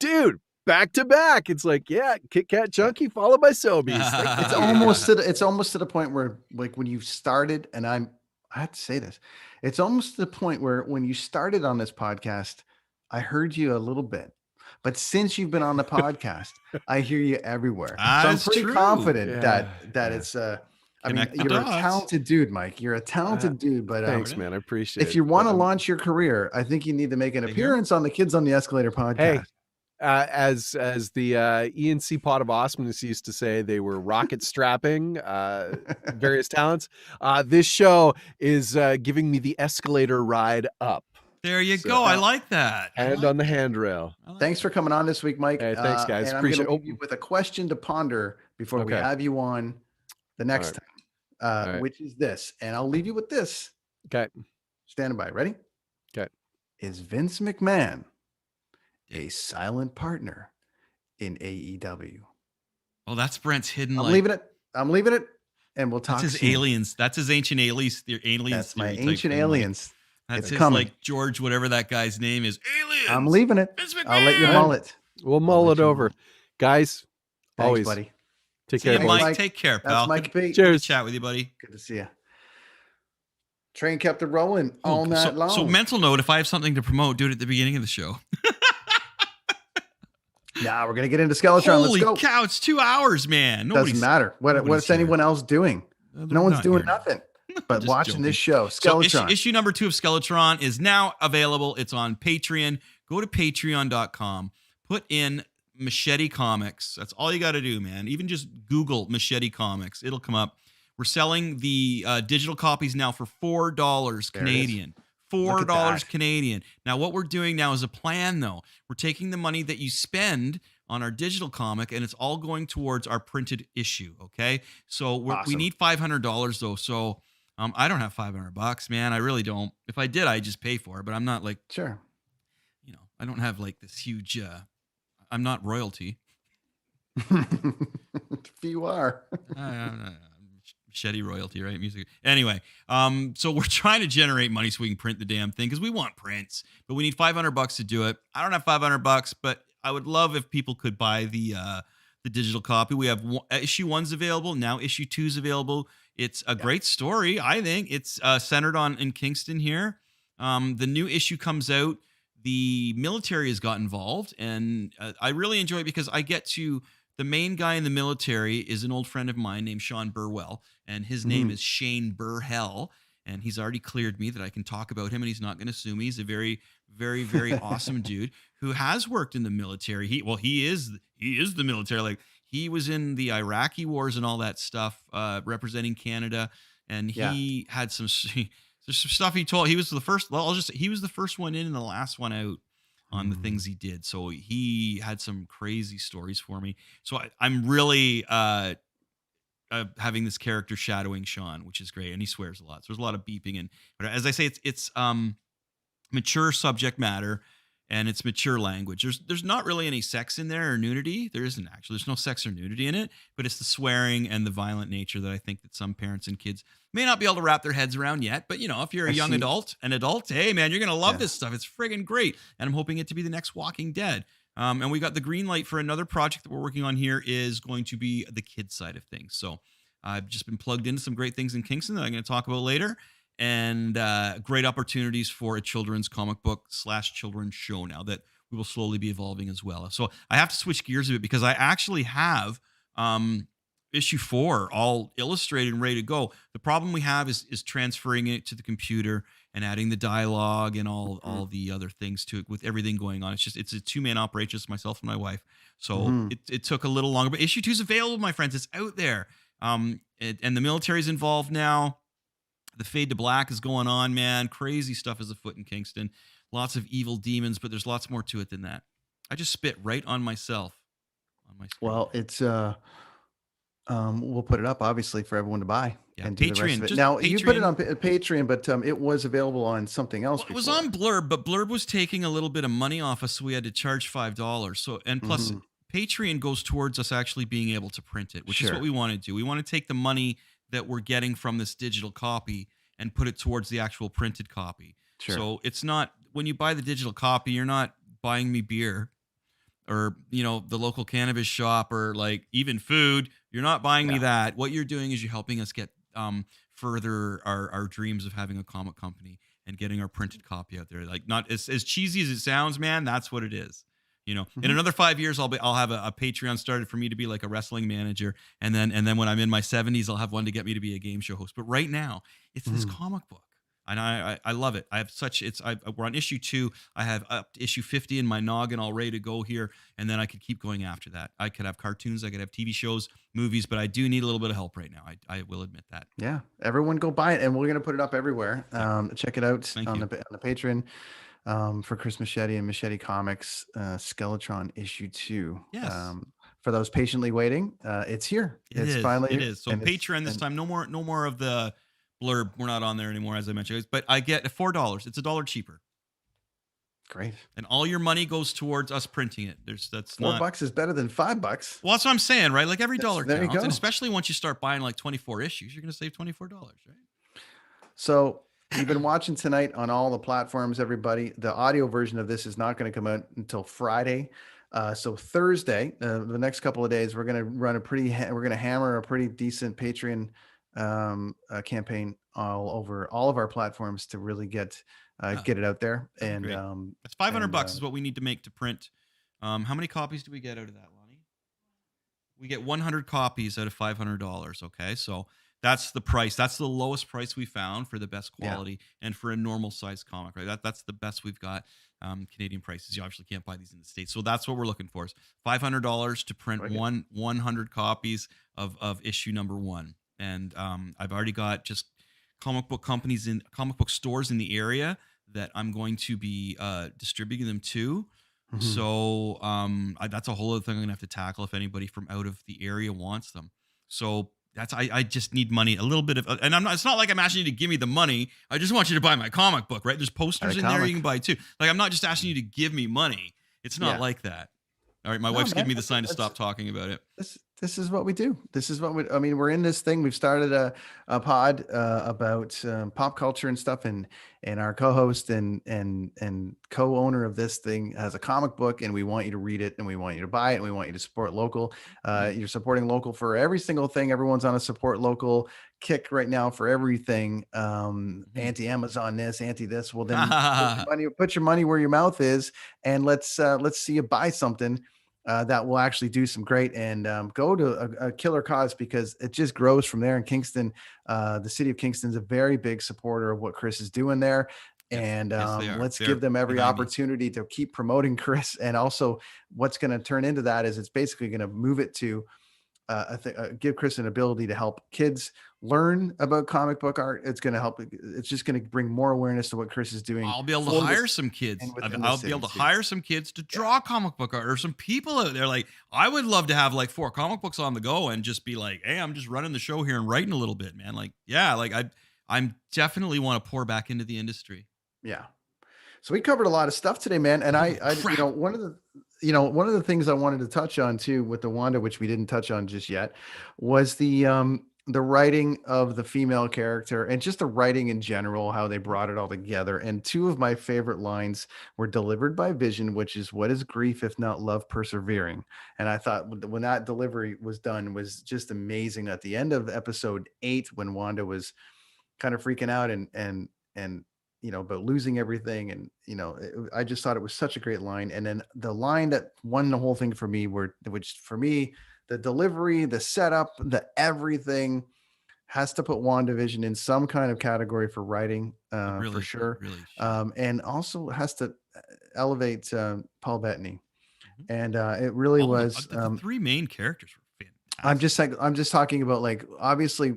dude, back to back. It's like, yeah, Kit Kat Chunky followed by Sobeys. It's almost to the point where, like, when you started, and I have to say this, it's almost to the point where when you started on this podcast, I heard you a little bit, but since you've been on the podcast, I hear you everywhere. So I'm That's pretty true. confident that it's I mean, Connect the you're a dots. talented dude, Mike. You're a talented dude, but Thanks, man. I appreciate it. if you want to But, launch your career, I think you need to make an Thank you. appearance on the Kids on the Escalator podcast. Hey, as the ENC Pot of Awesomeness used to say, they were rocket strapping various talents. This show is giving me the escalator ride up There you So- go. I like that. I and like on the handrail. I like Thanks for coming on this week, Mike. Hey, thanks, guys. And I'm Appreciate going to leave you with a question to ponder before we Okay. have you on the next All time, right. which is this. And I'll leave you with this. Okay. Standing by. Ready? Okay. Is Vince McMahon a silent partner in AEW? Oh, that's Brent's hidden. I'm like, leaving it. And we'll talk That's his soon. aliens. That's his ancient aliens. Aliens. That's my theory type ancient thing, like, aliens. That's It's his coming. like George, whatever that guy's name is. Aliens. I'm leaving it. Vince I'll let you McMahon. mull it. We'll mull let it you over. mull. Guys, Thanks, always buddy. take See care, you, Thanks, boys. Mike. Mike. Take care, That's pal. Mike Good B. to Cheers. chat with you, buddy. Good to see you. Train kept it rolling Oh, all night so, long. so mental note, if I have something to promote, do it at the beginning of the show. Now we're gonna get into Skeletron. Holy Let's go. cow, it's 2 hours, man. Doesn't matter. nobody's What's here. anyone else doing? They're No one's not doing here. nothing but Just watching joking. this show. So Skeletron. issue number 2 of Skeletron is now available. It's on Patreon. Go to patreon.com. Put in Machete Comics. That's all you got to do, man. Even just Google Machete Comics. It'll come up. We're selling the digital copies now for $4 Canadian. $4 Canadian. Now, what we're doing now is a plan, though. We're taking the money that you spend on our digital comic, and it's all going towards our printed issue. Okay, so we need $500 though. So I don't have $500, man. I really don't. If I did, I'd just pay for it. But I'm not like, sure. You know, I don't have like this huge. I'm not royalty. If you are. Machete royalty, right? Music. Anyway, so we're trying to generate money so we can print the damn thing because we want prints, but we need $500 to do it. I don't have $500, but I would love if people could buy the digital copy. We have issue 1's available now. Issue 2's available. It's a great story. I think it's centered in Kingston here. The new issue comes out. The military has got involved, and I really enjoy it because I get to. The main guy in the military is an old friend of mine named Sean Burwell, and his name is Shane Burhell, and he's already cleared me that I can talk about him, and he's not going to sue me. He's a very, very, very awesome dude who has worked in the military. He is the military. Like, he was in the Iraqi wars and all that stuff, representing Canada, and he had some stuff he told. He was the first. Well, he was the first one in and the last one out on the things he did. So he had some crazy stories for me. So I'm really having this character shadowing Sean, which is great. And he swears a lot. So there's a lot of beeping. But as I say, it's mature subject matter and it's mature language. There's not really any sex in there or nudity. There isn't actually. There's no sex or nudity in it, but it's the swearing and the violent nature that I think that some parents and kids may not be able to wrap their heads around yet. But, you know, if you're a young adult, hey, man, you're going to love this stuff. It's friggin' great. And I'm hoping it to be the next Walking Dead. And we got the green light for another project that we're working on here is going to be the kids side of things. So I've just been plugged into some great things in Kingston that I'm going to talk about later. And great opportunities for a children's comic book / children's show now that we will slowly be evolving as well. So I have to switch gears a bit because I actually have issue 4 all illustrated and ready to go. The problem we have is transferring it to the computer and adding the dialogue and all the other things to it with everything going on. It's a 2-man operation, just myself and my wife. So it took a little longer, but issue 2 is available, my friends. It's out there. And the military's involved now. The fade to black is going on, man. Crazy stuff is afoot in Kingston. Lots of evil demons, but there's lots more to it than that. I just spit right on myself on my screen. Well, it's we'll put it up obviously for everyone to buy. Yeah, and do Patreon. The rest of it. Just Now Patreon. You put it on Patreon, but it was available on something else. It was on Blurb, but Blurb was taking a little bit of money off us, so we had to charge $5. So and plus Patreon goes towards us actually being able to print it, which is what we want to do. We want to take the money that we're getting from this digital copy and put it towards the actual printed copy. Sure. So it's not, when you buy the digital copy, you're not buying me beer or, you know, the local cannabis shop or like even food. You're not buying me that. What you're doing is you're helping us get further our dreams of having a comic company and getting our printed copy out there. Like, not as cheesy as it sounds, man, that's what it is. You know, in another 5 years, I'll have a Patreon started for me to be like a wrestling manager, and then when I'm in my 70s, I'll have one to get me to be a game show host. But right now, it's this comic book, and I love it. I have we're on issue 2. I have up to issue 50 in my noggin all ready to go here, and then I could keep going after that. I could have cartoons, I could have TV shows, movies, but I do need a little bit of help right now. I will admit that. Yeah, everyone go buy it, and we're gonna put it up everywhere. Check it out on the Patreon. For Chris Machete and Machete Comics, Skeletron issue 2. Yes. For those patiently waiting, it's here. It's finally here. It is. So Patreon this time. No more of the Blurb. We're not on there anymore, as I mentioned. But I get $4. It's $1 cheaper. Great. And all your money goes towards us printing it. That's $4 is better than $5. Well, that's what I'm saying, right? Like every dollar there counts. You go. And especially once you start buying like 24 issues, you're going to save $24, right? So you've been watching tonight on all the platforms, everybody. The audio version of this is not going to come out until Friday. So Thursday, the next couple of days, we're going to run we're going to hammer a pretty decent Patreon campaign all over all of our platforms to really get it out there. And it's $500 is what we need to make to print. How many copies do we get out of that, Lonnie? We get 100 copies out of $500. Okay, so that's the price. That's the lowest price we found for the best quality and for a normal size comic, right? That's the best we've got. Canadian prices. You obviously can't buy these in the States. So that's what we're looking for is $500 to print 100 copies of issue number 1. and I've already got just comic book stores in the area that I'm going to be distributing them to. Mhm. So that's a whole other thing I'm gonna have to tackle if anybody from out of the area wants them. So that's I just need money, a little bit of, and I'm not. It's not like I'm asking you to give me the money. I just want you to buy my comic book, right? There's posters in there you can buy too. Like, I'm not just asking you to give me money. It's not like that. All right, my wife's giving me the sign to stop talking about it. This is what we do. This is what I mean, we're in this thing. We've started a pod about pop culture and stuff, and our co-host and co-owner of this thing has a comic book, and we want you to read it, and we want you to buy it, and we want you to support local. You're supporting local for every single thing. Everyone's on a support local kick right now for everything. Anti-Amazon this, anti this. Well, then put your money where your mouth is, and let's see you buy something that will actually do some great, and go to a killer cause, because it just grows from there. In Kingston, the city of Kingston is a very big supporter of what Chris is doing there. And let's give them every opportunity to keep promoting Chris. And also what's going to turn into that is it's basically going to move it to give Chris an ability to help kids learn about comic book art. It's going to help. It's just going to bring more awareness to what Chris is doing. I'll be able to hire some kids. I'll be able to hire some kids to draw comic book art, or some people out there. Like, I would love to have like 4 comic books on the go and just be like, hey, I'm just running the show here and writing a little bit, man. Like, yeah, like I'm definitely want to pour back into the industry. Yeah. So we covered a lot of stuff today, man. And I one of the things I wanted to touch on too with the Wanda, which we didn't touch on just yet, was the writing of the female character, and just the writing in general, how they brought it all together. And 2 of my favorite lines were delivered by Vision, which is, "What is grief if not love persevering?" And I thought when that delivery was done was just amazing. At the end of episode 8, when Wanda was kind of freaking out and but losing everything. And, I just thought it was such a great line. And then the line that won the whole thing for me which for me, the delivery, the setup, the everything has to put WandaVision in some kind of category for writing, really, for sure. Really and also has to elevate Paul Bettany. And it really was the 3 main characters were fantastic. I'm just talking about, like, obviously,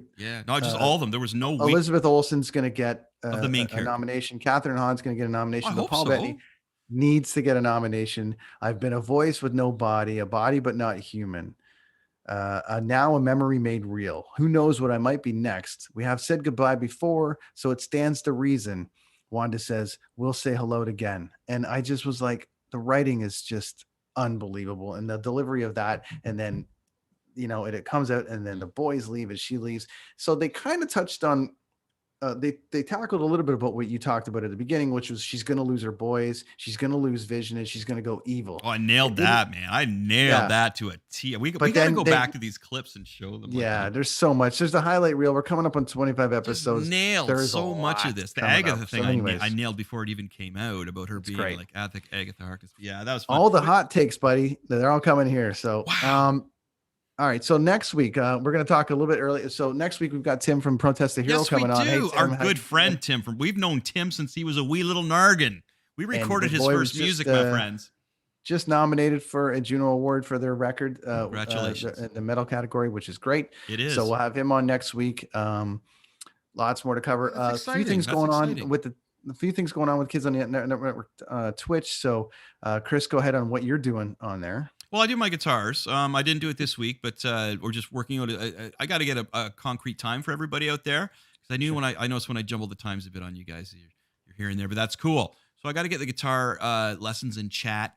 not just all of them. There was no Elizabeth Olsen's going to get the main a nomination. Catherine Hahn's going to get a nomination. But Paul Bettany needs to get a nomination. I've been a voice with no body, a body but not human. Now a memory made real. Who knows what I might be next? We have said goodbye before, so it stands to reason. Wanda says, we'll say hello again. And I just was like, the writing is just unbelievable. And the delivery of that, and then, it comes out, and then the boys leave and she leaves. So they kind of touched on, they tackled a little bit about what you talked about at the beginning, which was she's going to lose her boys, she's going to lose Vision, and she's going to go evil. Oh, I nailed that, man. I nailed that to a T. We got to go back to these clips and show them. Yeah, there's so much. There's the highlight reel. We're coming up on 25 episodes. Just nailed so much of this. The Agatha thing, so I nailed before it even came out, about her being great. Like Agatha Harkness. Yeah, that was fun. All the hot takes, buddy. They're all coming here. So, wow. All right. So next week, we're going to talk a little bit earlier. So next week, we've got Tim from Protest the Hero coming on. Hey, Tim, our good friend Tim we've known Tim since he was a wee little nargan. We recorded his first music, my friends. Just nominated for a Juno Award for their record. Congratulations. In the metal category, which is great. It is. So we'll have him on next week. Lots more to cover. A few things going on with kids on the network, Twitch. So Chris, go ahead on what you're doing on there. Well, I do my guitars. I didn't do it this week, but we're just working on it. I got to get a concrete time for everybody out there, because I knew when I noticed when I jumbled the times a bit on you guys, you're here and there, but that's cool. So I got to get the guitar lessons in chat.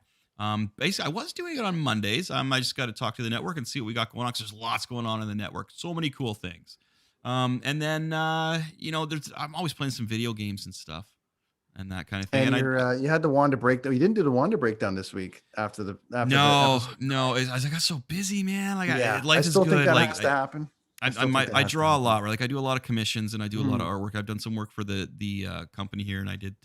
Basically, I was doing it on Mondays. I just got to talk to the network and see what we got going on, because there's lots going on in the network. So many cool things. And then I'm always playing some video games and stuff, and that kind of thing. And you had the Wanda breakdown. You didn't do the Wanda breakdown this week after the No. I got so busy, man. Like, life is good. Think that has to happen. I draw a lot. Like, I do a lot of commissions, and I do a lot of artwork. I've done some work for the company here, and I did.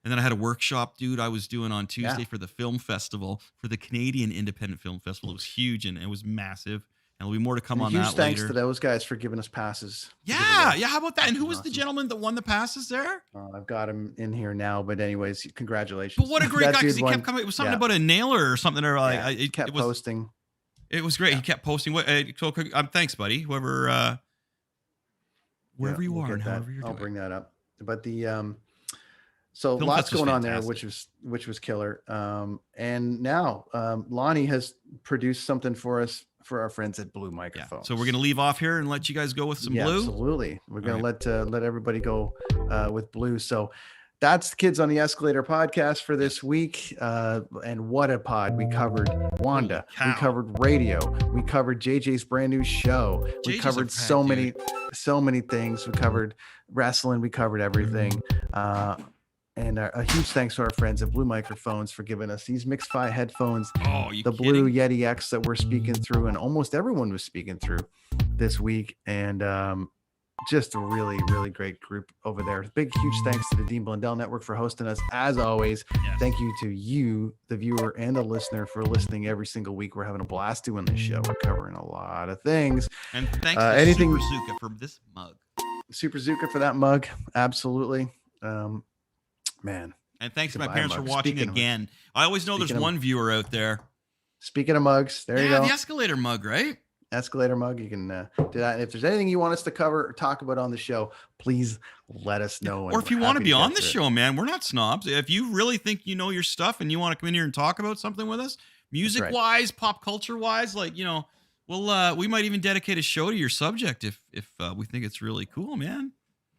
And then I had a workshop, dude, I was doing on Tuesday for the film festival, for the Canadian Independent Film Festival. It was huge, and it was massive. And there'll be more to come on that later. Thanks to those guys for giving us passes. Yeah. How about that? And who was the gentleman that won the passes there? I've got him in here now, but anyways, congratulations. But what a great guy, because he kept coming. It was something about a nailer or something. Or like it kept posting. It was great. He kept posting. Thanks, buddy. Whoever wherever you we'll are get and that. however you're I'll doing. bring that up. But the so Film lots Fest was going on there, fantastic. which was killer. And now Lonnie has produced something for us for our friends at Blue Yeah. Microphones. So we're gonna leave off here and let you guys go with some Yeah, Blue. absolutely. We're gonna right. let everybody go with Blue. So that's the Kids on the Escalator podcast for this week. And what a pod. We covered Wanda. Holy We cow. covered radio. We covered JJ's brand new show. We JJ's a covered rad so dude. many things. We covered wrestling. We covered everything. And a huge thanks to our friends at Blue Microphones for giving us these Mix-Fi headphones, Oh, you the kidding? Blue Yeti X that we're speaking through, and almost everyone was speaking through this week. And just a really, really great group over there. Big, huge thanks to the Dean Blundell Network for hosting us. As always, Yes. thank you to you, the viewer and the listener, for listening every single week. We're having a blast doing this show. We're covering a lot of things. And thanks to anything- Super Zuka for this mug. Super Zuka for that mug. Absolutely. Man. And thanks to my Goodbye, parents for mug. watching Speaking of- again. I always know there's speaking of- one viewer out there. Speaking of mugs, there you Yeah, go. the Escalator mug, right? Escalator mug. You can do that. And if there's anything you want us to cover or talk about on the show, please let us know. Or if you want to be on the show, man, we're not snobs. If you really think you know your stuff and you want to come in here and talk about something with us, music wise, pop culture wise, like, you know, we might even dedicate a show to your subject if we think it's really cool, man.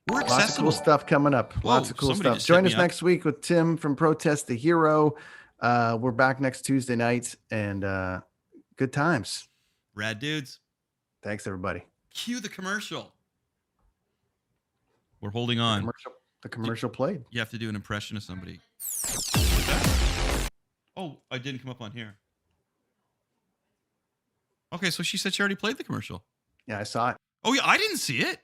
We're accessible. Lots of cool stuff coming up. Whoa, Lots of cool somebody stuff. just hit Join me us up. next week with Tim from Protest the Hero. We're back next Tuesday night, and good times. Rad dudes. Thanks, everybody. Cue the commercial. We're holding on. The commercial played. You have to do an impression of somebody. Oh, I didn't come up on here. Okay, so she said she already played the commercial. Yeah, I saw it. Oh, yeah, I didn't see it.